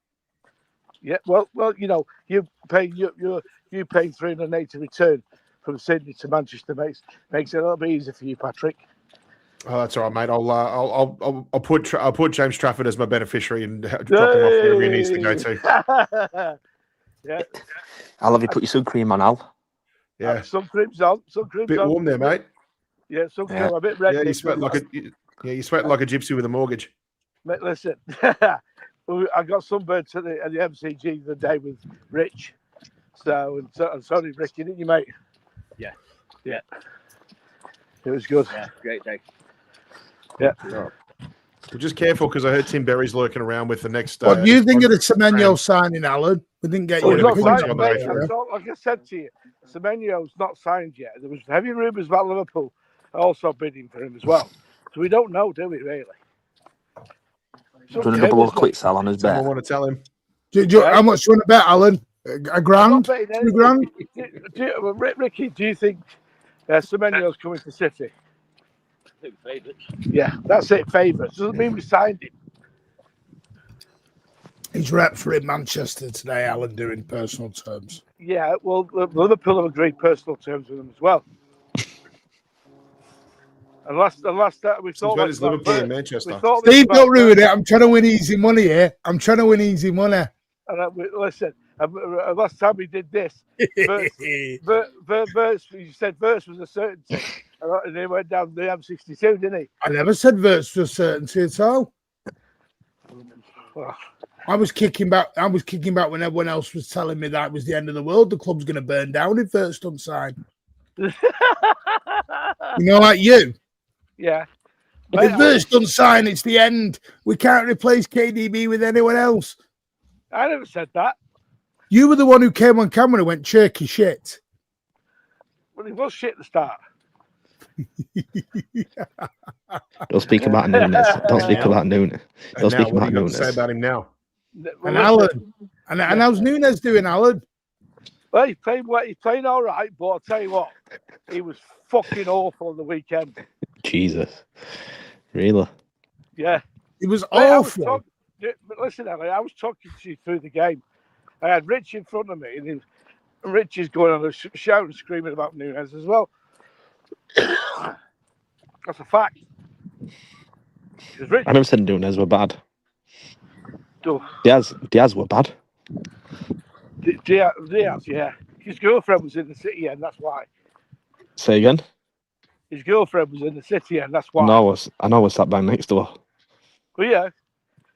Yeah, well, you know, you paying 380 return from Sydney to Manchester makes it a little bit easier for you, Patrick. Oh, that's all right, mate. I'll put James Trafford as my beneficiary and drop him off wherever he needs to go to. Yeah. I'll have you put your sun cream on, Al. Yeah. Sun cream's on. Bit warm there, mate. Yeah, sun cream. A bit red. Yeah, you sweat like a gypsy with a mortgage. Mate, listen. I got sunburned at the MCG the day with Rich. So did Ricky, didn't you, mate? Yeah. It was good. Yeah, great day. Yeah. Well, just careful because I heard Tim Berry's lurking around with the next. What do you think of the Semenyo signing, Alan? We didn't get Like I said to you, Semenyo's not signed yet. There was heavy rumours about Liverpool also bidding for him as well. So we don't know, do we, really? Do you want to double or quick sell on his bet? I want to tell him. How much do you want to bet, Alan? A grand? 2 grand? Ricky, do you think Semenyo's coming to City? I think favourites. Yeah, that's it, favourites. Doesn't mean we signed him. He's rep for in Manchester today, Alan, doing personal terms. Yeah, well, Liverpool have agreed personal terms with him as well. And last that we thought it's Liverpool in Manchester. Steve, don't ruin it. I'm trying to win easy money here. And listen, last time we did this, Verts, you said Verts was a certainty, and he went down the M62, didn't he? I never said Verts was a certainty at all. I was kicking back when everyone else was telling me that it was the end of the world. The club's going to burn down if Verts don't sign. Like you. Yeah. If Verts don't sign, it's the end. We can't replace KDB with anyone else. I never said that. You were the one who came on camera and went Cherki shit. Well, he was shit at the start. Don't speak about Nunes. Don't speak about Nunes. Don't speak what about do you got Nunes. to say about him now? And Alan. And how's Nunes doing, Alan? Well, he's playing all right, but I'll tell you what, he was fucking awful on the weekend. Jesus. Really? Yeah. It was Mate, awful. Listen, Ellie, I was talking to you through the game. I had Rich in front of me, and Rich is going on a shout and screaming about Nunes as well. That's a fact. Rich, I never said Nunes were bad. oh, Diaz were bad. Diaz, yeah. His girlfriend was in the city, and that's why. Say again? His girlfriend was in the city, and that's why. I know I sat down next to her. Well, yeah.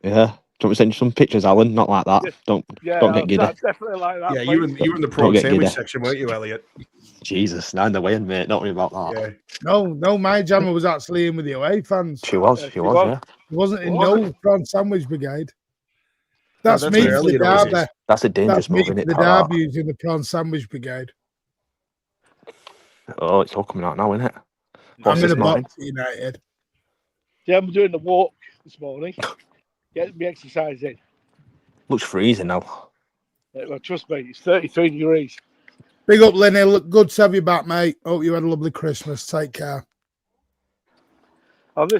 Yeah. Do you want me to send you some pictures, Alan? Not like that. Don't get giddy. Definitely like that. Yeah, you were in the prawn sandwich section, weren't you, Elliot? Jesus, now in the way, mate. Don't worry about that. Yeah. No, my jammer was actually in with the away fans. She was, yeah. He wasn't in no prawn sandwich brigade. That's me for the derby. That's a dangerous move, isn't it? The derby is in the prawn sandwich brigade. Oh, it's all coming out now, isn't it? I'm in a box at United. Yeah, I'm doing the walk this morning. Get me exercise in. Looks freezing now. Well, trust me, it's 33 degrees. Big up, Lenny. Look, good to have you back, mate. Hope you had a lovely Christmas. Take care.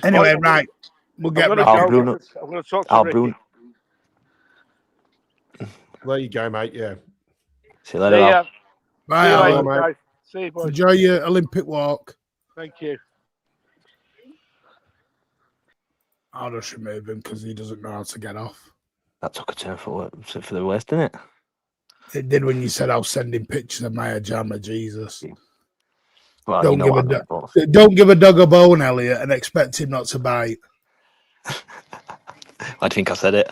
Anyway, right. We'll get back. I'm going to talk to Ricky. There you go, mate. Yeah. See you later. Bye, mate. See you, boys. Enjoy your Olympic walk. Thank you. I'll just remove him because he doesn't know how to get off. That took a turn for the worst, didn't it? It did when you said I was sending pictures of my jammer. Jesus. Well, don't give a dog a bone, Elliot, and expect him not to bite. I think I said it.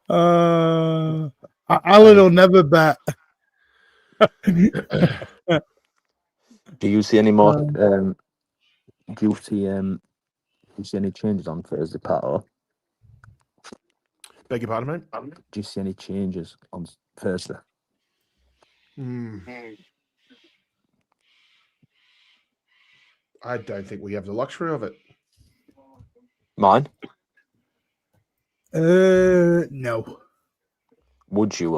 Alan will never bet. Do you see any more? Do you see any changes on Thursday, Pat? Or? Beg your pardon, mate? Do you see any changes on Thursday? I don't think we have the luxury of it. Mine? No. Would you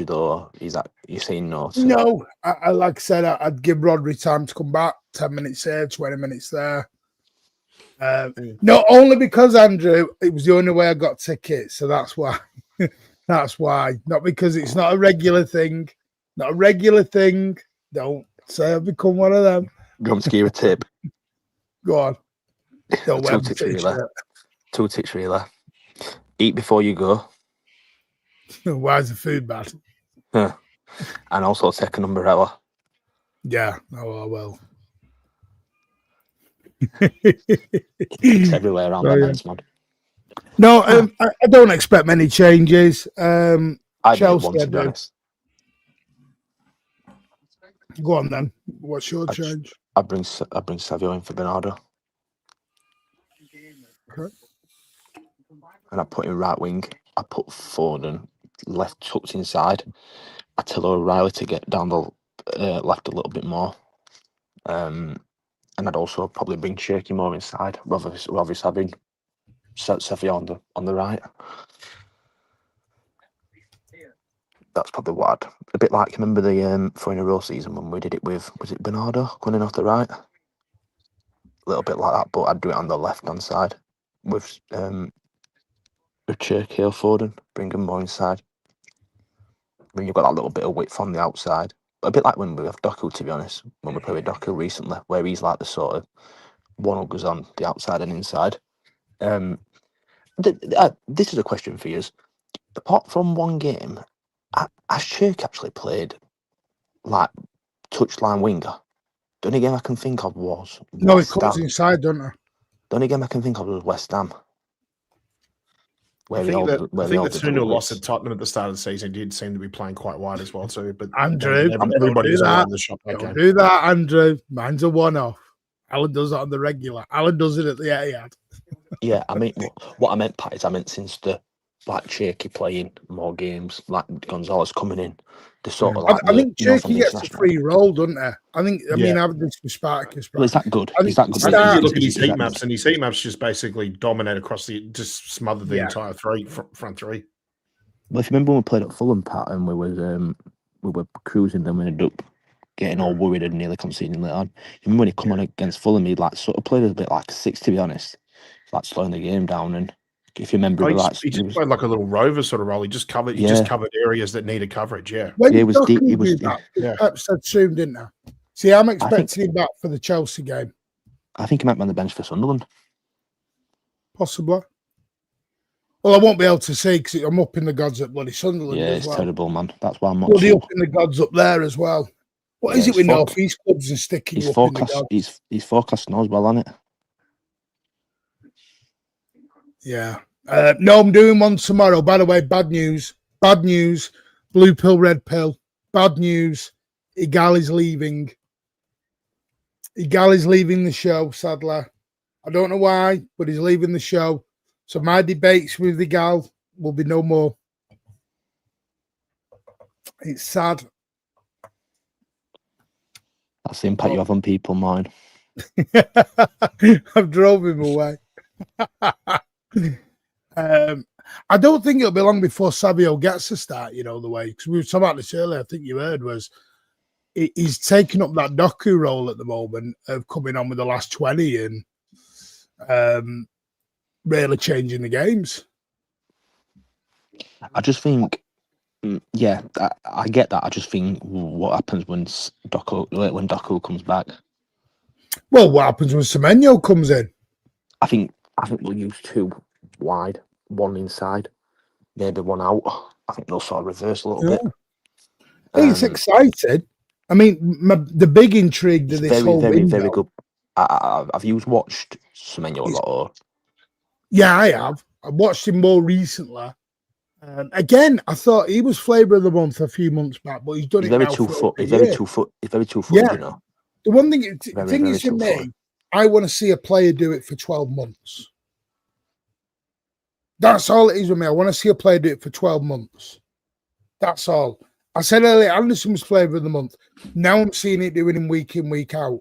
though? Is that you saying no? No. I like I said, I'd give Rodri time to come back. 10 minutes here, 20 minutes there. No, only because Andrew, it was the only way I got tickets, so that's why. That's why. Not because it's not a regular thing. Not a regular thing. Don't say I've become one of them. You want me to give you a tip? Go on. Don't Two ticks really. Eat before you go. Why is the food bad? Yeah. And also take an umbrella. Yeah. Oh, I will. It's everywhere around that man's mod. No, I don't expect many changes. I Chelsea, want to be honest. Go on then. What's your change? I bring Savio in for Bernardo. Okay. And I put in right wing. I put Foden left tucked inside. I tell O'Reilly to get down the left a little bit more. And I'd also probably bring Cherki more inside, rather having Savio on the right. That's probably what I'd... A bit like, remember the 4 in a row season when we did it with, was it Bernardo going in off the right? A little bit like that, but I'd do it on the left-hand side with Cherki or Foden, bring them more inside. When you've got that little bit of width on the outside. A bit like when we have Doku, to be honest, when we played with Doku recently, where he's like the sort of one who goes on the outside and inside. This is a question for you. Apart from one game, has Cherki actually played like touchline winger? The only game I can think of was no, he comes inside, don't I? The only game I can think of was West Ham. I think the 2-0 loss at Tottenham at the start of the season did seem to be playing quite wide as well too. But Andrew, everybody's around the shop. Don't do that, Andrew. Mine's a one-off. Alan does it on the regular. Alan does it at the Etihad. Yeah, I mean, what I meant, Pat, is I meant since the like Cherki playing more games, like Gonzalez coming in. The sort of I like think from the Cherki gets a international. free roll, doesn't he? I think. I Yeah. mean, I've this for Spartacus. Well, is that good? I Is think that good? I think you look at Is his heat that maps, good? and his heat maps just basically dominate across just smother the Yeah. entire front three. Well, if you remember when we played at Fulham, Pat, and we were cruising, then we ended up getting all worried and nearly conceding later on. You remember when he come on against Fulham, he like sort of played a bit like 6, to be honest, like slowing the game down. And if you remember, He just played like a little rover sort of role. He just covered areas that needed coverage. Yeah, When it was deep. Doku It was. do that, yeah. Pep said soon, didn't I? See, I'm expecting him back for the Chelsea game. I think he might be on the bench for Sunderland. Possibly. Well, I won't be able to see because I'm up in the gods at bloody Sunderland Yeah, as it's well. terrible, man. That's why I'm not Bloody sure. up in the gods up there as well. What is it with North East clubs and sticking you up in the gods? He's forecasting as well, isn't it? Yeah. No, I'm doing one tomorrow. By the way, bad news. Bad news. Blue pill, red pill. Bad news. Igal is leaving. Igal is leaving the show, sadly. I don't know why, but he's leaving the show. So my debates with Igal will be no more. It's sad. That's the impact you have on people, mine. I've drove him away. I don't think it'll be long before Savio gets a start, the way, because we were talking about this earlier, I think you heard, was he's taking up that Doku role at the moment of coming on with the last 20 and really changing the games. I just think, yeah, I get that. I just think what happens when Doku comes back. Well, what happens when Semenyo comes in? I think we'll use 2 wide, 1 inside, maybe 1 out. I think they'll sort of reverse a little bit. It's exciting. I mean, the big intrigue to this whole very, window. very good. Have you watched Semenyo a lot? Or? Yeah, I have. I watched him more recently. Again, I thought he was flavour of the month a few months back, but he's done He's it very now. 2 foot. He's very 2 foot. He's very 2 foot. Yeah. You know. The one thing, Very, thing very is for 2 me, foot. I want to see a player do it for 12 months. That's all it is with me. I want to see a player do it for 12 months. That's all. I said earlier, Anderson was flavour of the month. Now I'm seeing it doing him week in, week out.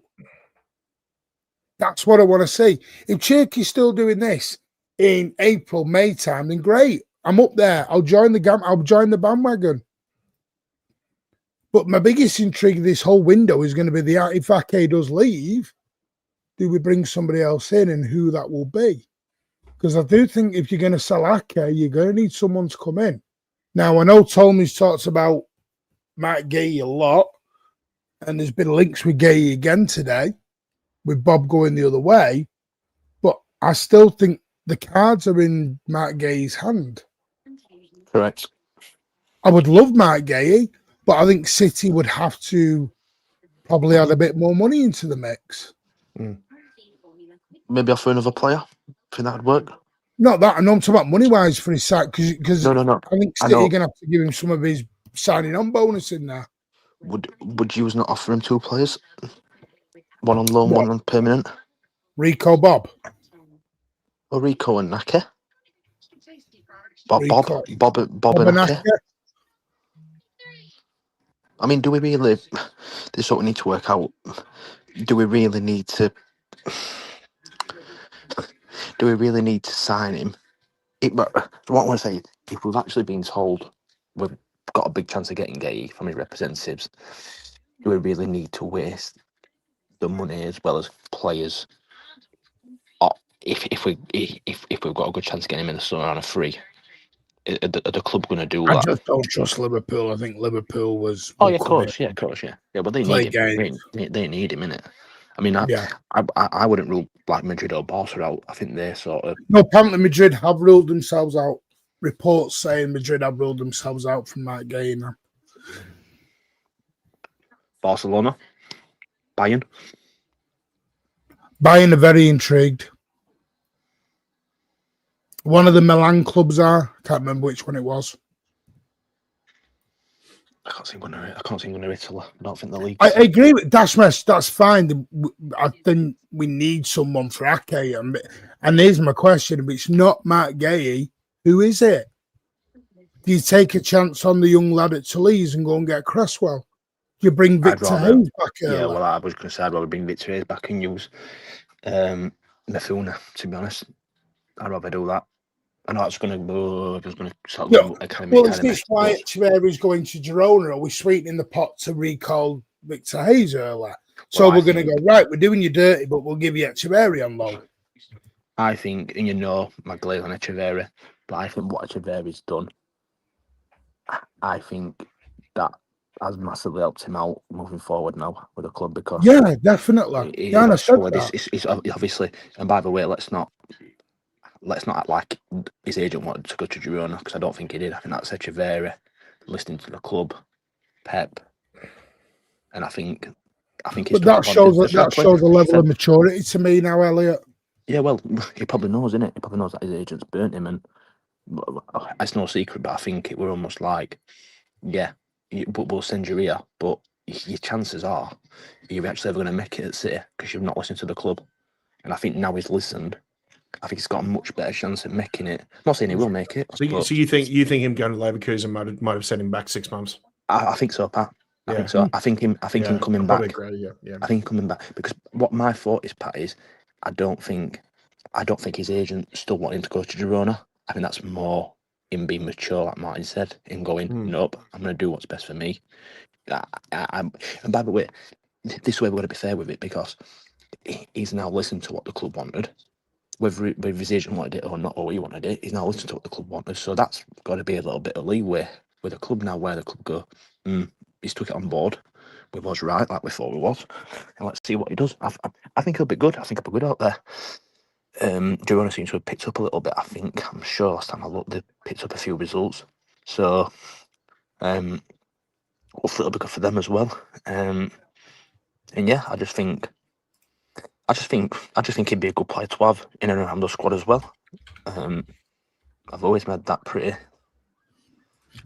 That's what I want to see. If Cherki's still doing this in April, May time, then great. I'm up there. I'll join the bandwagon. But my biggest intrigue of this whole window is going to be if Ake does leave, do we bring somebody else in and who that will be? Because I do think if you're going to sell Ake, you're going to need someone to come in. Now, I know Tolmy's talks about Matt Gay a lot, and there's been links with Gay again today, with Bob going the other way, but I still think the cards are in Matt Gay's hand. Correct. I would love Matt Gay, but I think City would have to probably add a bit more money into the mix. Maybe offer another player. Think that'd work? Not that. I know I'm talking about money-wise for his side, because No. I think City are going to have to give him some of his signing-on bonus in there. Would you not offer him 2 players? 1 on loan, 1 on permanent? Rico Bob. Or Rico and Nake? Bob and Nake? I mean, do we really... This is what we need to work out. Do we really need to sign him? What I want to say, if we've actually been told we've got a big chance of getting Gay from his representatives, do we really need to waste the money as well as players? Or if we've got a good chance of getting him in the summer on a free, are the club going to do that? I just don't trust Liverpool. I think Liverpool was. Oh, yeah, of course. Yeah. But they need him. They need him, innit? I mean, I wouldn't rule like Madrid or Barca out. I think they're sort of. No, apparently Madrid have ruled themselves out. Reports saying Madrid have ruled themselves out from that game. Barcelona, Bayern are very intrigued. One of the Milan clubs are. I can't remember which one it was. I can't see one of Italy. I don't think the league. I agree with Dashmesh. That's fine. I think we need someone for Ake. And here's my question: if it's not Matt Gay, who is it? Do you take a chance on the young lad at Toulouse and go and get Cresswell? You bring Victor Hayes back early. Yeah, well, I was going to say I'd rather bring Victor Hayes back and use Mifuna, to be honest. I'd rather do that. I know it's going to sort of well, is this why Echeverry's going to Girona? Are we sweetening the pot to recall Victor Hayes earlier? So we're going to go, right, we're doing you dirty, but we'll give you Echeverry on loan. I think, and you know, my glaze on Echeverry, but I think what Echeverry's done, I think that has massively helped him out moving forward now with the club because definitely. I said that. It's obviously, and by the way, let's not act like his agent wanted to go to Girona because I don't think he did. I think that's Echeverry listening to the club, Pep, and I think. But that shows a level of maturity to me now, Elliot. Yeah, well, he probably knows, innit? He probably knows that his agent's burnt him, and it's no secret. But I think it were almost like, but we'll send you here, but your chances are you're actually ever going to make it at City because you've not listened to the club. And I think now he's listened, I think he's got a much better chance at making it. I'm not saying he will make it. So you think him going to Leverkusen might have sent him back 6 months? I think so, Pat. I think so. I think him coming back. Agree, I think him coming back because what my thought is, Pat, is I don't think his agent still wanting to go to Girona. I think that's more him being mature, like Martin said, in going, nope, I'm going to do what's best for me. And by the way, this way we're going to be fair with it because he's now listened to what the club wanted. Whether his agent wanted it or not, or he wanted it, he's now listened to what the club wanted. So that's got to be a little bit of leeway with the club now, where the club go, he's took it on board. We was right, like we thought we was. And let's see what he does. I think he'll be good. I think he'll be good out there. Girona seems to have picked up a little bit, I think. I'm sure last time I looked, they picked up a few results. So hopefully it'll be good for them as well. And yeah, I just think he'd be a good player to have in and around the squad as well. I've always made that pretty.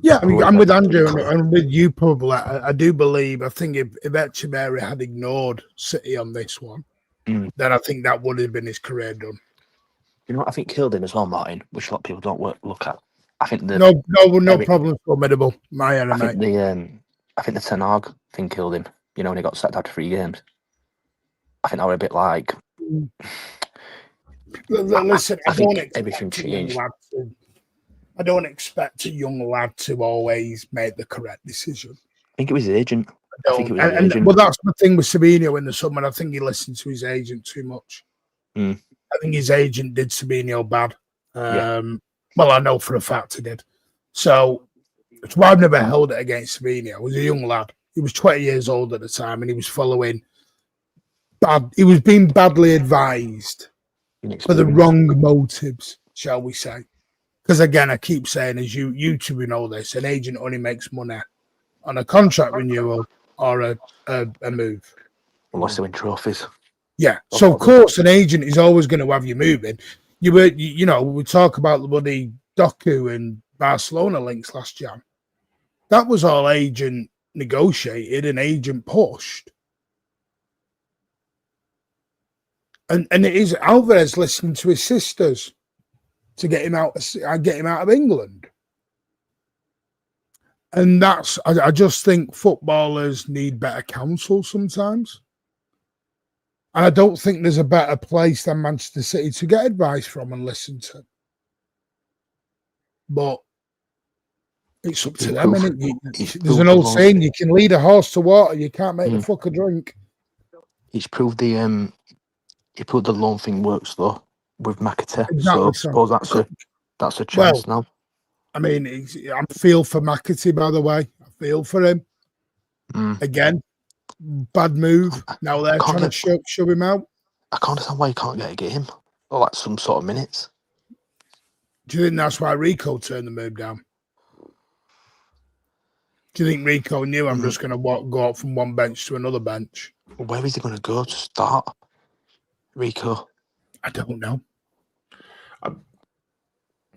Yeah, I mean, I'm with Andrew and with you probably. I do believe, I think if Echeverry had ignored City on this one, then I think that would have been his career done. You know what I think killed him as well, Martin, which a lot of people don't look at. I think no problem formidable. My enemy. I think the Ten Hag thing killed him. You know, when he got sacked after 3 games. I think that were a bit like. Listen, I think everything changed. I don't expect a young lad to always make the correct decision. I think it was his agent. Well, that's the thing with Semenyo in the summer. I think he listened to his agent too much. I think his agent did Semenyo bad. Well, I know for a fact he did. So that's why I've never held it against Semenyo. He was a young lad. He was 20 years old at the time, and he was following bad. He was being badly advised for the wrong motives, shall we say? Because again, I keep saying, as you two know this, an agent only makes money on a contract renewal or a move. Unless they win trophies. Yeah. So of course, an agent is always going to have you moving. You know, we talk about the bloody Doku and Barcelona links last jam. That was all agent negotiated and agent pushed. And it is Alvarez listening to his sisters to get him out of England. And I just think footballers need better counsel sometimes. And I don't think there's a better place than Manchester City to get advice from and listen to. But it's up to them. There's an old saying, you can lead a horse to water, you can't make the fucker drink. He's proved the loan thing works though with McAtee. Exactly, so I suppose that's a chance now. I mean, I feel for McAtee, by the way. I feel for him. Again, bad move. Now they're trying to shove him out. I can't understand why you can't get him. Or like some sort of minutes. Do you think that's why Rico turned the move down? Do you think Rico knew I'm just going to go up from one bench to another bench? Where is he going to go to start? Rico? I don't know.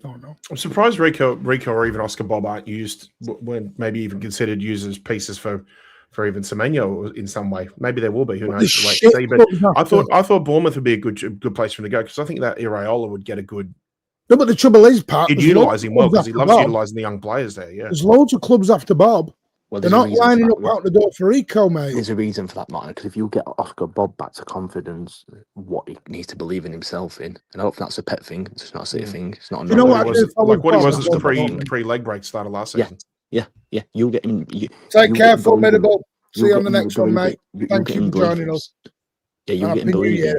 I'm surprised Rico or even Oscar Bob aren't used, when maybe even considered used as pieces for even Semenyo in some way. Maybe there will be. Who knows? Wait to see. But I thought Bournemouth would be a good place for him to go because I think that Iraola would get a good No, but the trouble is, Pat, He'd there's utilise loads of him well clubs because he after loves Bob. utilising the young players there. Yeah, There's loads of clubs after Bob. Well, They're there's a not reason for lining that. up out the door for Rico, mate. There's a reason for that, Martin, because if you get Oscar Bob back to confidence, what he needs to believe in himself in, and I don't think that's a pet thing. It's not a city thing. It's not a You know like what? what he was, like what he was Bob, pre leg break start of last Yeah. season. Yeah. You'll get him. Take care, formidable. See you on the next one, mate. Thank you for joining us. Yeah, you'll get him believing.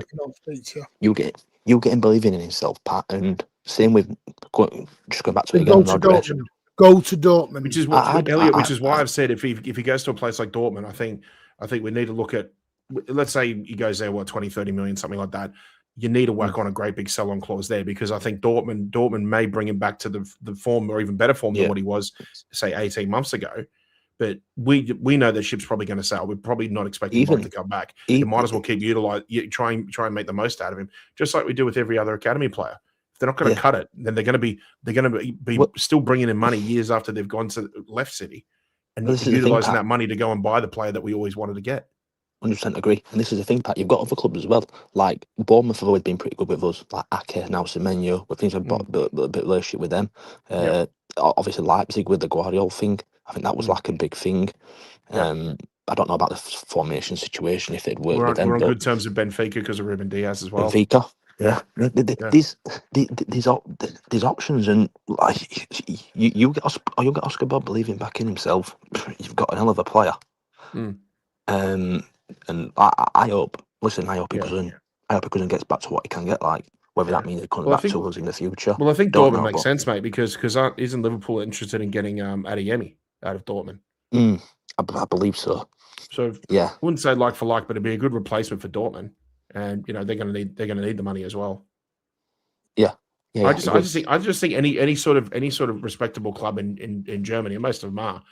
You'll get him believing in himself, Pat. And same with just going back to it again. Go to Dortmund. Which is what Elliot. Which is why I've said if he goes to a place like Dortmund, I think we need to look at. Let's say he goes there, 20, 30 million, something like that. You need to work on a great big sell-on clause there because I think Dortmund may bring him back to the form or even better form than what he was, say, 18 months ago. But we know that ship's probably going to sail. We're probably not expecting him to come back. You might as well keep try and make the most out of him, just like we do with every other academy player. If they're not going to cut it, then they're going to be still bringing in money years after they've gone to left City, and utilising that money to go and buy the player that we always wanted to get. 100% agree. And this is the thing, Pat. You've got other clubs as well. Like Bournemouth have always been pretty good with us. Like Ake, now Semenyo. But things have got a bit of relationship with them. Obviously Leipzig with the Guardiola thing. I think that was like a big thing. I don't know about the formation situation if it'd work with them. We're on good terms with Benfica because of Ruben Diaz as well. Benfica. Yeah. These options, and like you get Oscar Bob believing back in himself. You've got an hell of a player. And I hope. Listen, I hope he doesn't. I hope he doesn't get back to what he can get like. Whether that means he comes back to us in the future. Well, I think Dortmund makes sense, mate, because isn't Liverpool interested in getting Adeyemi out of Dortmund? I believe so. So I wouldn't say like for like, but it'd be a good replacement for Dortmund, and they're going to need the money as well. I just think any sort of respectable club in Germany, and most of them are,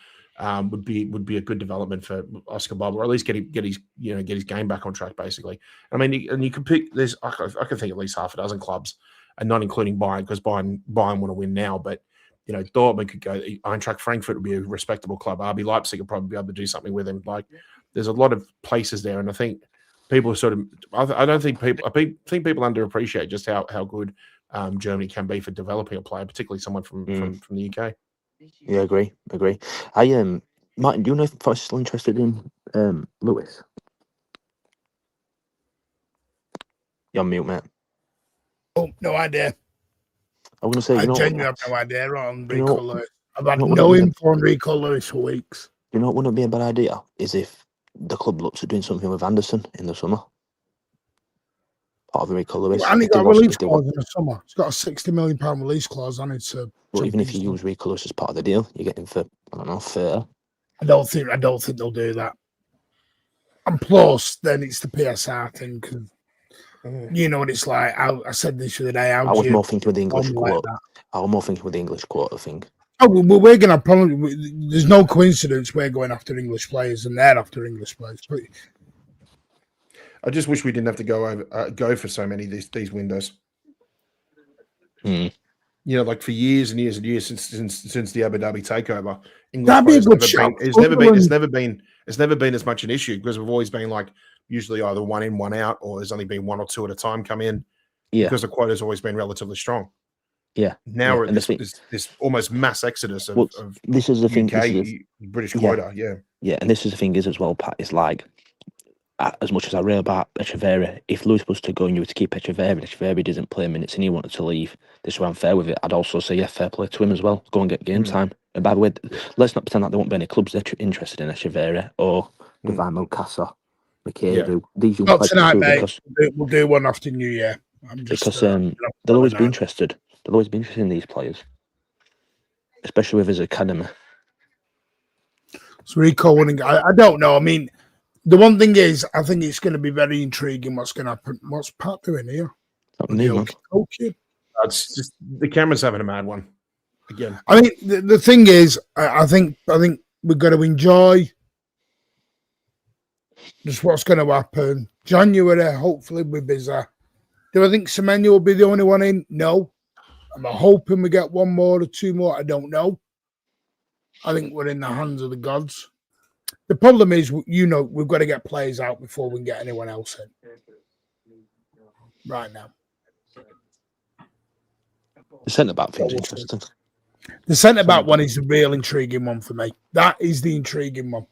would be a good development for Oscar Bob, or at least get his game back on track. Basically, I mean, and you can pick. I can think at least half a dozen clubs, and not including Bayern, because Bayern want to win now. But Dortmund could go. Eintracht Frankfurt would be a respectable club. RB Leipzig would probably be able to do something with him. Like, there's a lot of places there, and I think people sort of. I think people underappreciate just how good Germany can be for developing a player, particularly someone from the UK. Yeah, agree. Martin, do you know if Forest is still interested in Lewis? You're on mute, mate. Oh, no idea. I'm going to say, I genuinely have no idea on Rico Lewis. I've had no info on Rico Lewis for weeks. You know what wouldn't be a bad idea is if the club looks at doing something with Anderson in the summer. Part of Rico Lewis. And he got a release clause in the summer. He's got a £60 million release clause on it. So well, even if you use Rico Lewis as part of the deal, you get him for, I don't know, 30. I don't think they'll do that. And plus, then it's the PSR thing. Cause you know what it's like. I said this the other day. I was more thinking with the English quote. I was more thinking with the English quote, I think. Oh, well, we're going to probably. There's no coincidence we're going after English players and they're after English players. But I just wish we didn't have to go for so many these windows. Like for years and years and years since the Abu Dhabi takeover, English players it's never been as much an issue because we've always been like usually either one in, one out, or there's only been one or two at a time come in. Because the quota's always been relatively strong. Now we're at this almost mass exodus of this is the thing. British quota. And this is the thing is as well, Pat. It's like, as much as I rail about Echeverri, if Lewis was to go and you were to keep Echeverri doesn't play minutes and he wanted to leave, this is where I'm fair with it. I'd also say, fair play to him as well. Go and get game time. And by the way, let's not pretend that there won't be any clubs that are interested in Echeverri or Divine Mukasa, McCabe. These young not players tonight, mate. We'll do one after New Year. Because they'll always be interested. They'll always be interested in these players, especially with his academy. So Rico winning. I don't know. I mean, the one thing is, I think it's going to be very intriguing what's going to happen. What's Pat doing here? It's just the camera's having a mad one again. I mean, the thing is, I think we've got to enjoy just what's going to happen. January, hopefully, we're busy. Do I think Semenyo will be the only one in? No. I'm hoping we get one more or two more. I don't know. I think we're in the hands of the gods. The problem is, we've got to get players out before we can get anyone else in. Right now. The centre back So thing's we'll see. interesting. The centre back one is the real intriguing one for me. That is the intriguing one.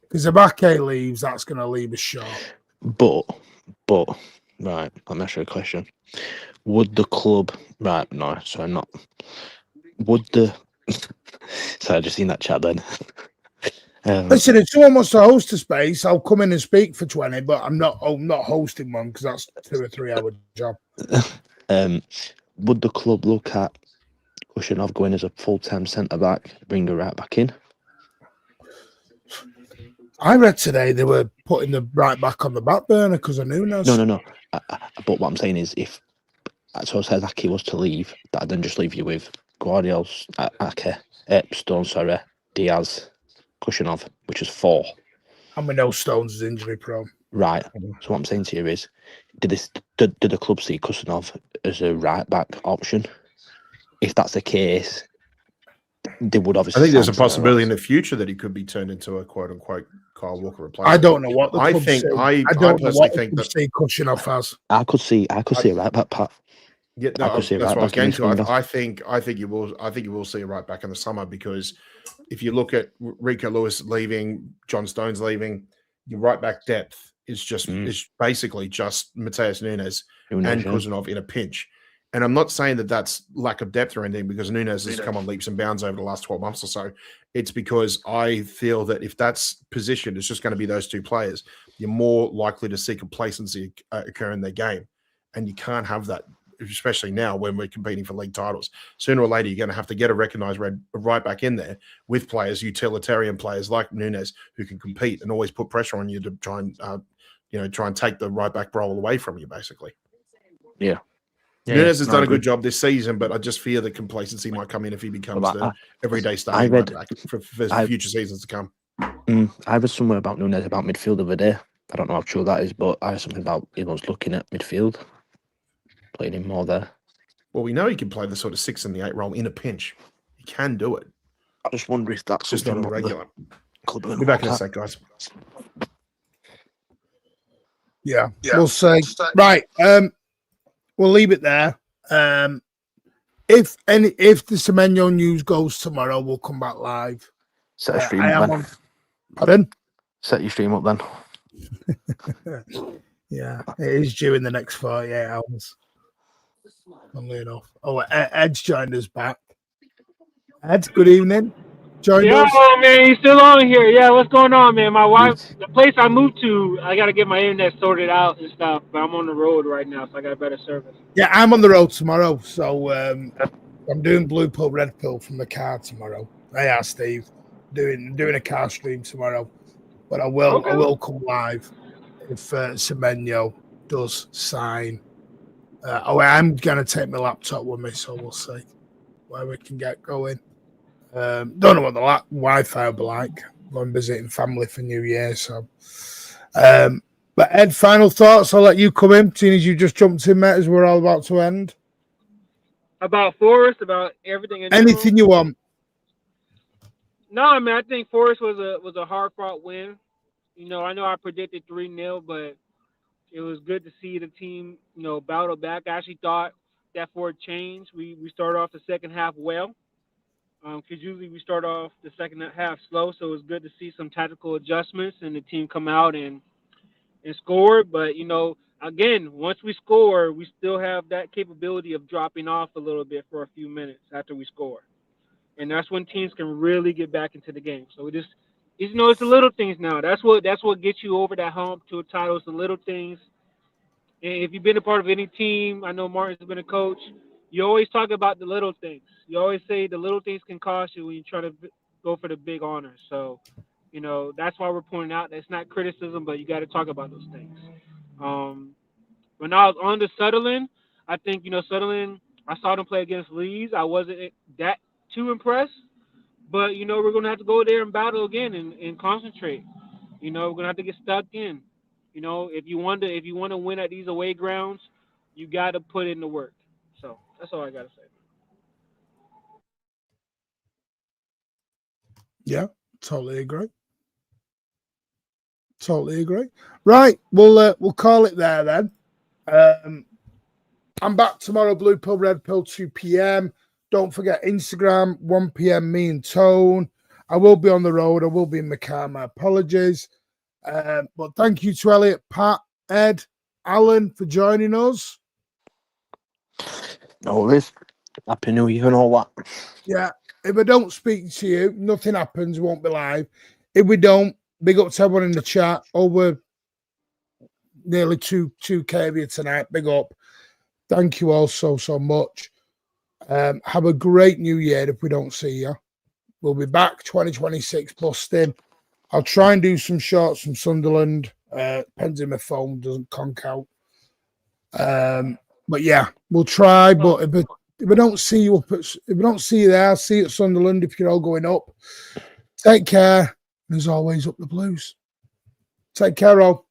Because if Ake leaves, that's going to leave us short. But, right, let me ask you a question. Would the club, right, no, sorry, not, would the, sorry, I just seen that chat then. Listen, if someone wants to host a space, I'll come in and speak for 20, but I'm not hosting one because that's 2 or 3 hour job. Would the club look at Kushinov going as a full-time centre-back, bring her right back in? I read today they were putting the right back on the back burner because of Nunes. No. But what I'm saying is, if so says Ake was to leave, that'd then just leave you with Guardiola, Stone, Diaz, Kushinov, which is 4. And we know Stones is injury prone. Right. So what I'm saying to you is, did the club see Kushinov as a right back option? If that's the case, they would obviously. I think there's a possibility in the future that he could be turned into a quote unquote Kyle Walker replacement. I don't know what the club I personally think that Kushinov has. I could see a right back, Pat. Yeah, no, that's what I was getting to. I think you will see a right back in the summer, because if you look at Rico Lewis leaving, John Stones leaving, your right back depth is basically just Mateus Nunes and Kushinov in a pinch. And I'm not saying that that's lack of depth or anything, because Nunes has come on leaps and bounds over the last 12 months or so. It's because I feel that if that's positioned, it's just going to be those 2 players. You're more likely to see complacency occur in their game, and you can't have that, especially now when we're competing for league titles. Sooner or later, you're going to have to get a recognised right back in there with players, utilitarian players like Nunes, who can compete and always put pressure on you to try and take the right back role away from you, basically. Yeah. Nunes has done a good job this season, but I just fear that complacency might come in if he becomes the everyday starting right back for future seasons to come. I read somewhere about Nunes about midfield the other day. I don't know how true that is, but I heard something about he was looking at midfield, playing him more there. Well, we know he can play the sort of 6 and the 8 role in a pinch. He can do it. I just wonder if that's just not a regular. Be back in a sec, guys. Yeah, we'll see. Right. We'll leave it there. If the Semenyo news goes tomorrow, we'll come back live. Set a stream up then. Pardon? Set your stream up then. Yeah, it is due in the next 48 hours. Funnily enough. Oh, Ed's joined us back. Ed, good evening. Joined us. Oh man, you still on here? Yeah, what's going on, man? My wife, the place I moved to, I got to get my internet sorted out and stuff. But I'm on the road right now, so I got better service. Yeah, I'm on the road tomorrow, so I'm doing blue pill, red pill from the car tomorrow. Yeah, Steve, doing a car stream tomorrow, but I will come live if Semenyo does sign. I'm gonna take my laptop with me, so we'll see where we can get going. Don't know what the Wi-Fi will be like. I'm visiting family for New Year, so. But Ed, final thoughts. I'll let you come in, seeing as you just jumped in, mate, as we're all about to end. About Forest, about everything. Anything you want. No, I mean, I think Forest was a hard-fought win. You know, I know I predicted 3-0, but it was good to see the team, battle back. I actually thought that for a change, we started off the second half well. Because usually we start off the second half slow, so it was good to see some tactical adjustments and the team come out and score. But, again, once we score, we still have that capability of dropping off a little bit for a few minutes after we score. And that's when teams can really get back into the game. So it's the little things now. That's what gets you over that hump to a title. It's the little things. And if you've been a part of any team, I know Martin's been a coach, you always talk about the little things. You always say the little things can cost you when you try to go for the big honors. So, that's why we're pointing out that's not criticism, but you got to talk about those things. When I was on to Sutherland, I think, Sutherland, I saw them play against Leeds. I wasn't that too impressed, but, we're going to have to go there and battle again and concentrate. We're going to have to get stuck in. If you want to win at these away grounds, you got to put in the work. So that's all I got to say. Yeah, totally agree. Totally agree. Right, we'll call it there then. I'm back tomorrow, Blue Pill, Red Pill, 2 p.m. Don't forget Instagram, 1 p.m. me and Tone. I will be on the road. I will be in my car. My apologies. But thank you to Elliot, Pat, Ed, Alan for joining us. No worries. Happy New Year and all that. Yeah. If I don't speak to you, nothing happens. We won't be live. If we don't, big up to everyone in the chat. Over nearly 2K of you tonight. Big up. Thank you all so much. Have a great new year if we don't see you. We'll be back 2026 busting. I'll try and do some shorts from Sunderland. Depends if my phone doesn't conk out. But yeah, we'll try. But if I don't see you if we don't see you there, I'll see you at Sunderland if you're all going up. Take care. And as always, up the Blues. Take care, all.